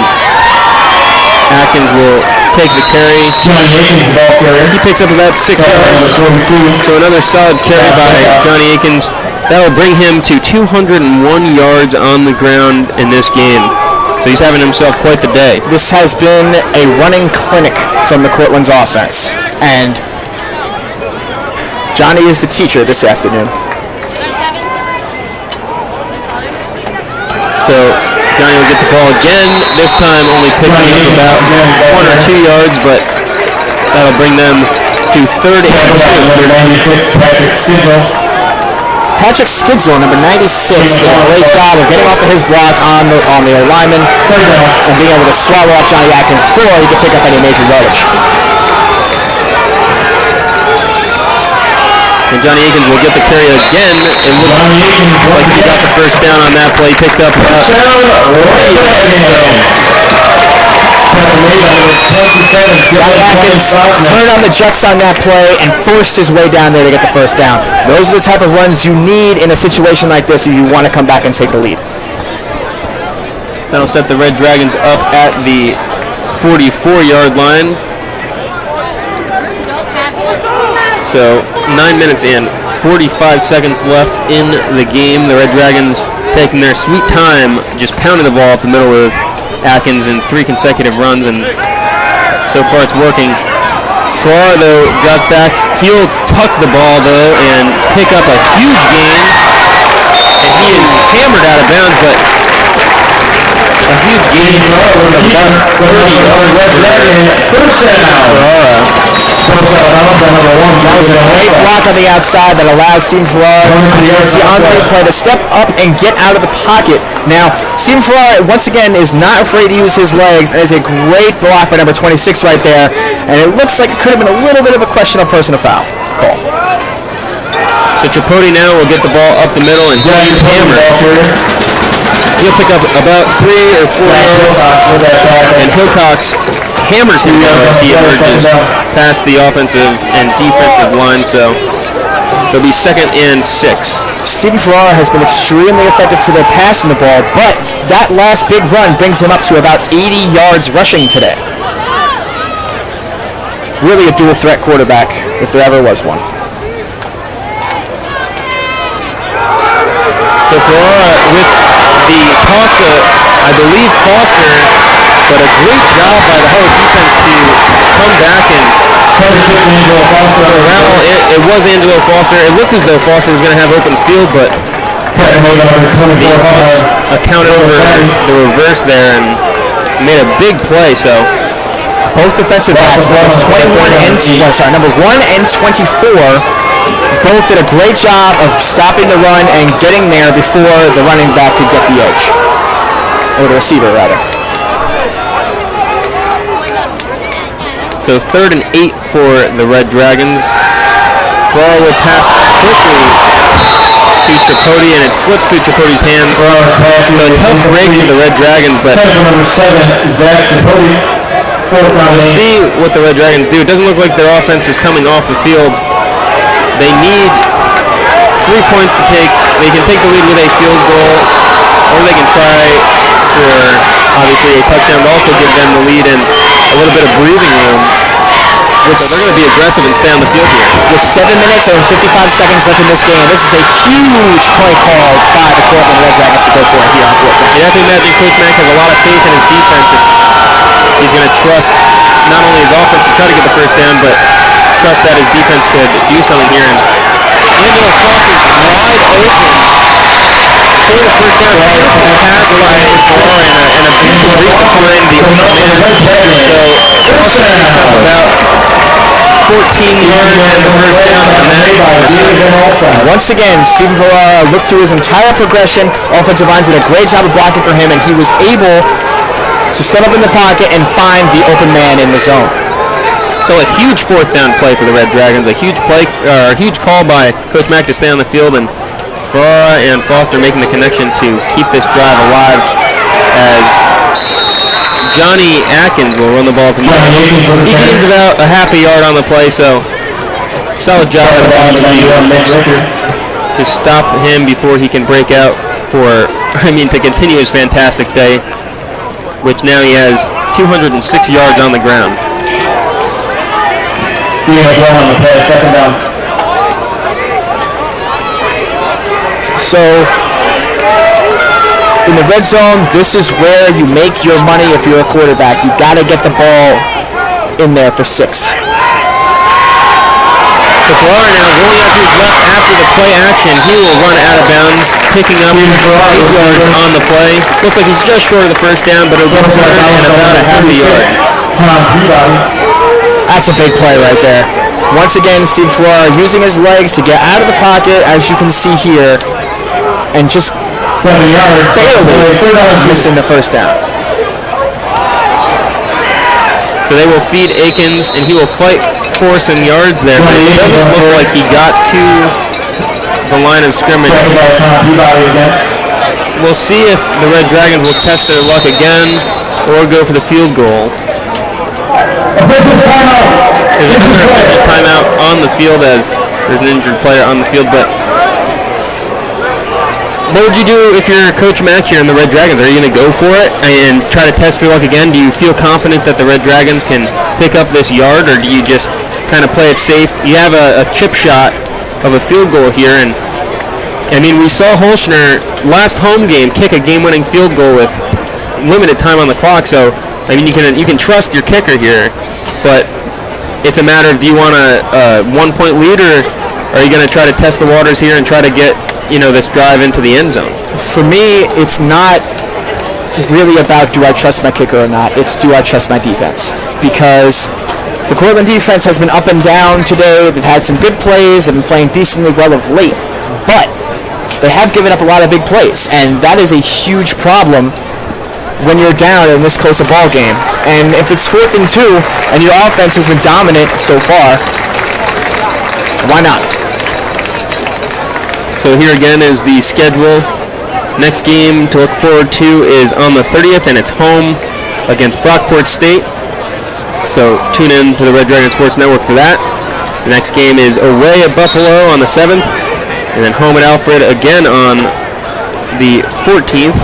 Atkins will take the carry. He picks up about 6 yards. So another solid carry by Johnny Akins. That will bring him to 201 yards on the ground in this game. So he's having himself quite the day. This has been a running clinic from the Cortland's offense, and Johnny is the teacher this afternoon. So Johnny will get the ball again, this time only picking up about 1 or 2 yards, but that'll bring them to 3rd and 2. Patrick Skidzor, number 96, did a great job of getting off of his block on the lineman and being able to swallow up Johnny Atkins before he could pick up any major yardage. And Johnny Akins will get the carry again. It looks like he got the first down on that play, picked up about 3 yards. Johnny Atkins turned on the jets on that play and forced his way down there to get the first down. Those are the type of runs you need in a situation like this if you want to come back and take the lead. That'll set the Red Dragons up at the 44-yard line. So 9 minutes and 45 seconds left in the game. The Red Dragons taking their sweet time, just pounding the ball up the middle with Atkins in 3 consecutive runs, and so far it's working. Ferrara, though, drops back. He'll tuck the ball, though, and pick up a huge gain. And he is hammered out of bounds, but a huge gain of about 30 yards. Ferrara. That was a great block on the outside that allows Stephen Ferrara to step up and get out of the pocket. Now, Stephen Ferrara, once again, is not afraid to use his legs. That is a great block by number 26 right there. And it looks like it could have been a little bit of a questionable personal foul call. So Tripodi now will get the ball up the middle, and he's hammered. He'll pick up about 3 or 4 yards, and Hillcox hammers him down as he emerges past the offensive and defensive line, so it'll be 2nd and 6. Stephen Ferrara has been extremely effective today passing the ball, but that last big run brings him up to about 80 yards rushing today. Really a dual threat quarterback, if there ever was one. So Ferrara with the toss to, I believe, Foster, but a great job by the Hartwick defense to come back and corral. It was Angelo Foster. It looked as though Foster was going to have open field, but the Hawks accounted for the reverse there and made a big play. So both defensive backs, number 1 and 24, both did a great job of stopping the run and getting there before the running back could get the edge. Or the receiver, rather. So 3rd and 8 for the Red Dragons. Ferrara will pass quickly to Tripodi, and it slips through Tripodi's hands. So a tough break for the Red Dragons, but we'll see what the Red Dragons do. It doesn't look like their offense is coming off the field. They need 3 points to take. They can take the lead with a field goal, or they can try for, obviously, a touchdown to also give them the lead and a little bit of breathing room. So they're going to be aggressive and stay on the field here. With 7 minutes and 55 seconds left in this game, this is a huge play call by the Cortland Red Dragons to go for it here on 4th down. You have to imagine Coach Mack has a lot of faith in his defense. He's going to trust not only his offense to try to get the first down, but trust that his defense could do something here. And Angelo Foster's wide open for the first down. Beautiful pass by Ferrara and a big read behind the open man. So Foster picks up about 14 yards and the first down on that. Once again, Stephen Ferrara looked through his entire progression. Offensive line did a great job of blocking for him, and he was able to step up in the pocket and find the open man in the zone. So a huge 4th down play for the Red Dragons. A huge call by Coach Mack to stay on the field, and Ferrara and Foster making the connection to keep this drive alive as Johnny Atkins will run the ball to him. He gains about a half a yard on the play, so solid job by the Hawks to stop him before he can break out to continue his fantastic day, which now he has 206 yards on the ground. On the play, 2nd down. So, in the red zone, this is where you make your money if you're a quarterback. You've got to get the ball in there for 6. So Ferrara now rolling out to his left after the play action. He will run out of bounds, picking up 8 yards on the play. Looks like he's just short of the first down, but it'll be third and about a half a yard. That's a big play right there. Once again, Steve Ferrara using his legs to get out of the pocket, as you can see here, and just 7 yards, barely missing the first down. So they will feed Akins, and he will fight for some yards there, but it doesn't look like he got to the line of scrimmage. We'll see if the Red Dragons will test their luck again or go for the field goal. There's another official's timeout on the field as there's an injured player on the field, but what would you do if you're Coach Mack here in the Red Dragons? Are you going to go for it and try to test your luck again? Do you feel confident that the Red Dragons can pick up this yard, or do you just kind of play it safe? You have a chip shot of a field goal here, and I mean, we saw Holschner last home game kick a game-winning field goal with limited time on the clock, so I mean, you can trust your kicker here, but it's a matter of, do you want a 1-point lead, or are you going to try to test the waters here and try to get this drive into the end zone? For me, it's not really about do I trust my kicker or not. It's do I trust my defense, because the Cortland defense has been up and down today. They've had some good plays. They've been playing decently well of late, but they have given up a lot of big plays, and that is a huge problem when you're down in this close a ball game. And if it's 4th and 2 and your offense has been dominant so far, why not? So here again is the schedule Next game to look forward to is on the 30th, and it's home against Brockport State. So tune in to the Red Dragon Sports Network for that. The next game is away at Buffalo on the 7th, and then home at Alfred again on the 14th.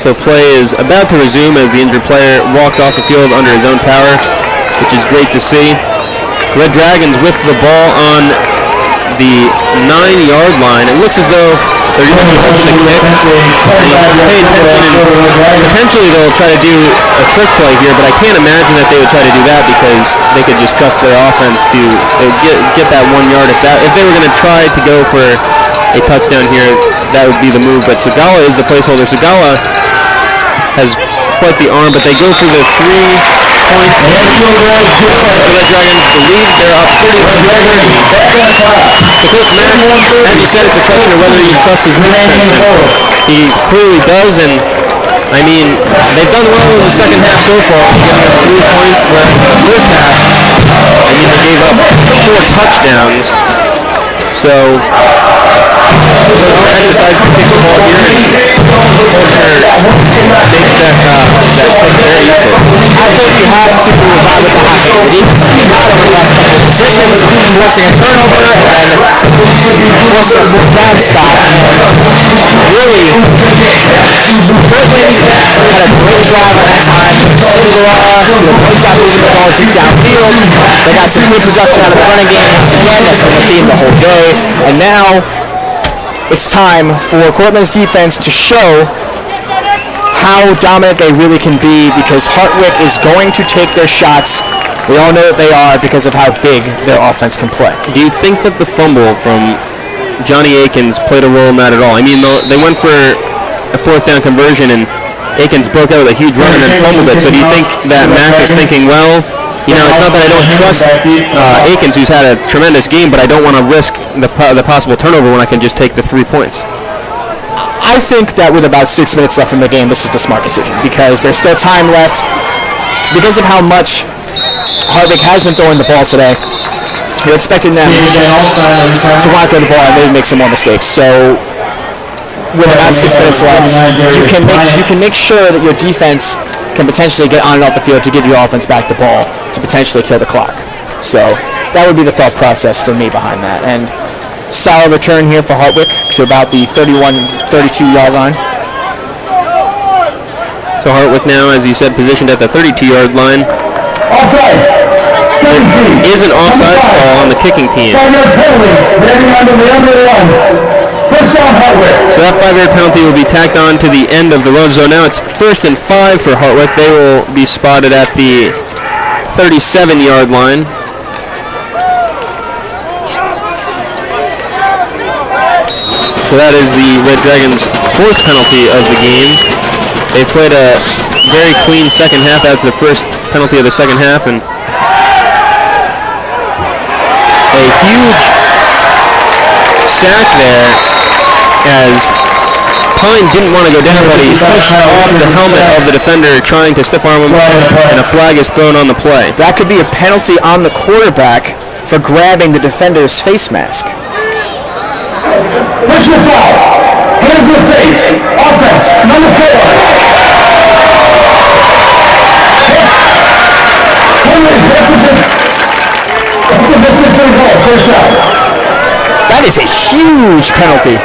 So play is about to resume as the injured player walks off the field under his own power, which is great to see. Red Dragons with the ball on the 9-yard line. It looks as though they're going to open the kick. Pay attention, and potentially they'll try to do a trick play here, but I can't imagine that they would try to do that because they could just trust their offense to get that 1 yard. If they were going to try to go for a touchdown here, that would be the move. But Sagala is the placeholder. Sagala has quite the arm, but they go for the 3 points. The Red Dragons believe they're up 30-30. So Coach Mack, as you said, it's a question of whether you trust his defense. And he clearly does, and I mean, they've done well in the second half so far, giving up 3 points, whereas in the first half, I mean, they gave up 4 touchdowns. So Mack decides to kick the ball here, and Porter makes that pick very easy. I think you have to ride with the hot hand. He needs to be hot over the last couple of positions, forcing a turnover and forcing a fourth down stop. Really, Portland had a great drive at that time. Singular, did a great job moving the ball deep downfield. They got some good production out of the running game. Once again, that's been the theme the whole day. And now it's time for Cortland's defense to show how dominant they really can be, because Hartwick is going to take their shots. We all know that they are because of how big their offense can play. Do you think that the fumble from Johnny Akins played a role in that at all? I mean, they went for a fourth down conversion, and Akins broke out with a huge run and then fumbled it. So do you think that Mack is thinking, well, you know, it's not that I don't trust Akins, who's had a tremendous game, but I don't want to risk the possible turnover when I can just take the 3 points? I think that with about 6 minutes left in the game, this is the smart decision, because there's still time left. Because of how much Hartwick has been throwing the ball today, you're expecting them to want to throw the ball and maybe make some more mistakes. So with about 6 minutes left, you can make sure that your defense can potentially get on and off the field to give your offense back the ball to potentially kill the clock. So that would be the thought process for me behind that. And solid return here for Hartwick to about the 32-yard line. So Hartwick now, as you said, positioned at the 32-yard line. There is an offsides call on the kicking team. So that 5-yard penalty will be tacked on to the end of the run. So now it's 1st and 5 for Hartwick. They will be spotted at the 37-yard line. So that is the Red Dragons' 4th penalty of the game. They played a very clean second half. That's the first penalty of the second half, and a huge sack there as Pine didn't want to go down, but he pushed off the helmet of the defender trying to stiff arm him, and a flag is thrown on the play. That could be a penalty on the quarterback for grabbing the defender's face mask. Personal foul. Hands in the face. Offense. Number 4. That is a huge penalty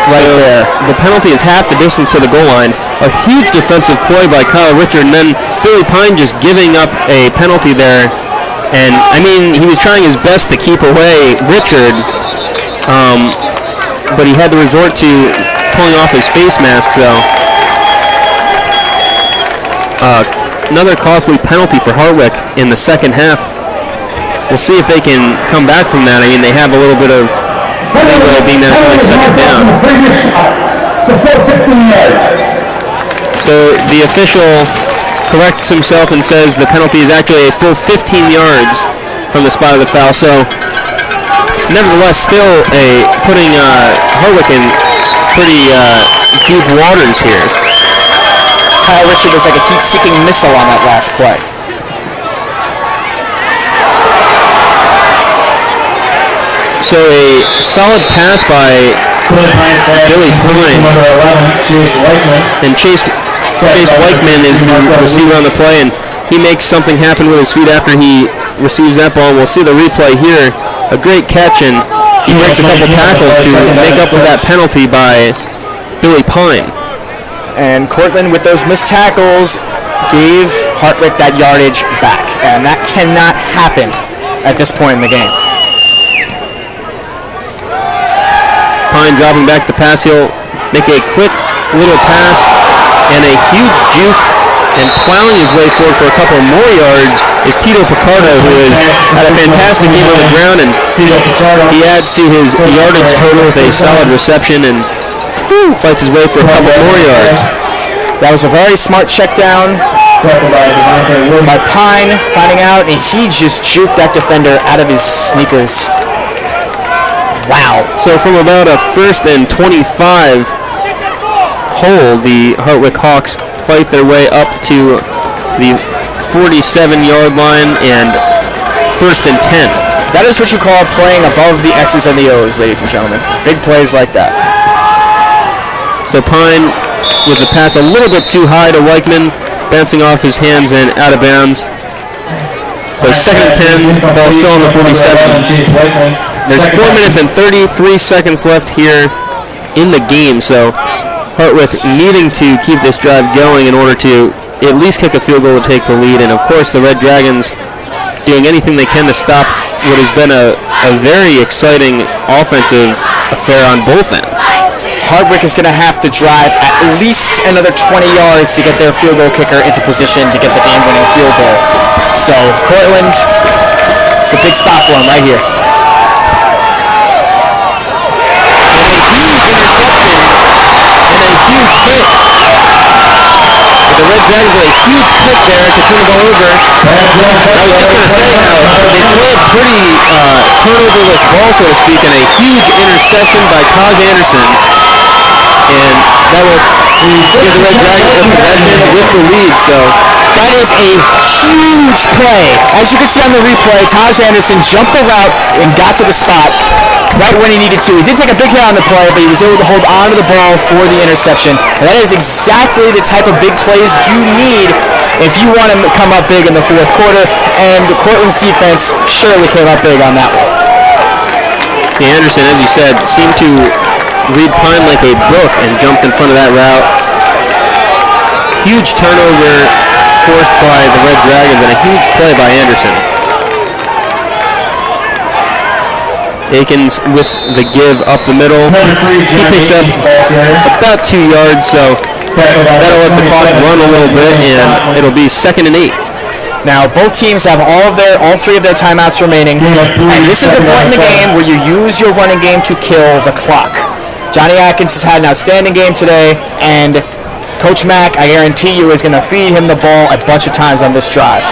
right there. The penalty is half the distance to the goal line. A huge defensive play by Kyle Richard, and then Billy Pine just giving up a penalty there. And, I mean, he was trying his best to keep away Richard, but he had to resort to pulling off his face mask, so another costly penalty for Hartwick in the second half. We'll see if they can come back from that. I mean, they have a little bit of being that it's only second down. So the official corrects himself and says the penalty is actually a full 15 yards from the spot of the foul. So nevertheless, still putting Hartwick in pretty deep waters here. Kyle Richard was like a heat-seeking missile on that last play. So a solid pass by Billy Pine. And Chase Weichman is the receiver on the play, and he makes something happen with his feet after he receives that ball. We'll see the replay here. A great catch, and he breaks a couple tackles to make up for that penalty by Billy Pine. And Cortland, with those missed tackles, gave Hartwick that yardage back, and that cannot happen at this point in the game. Pine dropping back the pass. He'll make a quick little pass and a huge juke, and plowing his way forward for a couple more yards is Tito Picardo, who has had a fantastic game on the ground, and he adds to his yardage total with a solid reception and fights his way for a couple more yards. That was a very smart check down by Pine, finding out, and he just juked that defender out of his sneakers. Wow. So from about a 1st and 25 hole, the Hartwick Hawks fight their way up to the 47-yard line and 1st and 10. That is what you call playing above the X's and the O's, ladies and gentlemen. Big plays like that. So Pine with the pass a little bit too high to Weichman, bouncing off his hands and out of bounds. So 2nd and 10, ball still on the 47. There's 4 minutes and 33 seconds left here in the game, so Hartwick needing to keep this drive going in order to at least kick a field goal to take the lead, and of course the Red Dragons doing anything they can to stop what has been a very exciting offensive affair on both ends. Hartwick is going to have to drive at least another 20 yards to get their field goal kicker into position to get the game-winning field goal. So Cortland, it's a big spot for him right here. The Red Dragons with a huge pick there to turn the ball over. I was just going to say how they played pretty turnoverless ball, so to speak, and a huge interception by Taj Anderson. And that will give the Red Dragons a possession with the lead. So that is a huge play. As you can see on the replay, Taj Anderson jumped the route and got to the spot right when he needed to. He did take a big hit on the play, but he was able to hold on to the ball for the interception. And that is exactly the type of big plays you need if you want to come up big in the 4th quarter, and Cortland's defense surely came up big on that one. Yeah, Anderson, as you said, seemed to read Pine like a book and jumped in front of that route. Huge turnover forced by the Red Dragons and a huge play by Anderson. Akins with the give up the middle. He picks up about 2 yards, so that'll let the clock run a little bit, and it'll be 2nd and 8. Now, both teams have all 3 of their timeouts remaining, and this is the point in the game where you use your running game to kill the clock. Johnny Atkins has had an outstanding game today, and Coach Mack, I guarantee you, is going to feed him the ball a bunch of times on this drive.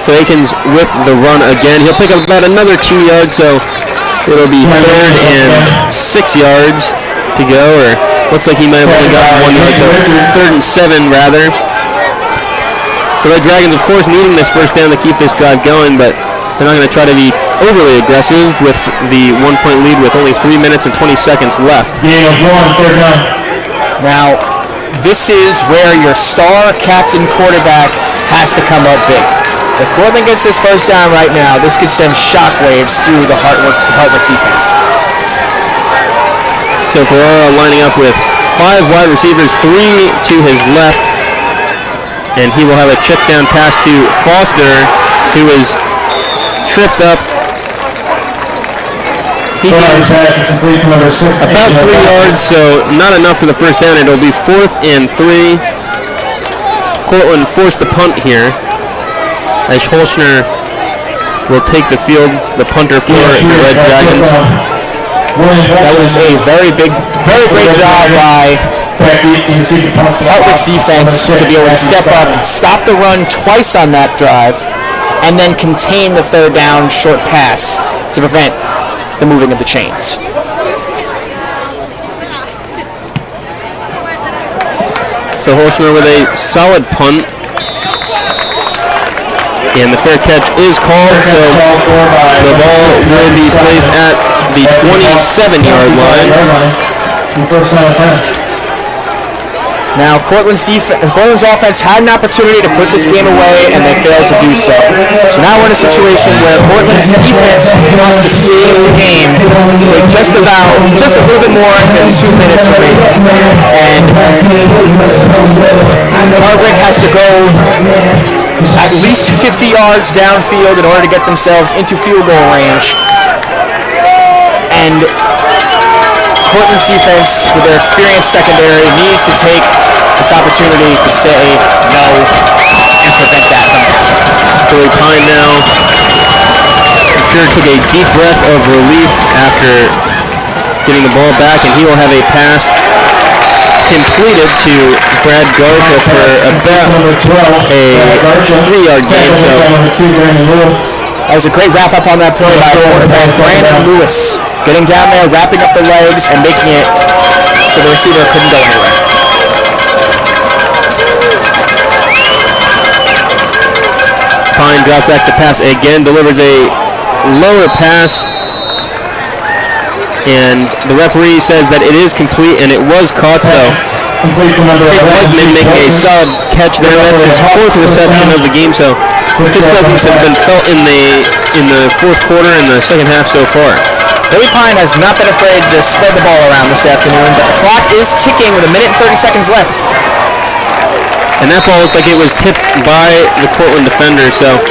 So Akins with the run again. He'll pick up about another 2 yards, so it'll be 3rd and 6 yards to go, or looks like he might have only gotten 1 yard, so 3rd and 7 rather. The Red Dragons, of course, needing this first down to keep this drive going, but they're not going to try to be overly aggressive with the 1-point lead with only 3 minutes and 20 seconds left. Now, this is where your star captain quarterback has to come up big. If Cortland gets this first down right now, this could send shockwaves through the Hartwick defense. So Ferrara lining up with 5 wide receivers, 3 to his left, and he will have a check down pass to Foster, who is tripped up. He gets about 3 yards, so not enough for the first down. It'll be 4th and 3. Cortland forced to punt here, as Holschner will take the field, the punter for the Red Dragons. That was a very great job by Hartwick's defense to be able to step up, stop the run twice on that drive, and then contain the 3rd down short pass to prevent the moving of the chains. So Holshner with a solid punt. And the fair catch is called, so the ball will be placed at the 27-yard line. First down 10. Now, Cortland's offense had an opportunity to put this game away, and they failed to do so. So now we're in a situation where Portland's defense wants to save the game with just a little bit more than 2 minutes remaining. And Hartwick has to go at least 50 yards downfield in order to get themselves into field goal range. And Portland's defense, with their experienced secondary, needs to take this opportunity to say no and prevent that from happening. Billy Pine now, I'm sure took a deep breath of relief after getting the ball back, and he will have a pass completed to Brad Garsha for about a 3-yard gain. So that was a great wrap-up on that play by quarterback Brandon Lewis. Getting down there, wrapping up the legs, and making it so the receiver couldn't go anywhere. Pine drops back to pass again, delivers a lower pass, and the referee says that it is complete, and it was caught, so Chase Whiteman making a solid catch there. That's his 4th reception of the game, so his presence has been felt in the 4th quarter and the second half so far. Billy Pine has not been afraid to spread the ball around this afternoon, but the clock is ticking with 1 minute and 30 seconds left. And that ball looked like it was tipped by the Cortland defender, so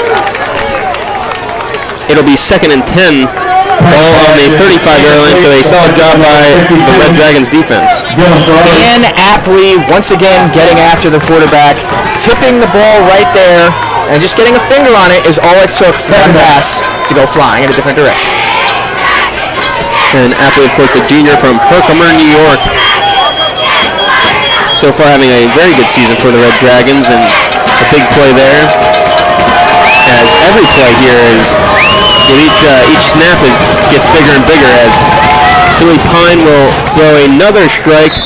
it'll be 2nd and 10. Ball on the 35-yard line, so a solid job by the Red Dragons defense. Dan Apley once again getting after the quarterback, tipping the ball right there, and just getting a finger on it is all it took for that pass to go flying in a different direction. And Apley, of course, the junior from Herkimer, New York. So far having a very good season for the Red Dragons, and a big play there. As every play here is, with each snap gets bigger and bigger, as Billy Pine will throw another strike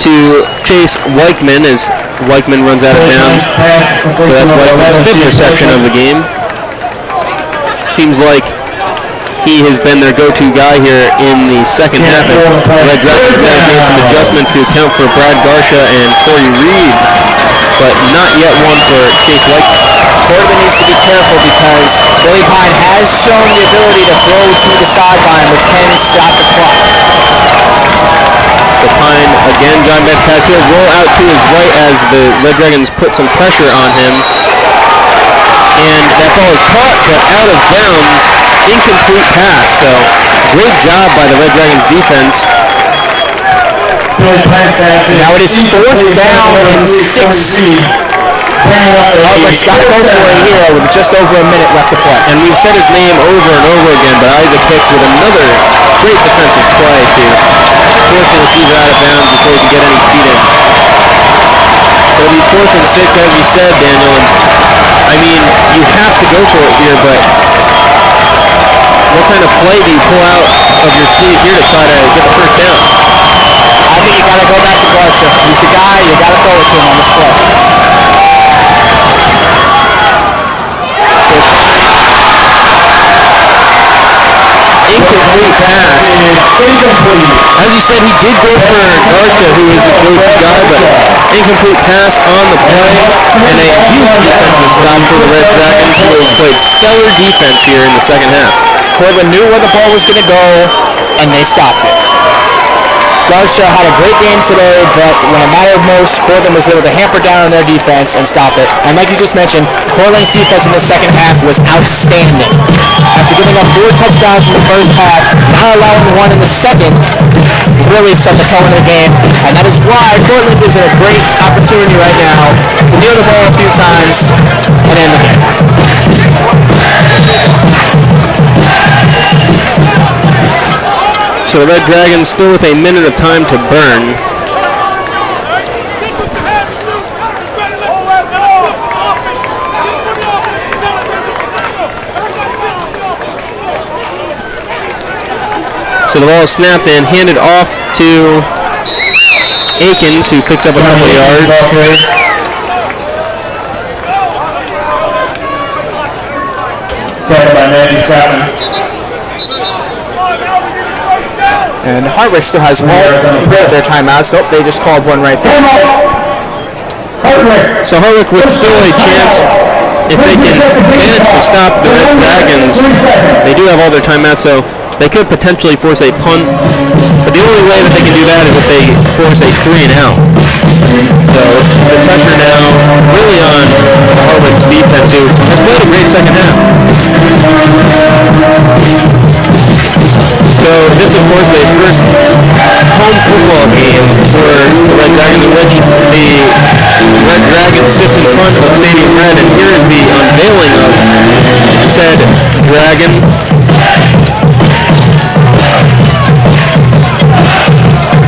to Chase Weichman as Weichman runs out of bounds. So that's Weichman's 5th reception of the game. Seems like he has been their go-to guy here in the second half, and the Red Dragons may have made some adjustments to account for Brad Garsha and Corey Reed, but not yet one for Chase Weichman. Portland needs to be careful because Billy Pine has shown the ability to throw to the sideline, which can stop the clock. So Pine, again, John Metcalf, he'll roll out to his right as the Red Dragons put some pressure on him. And that ball is caught, but out of bounds, incomplete pass. So great job by the Red Dragons defense. Now it is 4th down and 6. Hartwick's got to go for it here with just over a minute left to play. And we've said his name over and over again, but Isaac Hicks with another great defensive play to force the receiver out of bounds before he can get any feet in. So it'll be 4th and 6, as you said, Daniel. And I mean, you have to go for it here, but what kind of play do you pull out of your sleeve here to try to get the first down? I think you got to go back to Garsha. He's the guy. You got to throw it to him on this play. Incomplete pass. As you said, he did go for Garsha, who is his go-to guy, but incomplete pass on the play, and a huge defensive stop for the Red Dragons, who have played stellar defense here in the second half. Cortland knew where the ball was going to go, and they stopped it. Garsha had a great game today, but when it mattered most, Cortland was able to hamper down on their defense and stop it. And like you just mentioned, Cortland's defense in the second half was outstanding. After giving up 4 touchdowns in the first half, not allowing one in the second, really set the tone of the game. And that is why Cortland is in a great opportunity right now to kneel the ball a few times and end the game. So the Red Dragons still with a minute of time to burn. So the ball is snapped and handed off to Akins, who picks up a couple of yards. And Hartwick still has all three of their timeouts. So they just called one right there. So Hartwick with still a chance if they can manage to stop the Red Dragons. They do have all their timeouts, so they could potentially force a punt. But the only way that they can do that is if they force a 3 and out. So the pressure now really on Hartwick's defense, who has played a great second half. So this, of course, the first home football game for the Red Dragons, in which the Red Dragon sits in front of Stadium Red, and here is the unveiling of said dragon.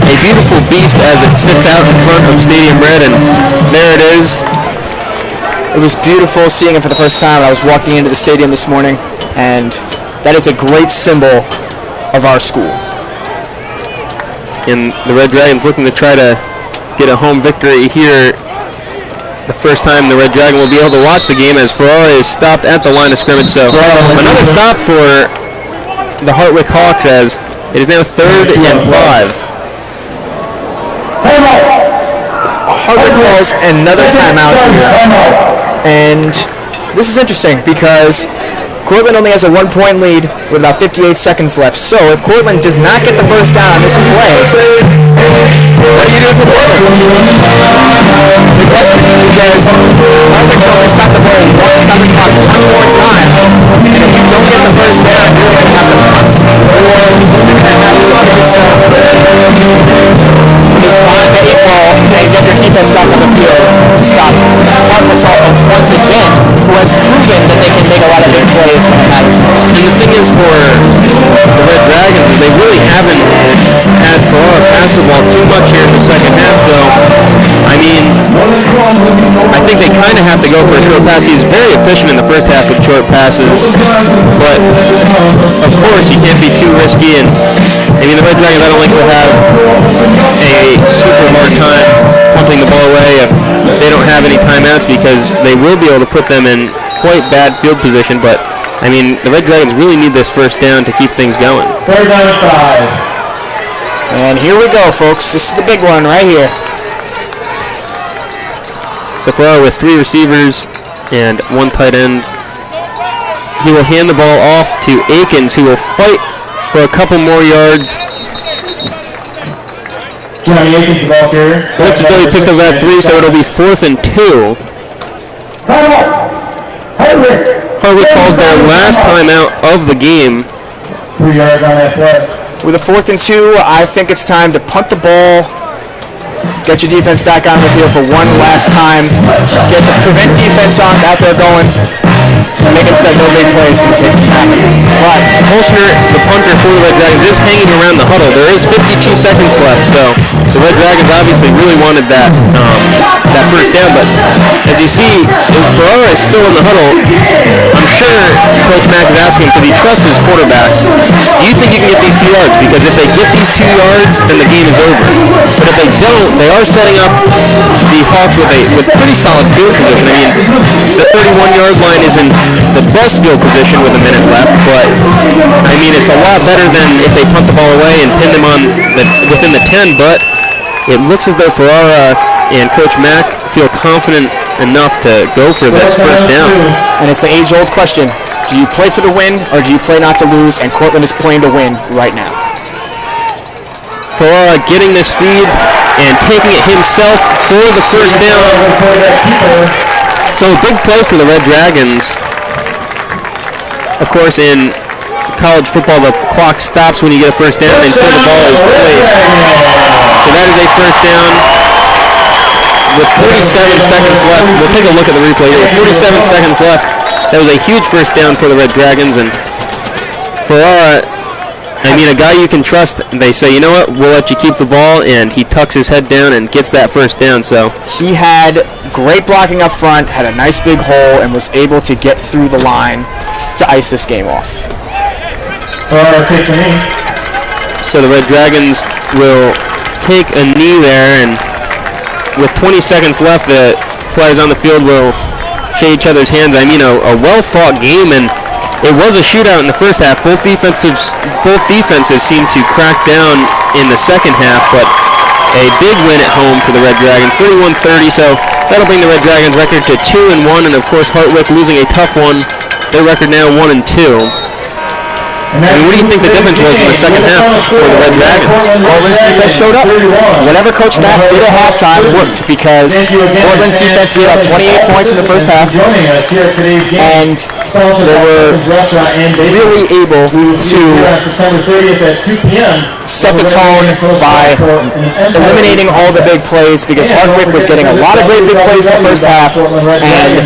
A beautiful beast as it sits out in front of Stadium Red, and there it is. It was beautiful seeing it for the first time. I was walking into the stadium this morning, and that is a great symbol of our school. And the Red Dragons looking to try to get a home victory here. The first time the Red Dragon will be able to watch the game, as Ferrara is stopped at the line of scrimmage. So another stop for the Hartwick Hawks, as it is now 3rd and 5. Hartwick calls another timeout here. And this is interesting because Cortland only has a 1-point lead with about 58 seconds left. So if Cortland does not get the first down on this play, what are you doing for Cortland? Good question, because Hartwick can stop the play stop the clock one more time. And if you don't get the first down, you're going to have to punt, or you're going to have to pick yourself on the 8 ball and get your defense back on the field to stop Hartwick's offense once again, who has proven that they can make a lot of big plays when it matters most. The thing is for the Red Dragons is they really haven't had Ferrara pass the ball too much here in the second half, so I mean, I think they kind of have to go for a short pass. He's very efficient in the first half with short passes, but of course you can't be too risky, and I mean the Red Dragons I don't think will have a super hard time pumping the ball away if they don't have any timeouts, because they will be able to put them in quite bad field position. But I mean the Red Dragons really need this first down to keep things going. 3rd down and 5. And here we go, folks. This is the big one right here. So Ferrara with 3 receivers and 1 tight end. He will hand the ball off to Akins, who will fight for a couple more yards. Johnny Akins, the ball carrier. Looks as though he picked up that 3, so it'll be 4th and 2. Hartwick calls their last timeout of the game. 3 yards on that play. With a 4th and 2, I think it's time to punt the ball, get your defense back on the field for one last time, get the prevent defense out there going, and make it so that no big plays can take happen. But Holshner, the punter for the Red Dragons, is hanging around the huddle. There is 52 seconds left, so the Red Dragons obviously really wanted that first down. But as you see, Ferrara is still in the huddle. I'm sure Coach Mack is asking because he trusts his quarterback. Do you think you can get these 2 yards? Because if they get these 2 yards, then the game is over. But if they don't, they are setting up the Hawks with pretty solid field position. I mean, the 31-yard line isn't the best field position with a minute left, but I mean it's a lot better than if they punt the ball away and pin them on within the 10. But it looks as though Ferrara and Coach Mack feel confident enough to go for this first down. And it's the age-old question: do you play for the win or do you play not to lose? And Cortland is playing to win right now. Ferrara getting this feed and taking it himself for the first down. So a big play for the Red Dragons. Of course, in college football, the clock stops when you get a first down until the ball is placed. So that is a first down with 47 seconds left. We'll take a look at the replay here. With 47 seconds left, that was a huge first down for the Red Dragons. And Ferrara, I mean, a guy you can trust, they say, you know what, we'll let you keep the ball, and he tucks his head down and gets that first down. So he had great blocking up front, had a nice big hole, and was able to get through the line to ice this game off. So the Red Dragons will take a knee there, and with 20 seconds left, the players on the field will shake each other's hands. I mean, a well-fought game, and it was a shootout in the first half. Both defenses seemed to crack down in the second half, but a big win at home for the Red Dragons, 31-30. So that'll bring the Red Dragons record to 2-1, and of course Hartwick losing a tough one. Their record now 1-2. I mean, what do you think the difference was in the second half for the Red Dragons? Portland's defense showed up. Whatever Coach Mack did at halftime worked, because Portland's defense gave up 28 points in the first half, and they were really able to set the tone by eliminating all the big plays, because Hartwick was getting a lot of great big plays in the first half, and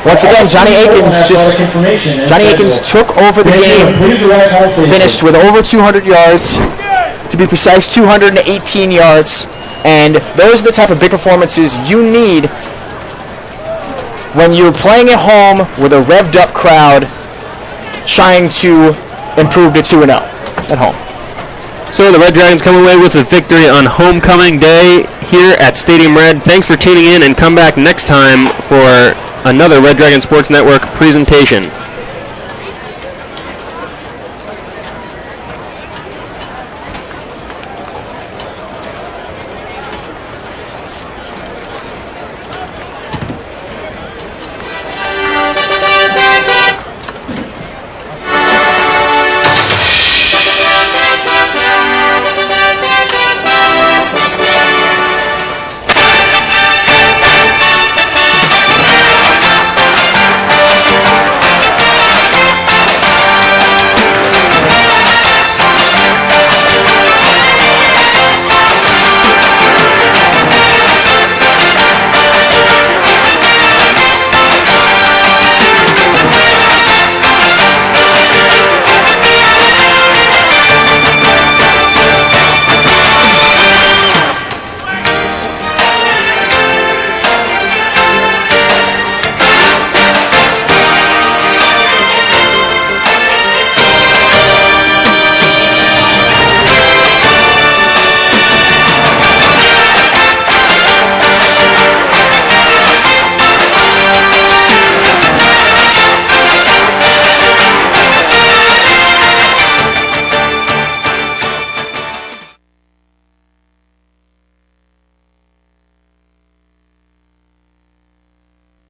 once again, Johnny Akins took over the game, finished with over 200 yards, to be precise, 218 yards, and those are the type of big performances you need when you're playing at home with a revved up crowd trying to improve to 2-0 at home. So the Red Dragons come away with a victory on homecoming day here at Stadium Red. Thanks for tuning in, and come back next time for another Red Dragon Sports Network presentation.